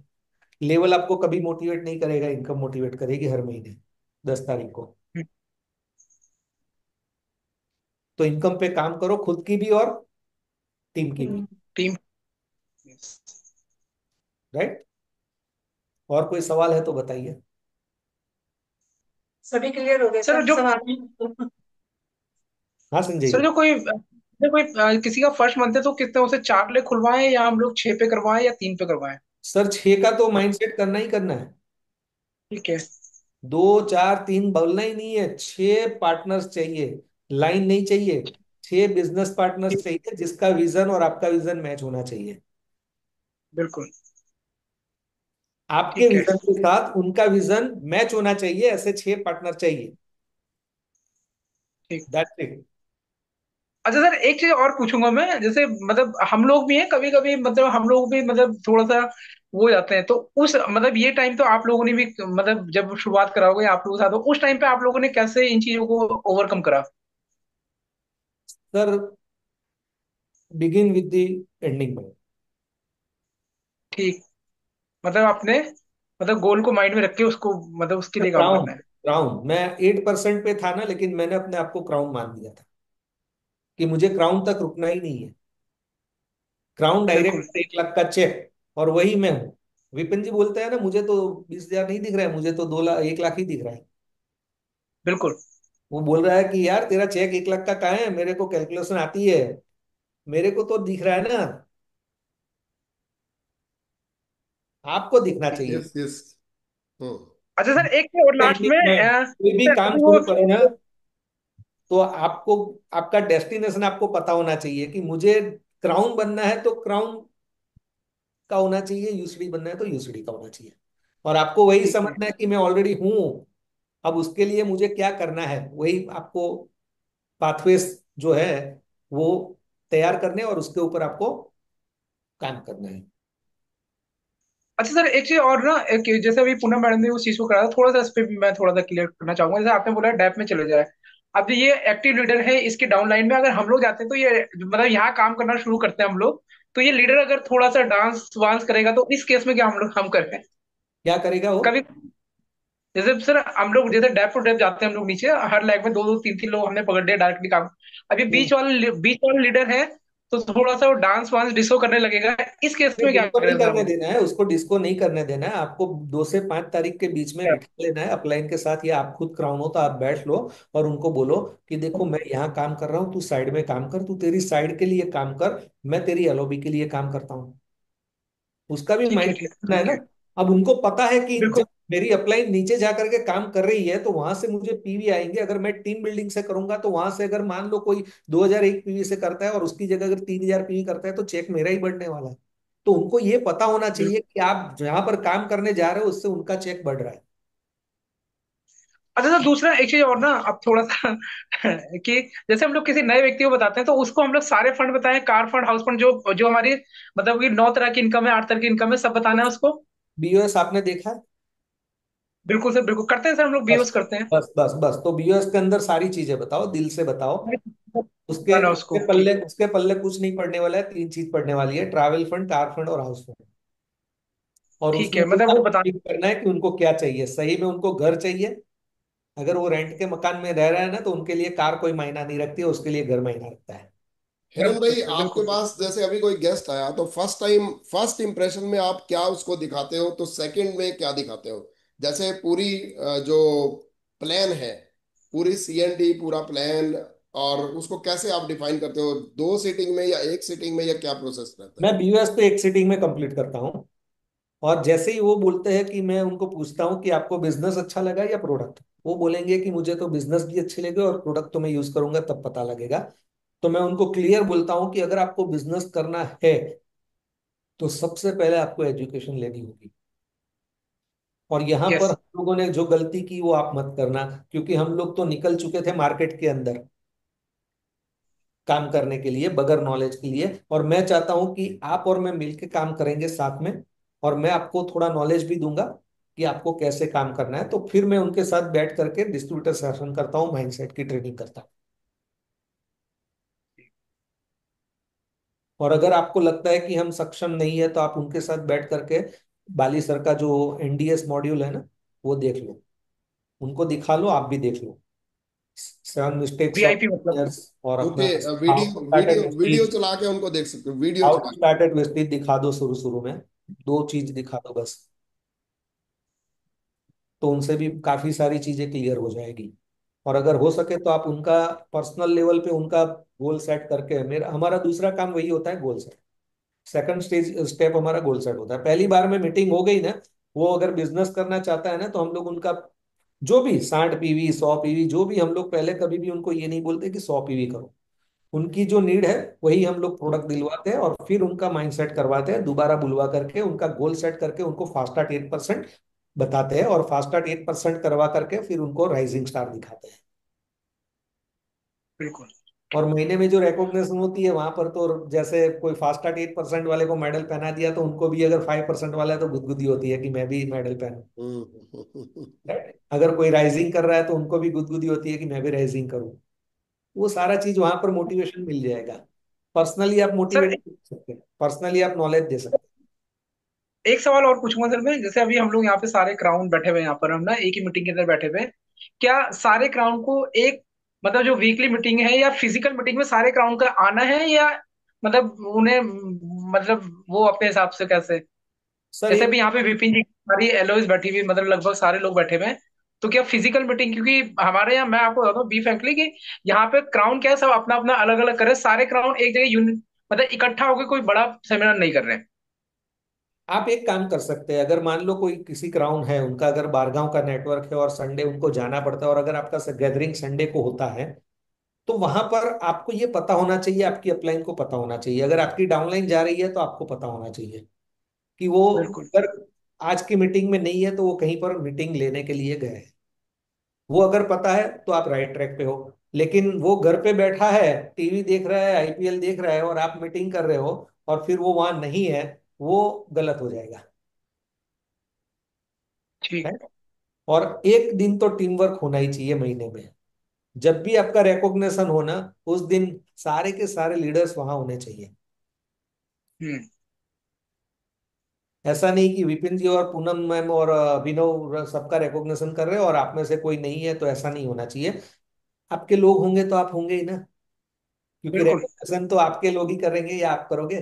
लेवल आपको कभी मोटिवेट नहीं करेगा, इनकम मोटिवेट करेगी हर महीने 10 तारीख को। तो इनकम पे काम करो, खुद की भी और टीम की भी। टीम। राइट? और कोई सवाल है तो बताइए। सभी क्लियर हो गए सर सर जो सवाल। हाँ संजय सर जी। जो कोई किसी का फर्स्ट मंथ है तो कितने उसे 4 खुलवाएं या हम लोग 6 पे करवाएं या 3 पे करवाएं? सर 6 का तो माइंडसेट करना ही करना है। ठीक है। 2, 4, 3 बोलना ही नहीं है, 6 पार्टनर्स चाहिए। लाइन नहीं चाहिए। 6 बिजनेस पार्टनर्स ठीक। चाहिए जिसका विजन और आपका विजन मैच होना चाहिए। बिल्कुल। आपके ठीक है। विजन के साथ उनका विजन मैच होना चाहिए, ऐसे 6 पार्टनर चाहिए। ठीक। That's it. अच्छा सर, एक चीज और पूछूंगा मैं, जैसे मतलब हम लोग भी हैं कभी कभी, मतलब हम लोग भी मतलब थोड़ा सा वो हो जाते हैं, तो उस मतलब ये टाइम तो आप लोगों ने भी मतलब जब शुरुआत कराओगे आप लोगों के साथ, तो उस टाइम पे आप लोगों ने कैसे इन चीजों को ओवरकम करा? Sir, begin with the ending में। ठीक। मतलब आपने मतलब गोल को माइंड में रख के उसको मतलब उसके लिए काम क्राउन, करना है। क्राउन मैं 8% पे था ना, लेकिन मैंने अपने आप को क्राउन मान दिया था कि मुझे क्राउन तक रुकना ही नहीं है। क्राउन बिल्कुल। डायरेक्ट 1 लाख का चेक, और वही मैं हूँ। विपिन जी बोलते हैं ना, मुझे तो 20,000 नहीं दिख रहा है, मुझे तो 2 लाख, 1 लाख ही दिख रहा है। बिल्कुल। वो बोल रहा है कि यार तेरा चेक 1 लाख का कहाँ है, मेरे को कैलकुलेशन आती है। मेरे को तो दिख रहा है ना। आपको दिखना चाहिए। Yes yes. हम्म। अच्छा सर, एक और लास्ट में मैं कोई भी काम अभी वो शुरू करो ना, तो आपको आपका डेस्टिनेशन आपको पता होना चाहिए कि मुझे क्राउन बनना है तो क्राउन का होना चाहिए, यूसीडी बनना है तो यूसीडी का होना चाहिए। और आपको वही ठीक है। समझना है कि मैं ऑलरेडी हूं, अब उसके लिए मुझे क्या करना है, वही आपको पाथवेज जो है वो तैयार करने और उसके ऊपर आपको काम करना है। अच्छा सर, एक चीज और ना, एक जैसे अभी पूनम मैडम ने उस चीज को कराया, थोड़ा सा इस पे भी मैं थोड़ा सा क्लियर करना चाहूंगा। जैसे आपने बोला डेप में चले जाए, अब ये एक्टिव लीडर है, इसके डाउन लाइन में अगर हम लोग जाते हैं तो ये मतलब यहाँ काम करना शुरू करते हैं हम लोग, तो ये लीडर अगर थोड़ा सा डांस वांस करेगा तो इस केस में क्या हम करें? क्या करेगा वो? कभी जैसे सर हम लोग जैसे डेप टू डेप जाते हैं हम लोग नीचे, हर लैग में दो दो तीन तीन लोग हमने पकड़ लिया डायरेक्टली काम। अभी हम्म। बीच वाला लीडर है, तो थोड़ा सा वो डांस वांस डिस्को करने लगेगा, इस केस नहीं, में क्या डिस्को नहीं करें सर हम करने लोग? देना है उसको, डिस्को नहीं करने देना है आपको। 2 से 5 तारीख के बीच में बिठा लेना है अपलाइन के साथ, या आप खुद क्राउन हो तो आप बैठ लो और उनको बोलो कि देखो मैं यहाँ काम कर रहा हूँ, तू साइड में काम कर, तू तेरी साइड के लिए काम कर, मैं तेरी एलओबी के लिए काम करता हूँ। उसका भी ठीक है, माइंड ठीक है ना। ठीक है। अब उनको पता है कि बिल्कुल। जब मेरी अपलाइन नीचे जा करके काम कर रही है तो वहां से मुझे पीवी आएंगे। अगर मैं टीम बिल्डिंग से करूंगा तो वहां से अगर मान लो कोई 2001 पीवी से करता है और उसकी जगह अगर 3000 पीवी करता है तो चेक मेरा ही बढ़ने वाला है। तो उनको ये पता होना चाहिए बिल्कुल। कि आप जहां पर काम करने जा रहे हो उससे उनका चेक बढ़ रहा है। अच्छा सर, दूसरा एक चीज और ना, अब थोड़ा सा कि जैसे हम लोग किसी नए व्यक्ति को बताते हैं तो उसको हम लोग सारे फंड बताएं, कार फंड, हाउस फंड, जो जो हमारी मतलब कि 9 तरह की इनकम है, 8 तरह की इनकम है, सब बताना है उसको। बीओएस आपने देखा है? बिल्कुल सर, बिल्कुल करते हैं सर, हम लोग बस बीओस करते हैं। बस बस बस, तो बीओएस के अंदर सारी चीजें बताओ, दिल से बताओ। उसके बताना उसके उसको, ठीक। पल्ले उसके पल्ले कुछ नहीं पड़ने वाला है, 3 चीज पड़ने वाली है: ट्रैवल फंड, कार फंड और हाउस फंड। और ठीक उसमें है, ये मतलब वो आपको बताना। ठीक करना है कि उनको क्या चाहिए, सही में उनको घर चाहिए। अगर वो रेंट के मकान में रह रहा है ना तो उनके लिए कार कोई मायना नहीं रखती है, उसके लिए घर मायना रखता है। हिरन भाई, आपके बिल्कुल बिल्कुल। पास जैसे अभी कोई गेस्ट आया तो फर्स्ट इम्प्रेशन में आप क्या उसको दिखाते हो, तो सेकंड में क्या दिखाते हो? जैसे पूरी जो प्लान है, पूरी सीएनडी पूरा प्लान, और उसको कैसे आप डिफाइन करते हो? 2 सीटिंग में या 1 सीटिंग में, या क्या प्रोसेस रहता है? मैं बीयूएस तो एक सीटिंग में कंप्लीट करता हूँ। और जैसे ही वो बोलते हैं कि मैं उनको पूछता हूँ कि आपको बिजनेस अच्छा लगा या प्रोडक्ट, वो बोलेंगे कि मुझे तो बिजनेस भी अच्छी लगी और प्रोडक्ट तो मैं यूज करूंगा तब पता लगेगा। तो मैं उनको क्लियर बोलता हूँ कि अगर आपको बिजनेस करना है तो सबसे पहले आपको एजुकेशन लेनी होगी। और यहाँ पर यस। हम लोगों ने जो गलती की वो आप मत करना, क्योंकि हम लोग तो निकल चुके थे मार्केट के अंदर काम करने के लिए बगैर नॉलेज के लिए। और मैं चाहता हूं कि आप और मैं मिलके काम करेंगे साथ में, और मैं आपको थोड़ा नॉलेज भी दूंगा कि आपको कैसे काम करना है। तो फिर मैं उनके साथ बैठ करके डिस्ट्रीब्यूटर सेशन करता हूँ, माइंडसेट की ट्रेनिंग करता हूँ। और अगर आपको लगता है कि हम सक्षम नहीं है तो आप उनके साथ बैठ करके बाली सर का जो एनडीएस मॉड्यूल है ना, वो देख लो, उनको दिखा लो, आप भी देख लो। 7 मिस्टेक्स ऑफ वीआईपी मतलब। और ठीक अपना okay. How video to start video video at, चला के उनको देख सकते हो, वीडियो हाउ टू चला के। स्टार्ट एट वेस्टेज दिखा दो शुरू शुरू में। 2 चीज दिखा दो बस, तो उनसे भी काफी सारी चीजें क्लियर हो जाएगी। और अगर हो सके तो आप उनका पर्सनल लेवल पे उनका गोल सेट करके, मेरा हमारा दूसरा काम वही होता है, गोल सेट। सेकंड स्टेप हमारा गोल सेट होता है। पहली बार में मीटिंग हो गई ना, वो अगर बिजनेस करना चाहता है ना तो हम लोग उनका जो भी 60 पीवी 100 पीवी जो भी, हम लोग पहले कभी भी उनको ये नहीं बोलते कि 100 पीवी करो। उनकी जो नीड है वही हम लोग प्रोडक्ट दिलवाते हैं और फिर उनका माइंड सेट करवाते हैं, दोबारा बुलवा करके उनका गोल सेट करके उनको फास्टा 8% बताते हैं, और फास्टा 8% करवा करके फिर उनको राइजिंग स्टार दिखाते हैं। बिल्कुल। और महीने में जो रिकॉग्निशन होती है वहां पर तो जैसे कोई फास्टा 8% वाले को मेडल पहना दिया तो उनको भी अगर 5% वाला है तो गुदगुदी होती है कि मैं भी मेडल पहनूं। Right? अगर कोई राइजिंग कर रहा है तो उनको भी गुदगुदी होती है कि मैं भी राइजिंग करूं। वो सारा चीज वहां पर मोटिवेशन मिल जाएगा। पर्सनली आप सर मोटिवेट कर सकते हैं, पर्सनली आप नॉलेज दे सकते एक सवाल और पूछूंगा सर मैं, जैसे अभी हम लोग यहाँ पे सारे क्राउन बैठे हुए हैं, यहाँ पर हम ना एक ही मीटिंग के अंदर बैठे हुए हैं, क्या सारे क्राउन को एक मतलब जो वीकली मीटिंग है या फिजिकल मीटिंग में सारे क्राउन का आना है, या मतलब उन्हें मतलब वो अपने हिसाब से कैसे? सर जैसे एक। अभी यहाँ पे विपिन जी सारी एलओज बैठी हुई, मतलब लगभग सारे लोग बैठे हुए हैं, तो क्या फिजिकल मीटिंग, क्योंकि हमारे यहाँ मैं आपको बताता हूँ बी फ्रेंकली कि यहाँ पे क्राउन क्या है, सब अपना अपना अलग अलग कर रहे हैं, सारे क्राउन एक जगह यूनिट मतलब इकट्ठा होकर कोई बड़ा सेमिनार नहीं कर रहे हैं। आप एक काम कर सकते हैं, अगर मान लो कोई किसी क्राउन है, उनका अगर बारगांव का नेटवर्क है और संडे उनको जाना पड़ता है, और अगर आपका गैदरिंग संडे को होता है, तो वहां पर आपको ये पता होना चाहिए, आपकी अपलाइन को पता होना चाहिए, अगर आपकी डाउनलाइन जा रही है तो आपको पता होना चाहिए कि वो बिल्कुल। अगर आज की मीटिंग में नहीं है तो वो कहीं पर मीटिंग लेने के लिए गए हैं। वो अगर पता है तो आप राइट ट्रैक पे हो। लेकिन वो घर पे बैठा है, टीवी देख रहा है, आईपीएल देख रहा है, और आप मीटिंग कर रहे हो और फिर वो वहां नहीं है, वो गलत हो जाएगा। है? ठीक। और एक दिन तो टीम वर्क होना ही चाहिए महीने में। जब भी आपका रिकॉग्निशन होना, उस दिन सारे के सारे लीडर्स वहां होने चाहिए। हम्म। ऐसा नहीं कि विपिन जी और पूनम मैम और अभिनव सबका रिकॉग्निशन कर रहे हो और आप में से कोई नहीं है, तो ऐसा नहीं होना चाहिए। आपके लोग होंगे तो आप होंगे ही ना, क्योंकि बिल्कुल। रिकॉग्निशन तो आपके लोग ही करेंगे या आप करोगे।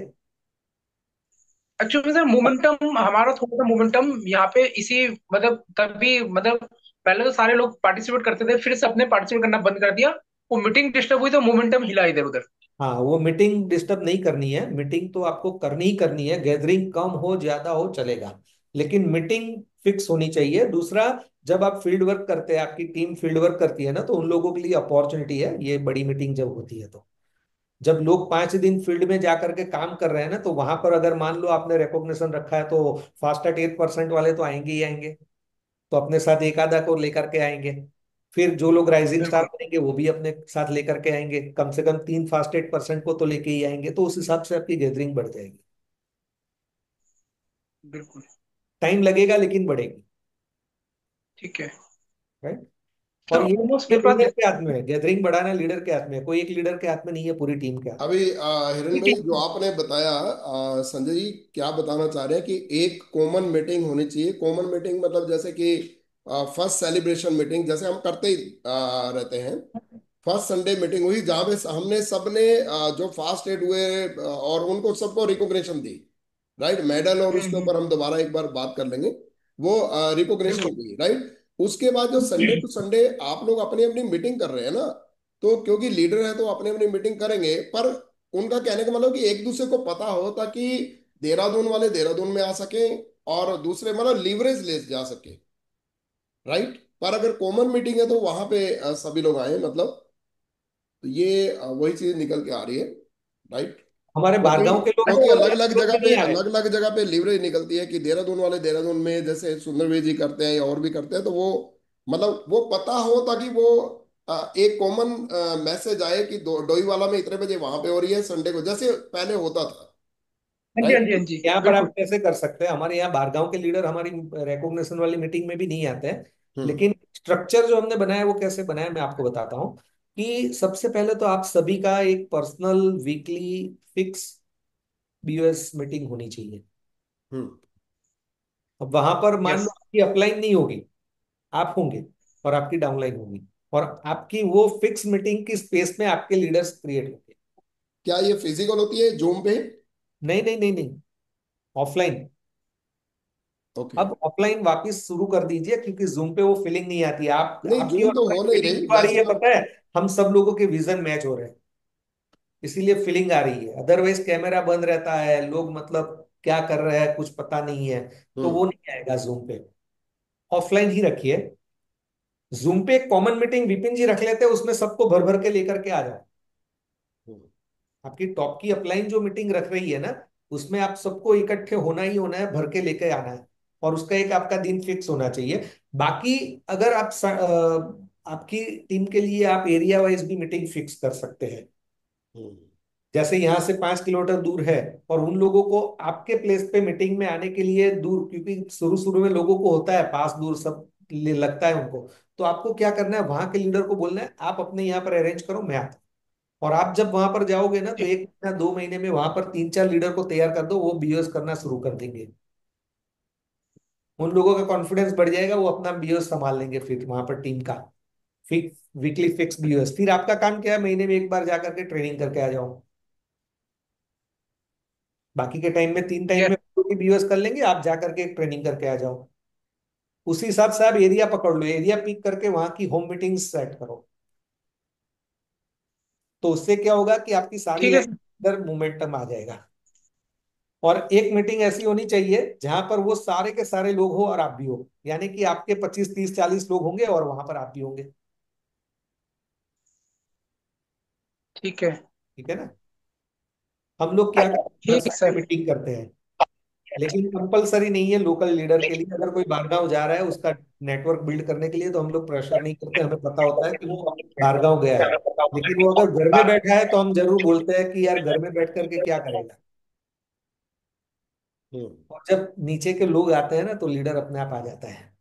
एक्चुअली सर मोमेंटम हमारा थोड़ा सा मोमेंटम यहाँ पे इसी मतलब तभी मतलब पहले तो सारे लोग पार्टिसिपेट करते थे, फिर से अपने पार्टिसिपेट करना बंद कर दिया। वो मीटिंग डिस्टर्ब हुई तो मोमेंटम हिला इधर उधर। हाँ, वो मीटिंग डिस्टर्ब नहीं करनी है, मीटिंग तो आपको करनी ही करनी है, गैदरिंग कम हो ज्यादा हो चलेगा, लेकिन मीटिंग फिक्स होनी चाहिए। दूसरा, जब आप फील्ड वर्क करते हैं, आपकी टीम फील्ड वर्क करती है ना, तो उन लोगों के लिए अपॉर्चुनिटी है ये बड़ी मीटिंग जब होती है तो। जब लोग 5 दिन फील्ड में जाकर के काम कर रहे हैं ना, तो वहां पर अगर मान लो आपने रिकॉग्निशन रखा है, तो फास्ट एट 8% वाले तो आएंगे ही आएंगे, तो अपने साथ एक आधा को लेकर के आएंगे। फिर जो लोग राइजिंग स्टार बिल्कुल। बनेंगे वो भी अपने साथ लेकर के आएंगे, कम से कम 3 फास्ट 8% को तो लेके ही आएंगे, तो उस हिसाब से आपकी गैदरिंग बढ़ जाएगी। बिल्कुल। टाइम लगेगा लेकिन बढ़ेगी। ठीक है। राइट। सर और ऑलमोस्ट ये मेरे पास लीडर के हाथ में है, गैदरिंग बढ़ाना लीडर के हाथ में है, कोई एक लीडर के हाथ में नहीं है, पूरी टीम के हाथ में। अभी हिरन भाई जो आपने बताया, संजय जी क्या बताना चाह रहे हैं कि एक कॉमन मीटिंग होनी चाहिए। कॉमन मीटिंग मतलब जैसे कि फर्स्ट सेलिब्रेशन मीटिंग जैसे हम करते ही रहते हैं। फर्स्ट संडे मीटिंग हुई जहाँ पे हमने सबने जो फास्ट एड हुए और उनको सबको रिकॉग्निशन दी, राइट, मेडल, और उसके ऊपर हम दोबारा एक बार बात कर लेंगे। वो रिकॉग्निशन बिल्कुल। हुई, राइट। उसके बाद जो संडे टू संडे आप लोग अपनी अपनी मीटिंग कर रहे हैं ना, तो क्योंकि लीडर है तो अपनी अपनी मीटिंग करेंगे, पर उनका कहने का मतलब कि एक दूसरे को पता हो ताकि देहरादून वाले देहरादून में आ सके और दूसरे मतलब लीवरेज ले जा सके, राइट। पर अगर कॉमन मीटिंग है तो वहां पे सभी लोग आए मतलब, तो ये वही चीज निकल के आ रही है, राइट। हमारे क्योंकि बारगांव के लोग क्योंकि तो लोग भी नहीं आ रहे। अलग अलग जगह पे लीवरेज निकलती है कि देहरादून वाले देहरादून में जैसे सुंदरवीर जी करते हैं या और भी करते हैं, तो वो मतलब वो पता हो ताकि वो एक कॉमन मैसेज आए कि डोई वाला में इतने बजे वहां पे हो रही है संडे को, जैसे पहले होता था, हाँ जी, हाँ राइट। जी, हाँ जी। यहाँ पर आप बिल्कुल। कैसे कर सकते हैं, हमारे यहाँ बारगांव के लीडर हमारी रिकॉग्निशन वाली मीटिंग में भी नहीं आते हैं। हम्म। लेकिन स्ट्रक्चर जो हमने बनाया वो कैसे बनाया मैं आपको बताता हूँ। कि सबसे पहले तो आप सभी का एक personal weekly fix BOS meeting होनी चाहिए। हम्म। अब वहां पर मान लो यस। आपकी अपलाइन नहीं होगी, आप होंगे, और आपकी डाउनलाइन होगी, और आपकी वो फिक्स मीटिंग की स्पेस में आपके लीडर्स क्रिएट होंगे। क्या ये फिजिकल होती है जूम पे? नहीं नहीं नहीं नहीं, ऑफलाइन। ओके। अब ऑफलाइन वापस शुरू कर दीजिए, क्योंकि जूम पे वो फीलिंग नहीं आती, आप नहीं, आपकी जूम और तो हमारी हो नहीं फीलिंग रही क्यों आ रही वैसे है तो। पता है? हम सब लोगों के विजन मैच हो रहे हैं, इसीलिए फीलिंग आ रही है। अदरवाइज कैमरा बंद रहता है, लोग मतलब क्या कर रहे हैं कुछ पता नहीं है, तो वो हम्म। नहीं आएगा जूम पे। ऑफलाइन ही रखिए। जूम पे एक कॉमन मीटिंग विपिन जी रख लेते हैं, उसमें सबको भर भर के लेकर के आ जाओ। हम्म। आपकी टॉप की अपलाइन जो मीटिंग रख रही है ना, उसमें आप सबको इकट्ठे होना ही होना है, भर के लेके आना है, और उसका एक आपका दिन फिक्स होना चाहिए। बाकी अगर आप आपकी टीम के लिए आप एरिया वाइज भी मीटिंग फिक्स कर सकते हैं। हम्म। जैसे यहाँ से 5 किलोमीटर दूर है, और उन लोगों को आपके प्लेस पे मीटिंग में आने के लिए दूर, क्योंकि शुरू शुरू में लोगों को होता है पास दूर सब लगता है उनको, तो आपको क्या करना है, वहां के लीडर को बोलना है आप अपने यहाँ पर अरेंज करो, मैं आता हूं। और आप जब वहां पर जाओगे ना, तो 1 महीना 2 महीने में वहां पर 3 4 लीडर को तैयार कर दो, वो बीओएस करना शुरू कर देंगे। उन लोगों का कॉन्फिडेंस बढ़ जाएगा, वो अपना बीओएस संभाल लेंगे, फिर वहां पर टीम का फिक्स वीकली फिक्स बीओएस। फिर आपका काम क्या है, महीने में एक बार जाकर के ट्रेनिंग करके आ जाओ। बाकी के टाइम में 3 टाइम यस। में बीओएस कर लेंगे, आप जाकर के एक ट्रेनिंग करके आ जाओ। उसी हिसाब से आप एरिया पकड़ लो, एरिया पिक करके वहां की होम मीटिंग सेट करो। तो उससे क्या होगा कि आपकी सारी ठीक है लाइन सर। इधर मोमेंटम आ जाएगा। और एक मीटिंग ऐसी होनी चाहिए जहां पर वो सारे के सारे लोग हो और आप भी हो, यानी कि आपके 25 30 40 लोग होंगे और वहां पर आप भी होंगे। ठीक है। ठीक है ना। हम लोग क्या करते हैं, हर ठीक संडे सर। मीटिंग करते हैं, लेकिन कंपलसरी नहीं है लोकल लीडर के लिए। अगर कोई बारगांव जा रहा है उसका नेटवर्क बिल्ड करने के लिए, तो हम लोग प्रेशर नहीं करते, हमें पता होता है कि वो बारगांव गया है। लेकिन वो अगर घर में बैठा है तो हम जरूर बोलते हैं कि यार घर में बैठ करके क्या करेगा। हम्म। और जब नीचे के लोग आते हैं ना तो लीडर अपने आप आ जाता है।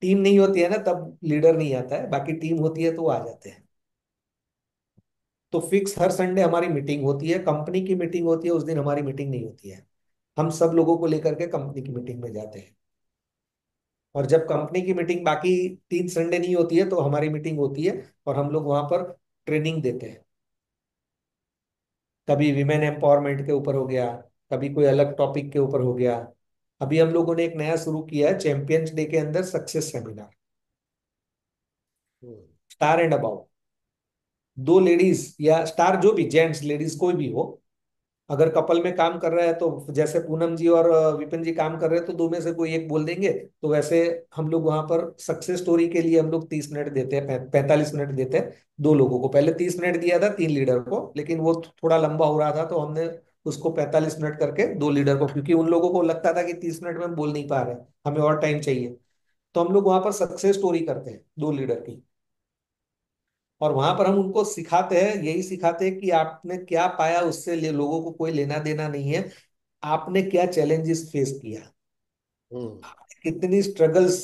टीम नहीं होती है ना तब लीडर नहीं आता है, बाकी टीम होती है तो वो आ जाते हैं। तो फिक्स हर संडे हमारी मीटिंग होती है, कंपनी की मीटिंग होती है, उस दिन हमारी मीटिंग नहीं होती है। हम सब लोगों को लेकर के कंपनी की मीटिंग में जाते हैं। और जब कंपनी की मीटिंग बाकी 3 संडे नहीं होती है तो हमारी मीटिंग होती है, और हम लोग वहां पर ट्रेनिंग देते हैं। कभी विमेन एम्पावरमेंट के ऊपर हो गया, कभी कोई अलग टॉपिक के ऊपर हो गया। अभी हम लोगों ने एक नया शुरू किया है, चैंपियंस डे के अंदर success seminar, hmm. Star and about. दो लेडीज या स्टार, जो भी जेंट्स लेडीज कोई भी हो, अगर कपल में काम कर रहा है तो जैसे पूनम जी और विपिन जी काम कर रहे हैं तो दो में से कोई एक बोल देंगे। तो वैसे हम लोग वहां पर सक्सेस स्टोरी के लिए हम लोग 30 मिनट देते हैं, 45 मिनट देते हैं। दो लोगों को पहले 30 मिनट दिया था, 3 लीडर को, लेकिन वो थोड़ा लंबा हो रहा था तो हमने उसको 45 मिनट करके 2 लीडर को, क्योंकि उन लोगों को लगता था कि 30 मिनट में हम बोल नहीं पा रहे, हमें और टाइम चाहिए। तो हम लोग वहां पर सक्सेस स्टोरी करते हैं 2 लीडर की। और वहां पर हम उनको सिखाते हैं, यही सिखाते हैं कि आपने क्या पाया उससे लोगों को कोई लेना देना नहीं है। आपने क्या चैलेंजेस फेस किया, हम्म। कितनी स्ट्रगल्स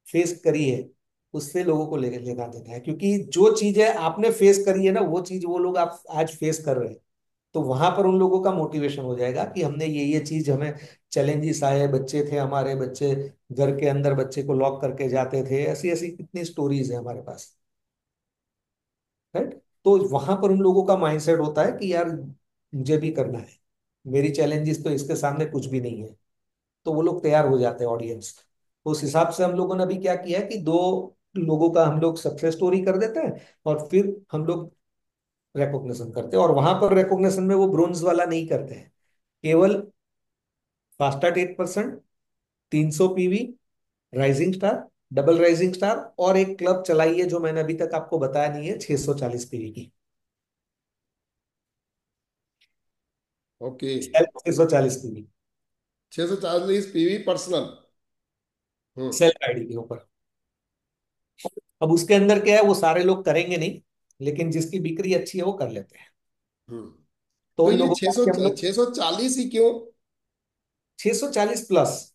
फेस करी है, उससे लोगों को लेना देना है। क्योंकि जो चीजें आपने फेस करी है ना, वो चीज वो लोग आप आज फेस कर रहे हैं। तो वहां पर उन लोगों का मोटिवेशन हो जाएगा कि हमने ये चीज, हमें चैलेंजेस आए, बच्चे थे हमारे, बच्चे घर के अंदर बच्चे को लॉक करके जाते थे, ऐसी ऐसी कितनी स्टोरीज है हमारे पास। राइट। तो वहां पर उन लोगों का माइंडसेट होता है कि यार मुझे भी करना है, मेरी चैलेंजेस तो इसके सामने कुछ भी नहीं है। तो वो लोग तैयार हो जाते हैं, ऑडियंस। तो उस हिसाब से हम लोगों ने अभी क्या किया है कि 2 लोगों का हम लोग सक्सेस स्टोरी कर देते हैं, और फिर हम लोग रिकॉग्निशन करते हैं। और वहां पर रिकॉग्निशन में वो ब्रोंज वाला नहीं करते हैं, केवल FASTA 8%, 300 PV, rising star, double rising star, और एक क्लब चलाई है जो मैंने अभी तक आपको बताया नहीं है, 640 पीवी की। Okay. 640 PV 640 PV personal. Hmm. Self ID के ऊपर। अब उसके अंदर क्या है, वो सारे लोग करेंगे नहीं, लेकिन जिसकी बिक्री अच्छी है वो कर लेते हैं। हम्म। तो तो उन ये लोगों 600 को हम लोग 640 ही क्यों? 640 प्लस,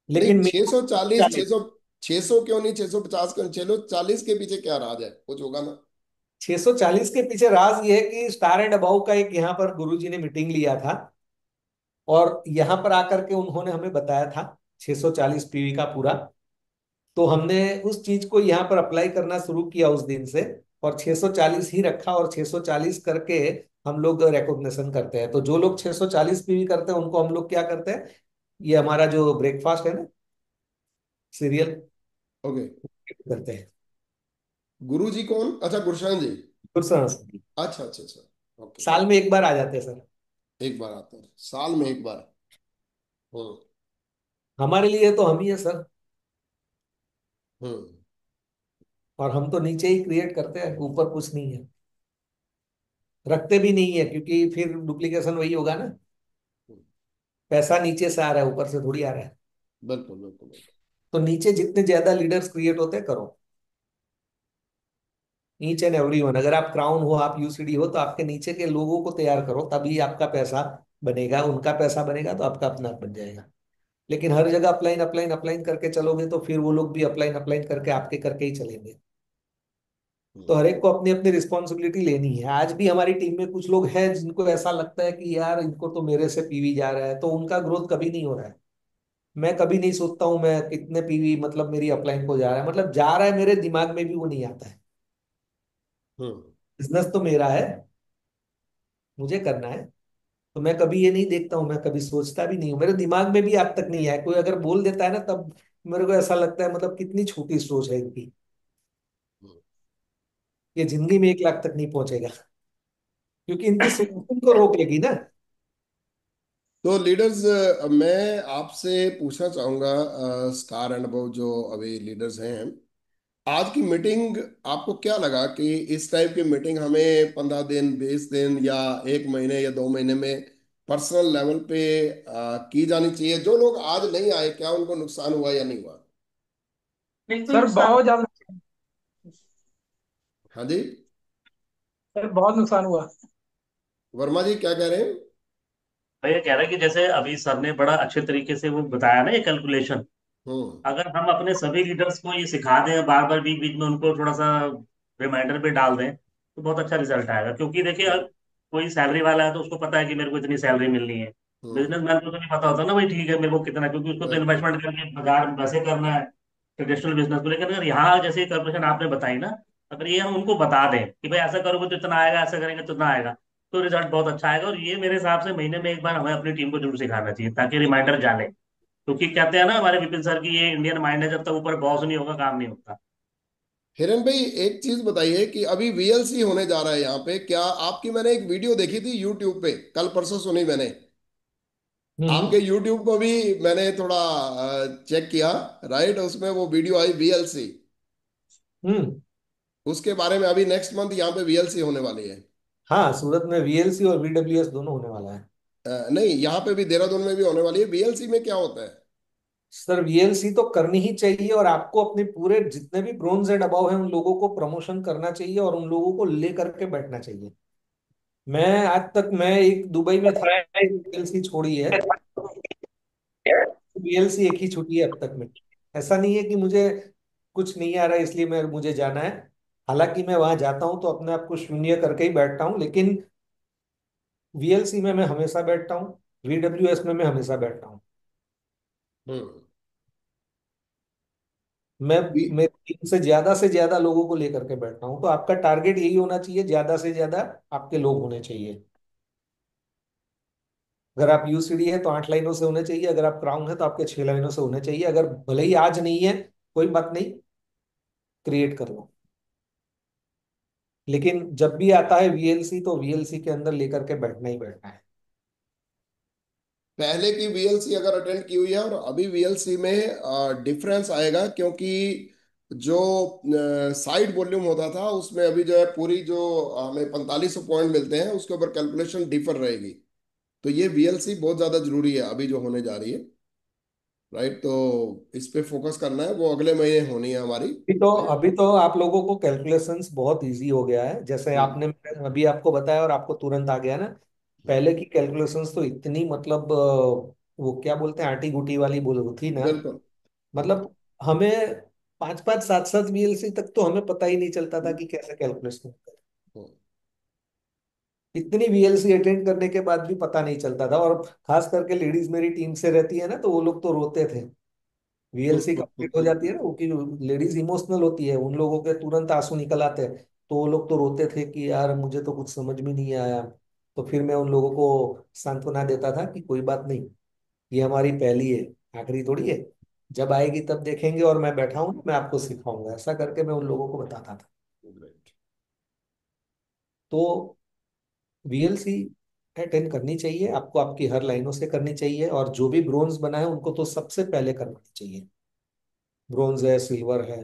नहीं, लेकिन छह मिनिमम सौ चालीस 40। 600 क्यों नहीं? 650 क्यों? 640 के पीछे क्या राज है? कुछ होगा ना? 640 के पीछे राज ये है कि स्टार एंड अबाउ का एक यहाँ पर गुरुजी ने मीटिंग लिया था, और यहाँ पर आकर के उन्होंने हमें बताया था 640 पीवी का पूरा। तो हमने उस चीज को यहाँ पर अप्लाई करना शुरू किया उस दिन से, और 640 ही रखा, और 640 करके हम लोग रिकॉग्निशन करते हैं। तो जो लोग 640 पीवी करते हैं उनको हम लोग क्या करते हैं, ये हमारा जो ब्रेकफास्ट है ना, सीरियल ओके। करते हैं। गुरु जी कौन? अच्छा, गुरशन जी। गुरुसंस की अच्छा अच्छा अच्छा। ओके। साल में एक बार आ जाते हैं सर। एक बार आते हैं, साल में एक बार। हम्म। हमारे लिए तो हम ही है सर। हम्म। और हम तो नीचे ही क्रिएट करते हैं, ऊपर कुछ नहीं है, रखते भी नहीं है, क्योंकि फिर डुप्लीकेशन वही होगा ना। हम्म। पैसा नीचे से आ रहा है, ऊपर से थोड़ी आ रहा है। बिल्कुल बिल्कुल बिल्कुल। तो नीचे जितने ज्यादा लीडर्स क्रिएट होते हैं करो, ईच एंड एवरी वन। अगर आप क्राउन हो, आप यूसीडी हो, तो आपके नीचे के लोगों को तैयार करो, तभी आपका पैसा बनेगा। उनका पैसा बनेगा तो आपका अपना बन जाएगा। लेकिन हर जगह अपलाइन अपलाइन अपलाइन करके चलोगे तो फिर वो लोग भी अपलाइन अपलाइन करके आपके करके ही चलेंगे। तो हम्म। हर एक को अपनी अपनी रिस्पॉन्सिबिलिटी लेनी है। आज भी हमारी टीम में कुछ लोग हैं जिनको ऐसा लगता है कि यार इनको तो मेरे से पीवी जा रहा है, तो उनका ग्रोथ कभी नहीं हो रहा है। मैं कभी नहीं सोचता हूँ मैं कितने पीवी मतलब मेरी अपलाइन को जा रहा है, मतलब जा रहा है, मेरे दिमाग में भी वो नहीं आता है। हम्म। बिजनेस तो मेरा है, मुझे करना है। तो मैं कभी ये नहीं देखता हूँ, मैं कभी सोचता भी नहीं हूँ, मेरे दिमाग में भी आज तक नहीं आया। कोई अगर बोल देता है ना तब मेरे को ऐसा लगता है, मतलब कितनी छोटी सोच है इनकी, हम्म। ये जिंदगी में 1 लाख तक नहीं पहुंचेगा। क्योंकि इनकी सोच इनको रोक लेगी ना। तो लीडर्स, मैं आपसे पूछना चाहूंगा, स्टार एंड अबव जो अभी लीडर्स हैं, आज की मीटिंग आपको क्या लगा कि इस टाइप की मीटिंग हमें 15 दिन, 20 दिन, या 1 महीने या 2 महीने में पर्सनल लेवल पे की जानी चाहिए? जो लोग आज नहीं आए, क्या उनको नुकसान हुआ या नहीं हुआ? बिल्कुल सर नुकसान। बहुत ज्यादा। हाँ जी। सर बहुत नुकसान हुआ। वर्मा जी क्या कह रहे हैं? मैं ये कह रहा है कि जैसे अभी सर ने बड़ा अच्छे तरीके से वो बताया ना ये कैलकुलेशन, हम्म। अगर हम अपने सभी लीडर्स को ये सिखा दें, बार बार बीच बीच में उनको थोड़ा सा रिमाइंडर पे डाल दें, तो बहुत अच्छा रिजल्ट आएगा। क्योंकि देखिए अब कोई सैलरी वाला है तो उसको पता है कि मेरे को इतनी सैलरी मिलनी है। हम्म। बिजनेसमैन को तो नहीं पता होता ना भाई, ठीक है मेरे को कितना, क्योंकि उसको तो बिल्कुल। इन्वेस्टमेंट करके बाजार वैसे करना है ट्रेडिशनल बिजनेस को। लेकिन अगर यहाँ जैसे कैलकुलेशन आपने बताई ना, अगर ये हम उनको बता दें कि भाई ऐसा करोगे तो इतना आएगा, ऐसा करेंगे तो इतना आएगा, तो रिजल्ट बहुत अच्छा आएगा। और ये मेरे हिसाब से महीने में एक बार हमें अपनी टीम को जरूर सिखाना चाहिए, ताकि रिमाइंडर जाने। क्योंकि कहते हैं ना हमारे विपिन सर की, ये इंडियन माइंड है, जब तक ऊपर बॉस नहीं होगा काम नहीं होता। हिरन भाई, एक चीज बताइए कि अभी वीएलसी होने जा रहा है यहाँ पे, क्या आपकी, मैंने एक वीडियो देखी थी यूट्यूब पे, कल परसों सुनी मैंने, हम्म। आपके यूट्यूब को भी मैंने थोड़ा चेक किया, राइट? उसमें वो वीडियो आई वीएलसी, हम्म। उसके बारे में। अभी नेक्स्ट मंथ यहाँ पे वीएलसी होने वाली है। हाँ, सूरत में वीएलसी और वीडब्ल्यूएस दोनों होने वाला है। नहीं, यहाँ पे भी देहरादून में भी होने वाली है। वीएलसी में क्या होता है? सर वीएलसी तो करनी ही चाहिए, और आपको अपने पूरे जितने भी ब्रोंज एंड अबव हैं उन लोगों को प्रमोशन करना चाहिए और उन लोगों को ले करके बैठना चाहिए। मैं आज तक, मैं एक दुबई में था, वीएलसी छोड़ी है, वीएलसी एक ही छुट्टी है अब तक में। ऐसा नहीं है कि मुझे कुछ नहीं आ रहा है इसलिए मैं मुझे जाना है। हालांकि मैं वहां जाता हूं तो अपने आप को शून्य करके ही बैठता हूं, लेकिन वीएलसी में मैं हमेशा बैठता हूँ, वीडब्ल्यूएस में मैं हमेशा बैठता हूँ। हम्म। मैं मेरी टीम से ज्यादा लोगों को लेकर के बैठता हूँ, तो आपका टारगेट यही होना चाहिए, ज्यादा से ज्यादा आपके लोग होने चाहिए। अगर आप यूसीडी है तो 8 लाइनों से होने चाहिए, अगर आप क्राउन है तो आपके 6 लाइनों से होने चाहिए। अगर भले ही आज नहीं है, कोई बात नहीं, क्रिएट कर लो। लेकिन जब भी आता है वीएलसी तो वीएलसी के अंदर लेकर के बैठना ही बैठना है। पहले की वीएलसी अगर अटेंड की हुई है और अभी वीएलसी में डिफरेंस आएगा, क्योंकि जो साइड वॉल्यूम होता था उसमें अभी जो है पूरी, जो हमें 4500 पॉइंट मिलते हैं उसके ऊपर कैलकुलेशन डिफर रहेगी। तो ये वीएलसी बहुत ज्यादा जरूरी है अभी जो होने जा रही है, राइट? तो इस पे फोकस करना है, वो अगले महीने होनी है हमारी। अभी तो आप लोगों को कैलकुलेशंस बहुत इजी हो गया है, जैसे हम्म। आपने अभी आपको बताया और आपको तुरंत आ गया ना। हम्म। पहले की कैलकुलेशंस तो इतनी, मतलब वो क्या बोलते हैं, आटी गुटी वाली बोल थी ना। बिल्कुल। मतलब हमें 5 5 7 7 वीएलसी तक तो हमें पता ही नहीं चलता था हम्म। कि कैसे कैलकुलेशन होता है। हम्म। इतनी वीएलसी अटेंड करने के बाद भी पता नहीं चलता था, और खास करके लेडीज मेरी टीम से रहती है ना, तो वो लोग तो रोते थे। वीएलसी कंप्लीट हो जाती है ना, वो कि लेडीज इमोशनल होती है, उन लोगों के तुरंत आंसू निकल आते हैं। तो वो लोग तो रोते थे कि यार मुझे तो कुछ समझ में नहीं आया। तो फिर मैं उन लोगों को सांत्वना देता था कि कोई बात नहीं, ये हमारी पहली है, आखिरी थोड़ी है। जब आएगी तब देखेंगे, और मैं बैठा हूँ, मैं आपको सिखाऊंगा, ऐसा करके मैं उन लोगों को बताता था। Great. तो वीएलसी अटेंड करनी चाहिए आपको, आपकी हर लाइनों से करनी चाहिए, और जो भी ब्रोंज बना है उनको तो सबसे पहले करना चाहिए। ब्रोंज है, सिल्वर है,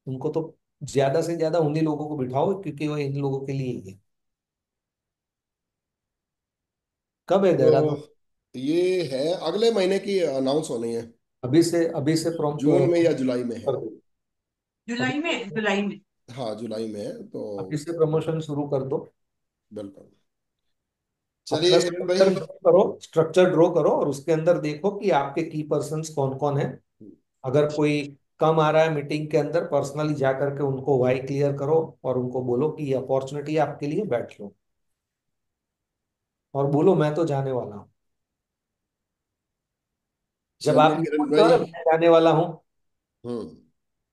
उनको तो ज्यादा से ज्यादा उन्हीं लोगों को बिठाओ, क्योंकि वो इन लोगों के लिए ही है। कब है देहरादून? तो ये है, अगले महीने की अनाउंस होनी है। अभी से जून में या प्रमोशन जुलाई में है। कर दो। अभी जुलाई में। हाँ, जुलाई में है तो। अभी से प्रमोशन शुरू कर दो। बिल्कुल। अपना चलिए हिरण भाई। स्ट्रक्चर ड्रॉ करो और उसके अंदर देखो कि आपके की पर्सन्स कौन कौन है। अगर कोई कम आ रहा है मीटिंग के अंदर, पर्सनली जा करके उनको वाई क्लियर करो, और उनको बोलो कि ये अपॉर्चुनिटी है आपके लिए, बैठ लो। और बोलो मैं तो जाने वाला हूँ। जब चलिए आप ये किरण बोलते हो भाई। ना मैं जाने वाला हूँ, हम्म।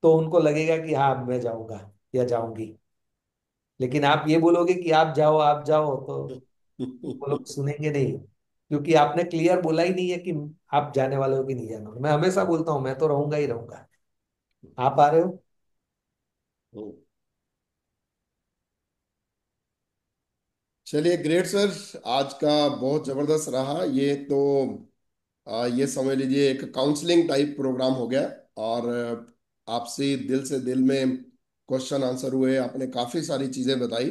तो उनको लगेगा कि हाँ मैं जाऊंगा या जाऊंगी। लेकिन आप ये बोलोगे कि आप जाओ, तो वो लोग सुनेंगे नहीं, क्योंकि आपने क्लियर बोला ही नहीं है कि आप जाने वाले हो कि नहीं जाने वाले। मैं हमेशा बोलता हूँ मैं तो रहूंगा ही रहूंगा। आप आ रहे हो? चलिए ग्रेट सर, आज का बहुत जबरदस्त रहा ये तो। ये समझ लीजिए एक काउंसलिंग टाइप प्रोग्राम हो गया। और आपसे दिल से दिल में क्वेश्चन आंसर हुए, आपने काफी सारी चीजें बताई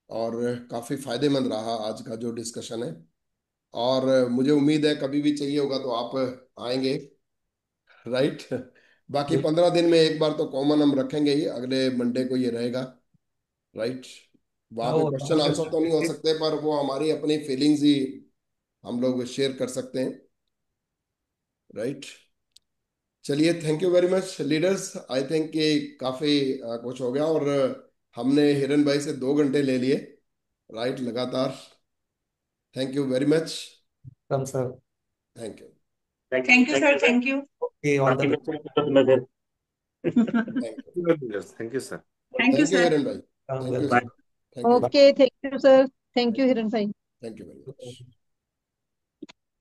और काफी फायदेमंद रहा आज का जो डिस्कशन है। और मुझे उम्मीद है कभी भी चाहिए होगा तो आप आएंगे, राइट? बाकी 15 दिन में एक बार तो कॉमन हम रखेंगे ही, अगले मंडे को ये रहेगा, राइट? वहाँ हाँ, पे वो क्वेश्चन हमारे आंसर तो नहीं हो सकते, पर वो हमारी अपनी फीलिंग्स ही हम लोग शेयर कर सकते हैं, राइट? चलिए, thank you very much leaders. I think कि काफी कुछ हो गया, और हमने हिरन भाई से 2 घंटे ले लिए, राइट, लगातार। Thank you very much. Come sir. Thank you. Thank you sir, thank you. Okay, all the बाकी बेस्ट। मिलते हैं फिर। Thank you. Thank you sir. Thank you thank you sir. Hiran भाई। Thank you bye. Sir. Thank you. Okay, thank you sir. Thank you Hiran भाई। Thank you very much.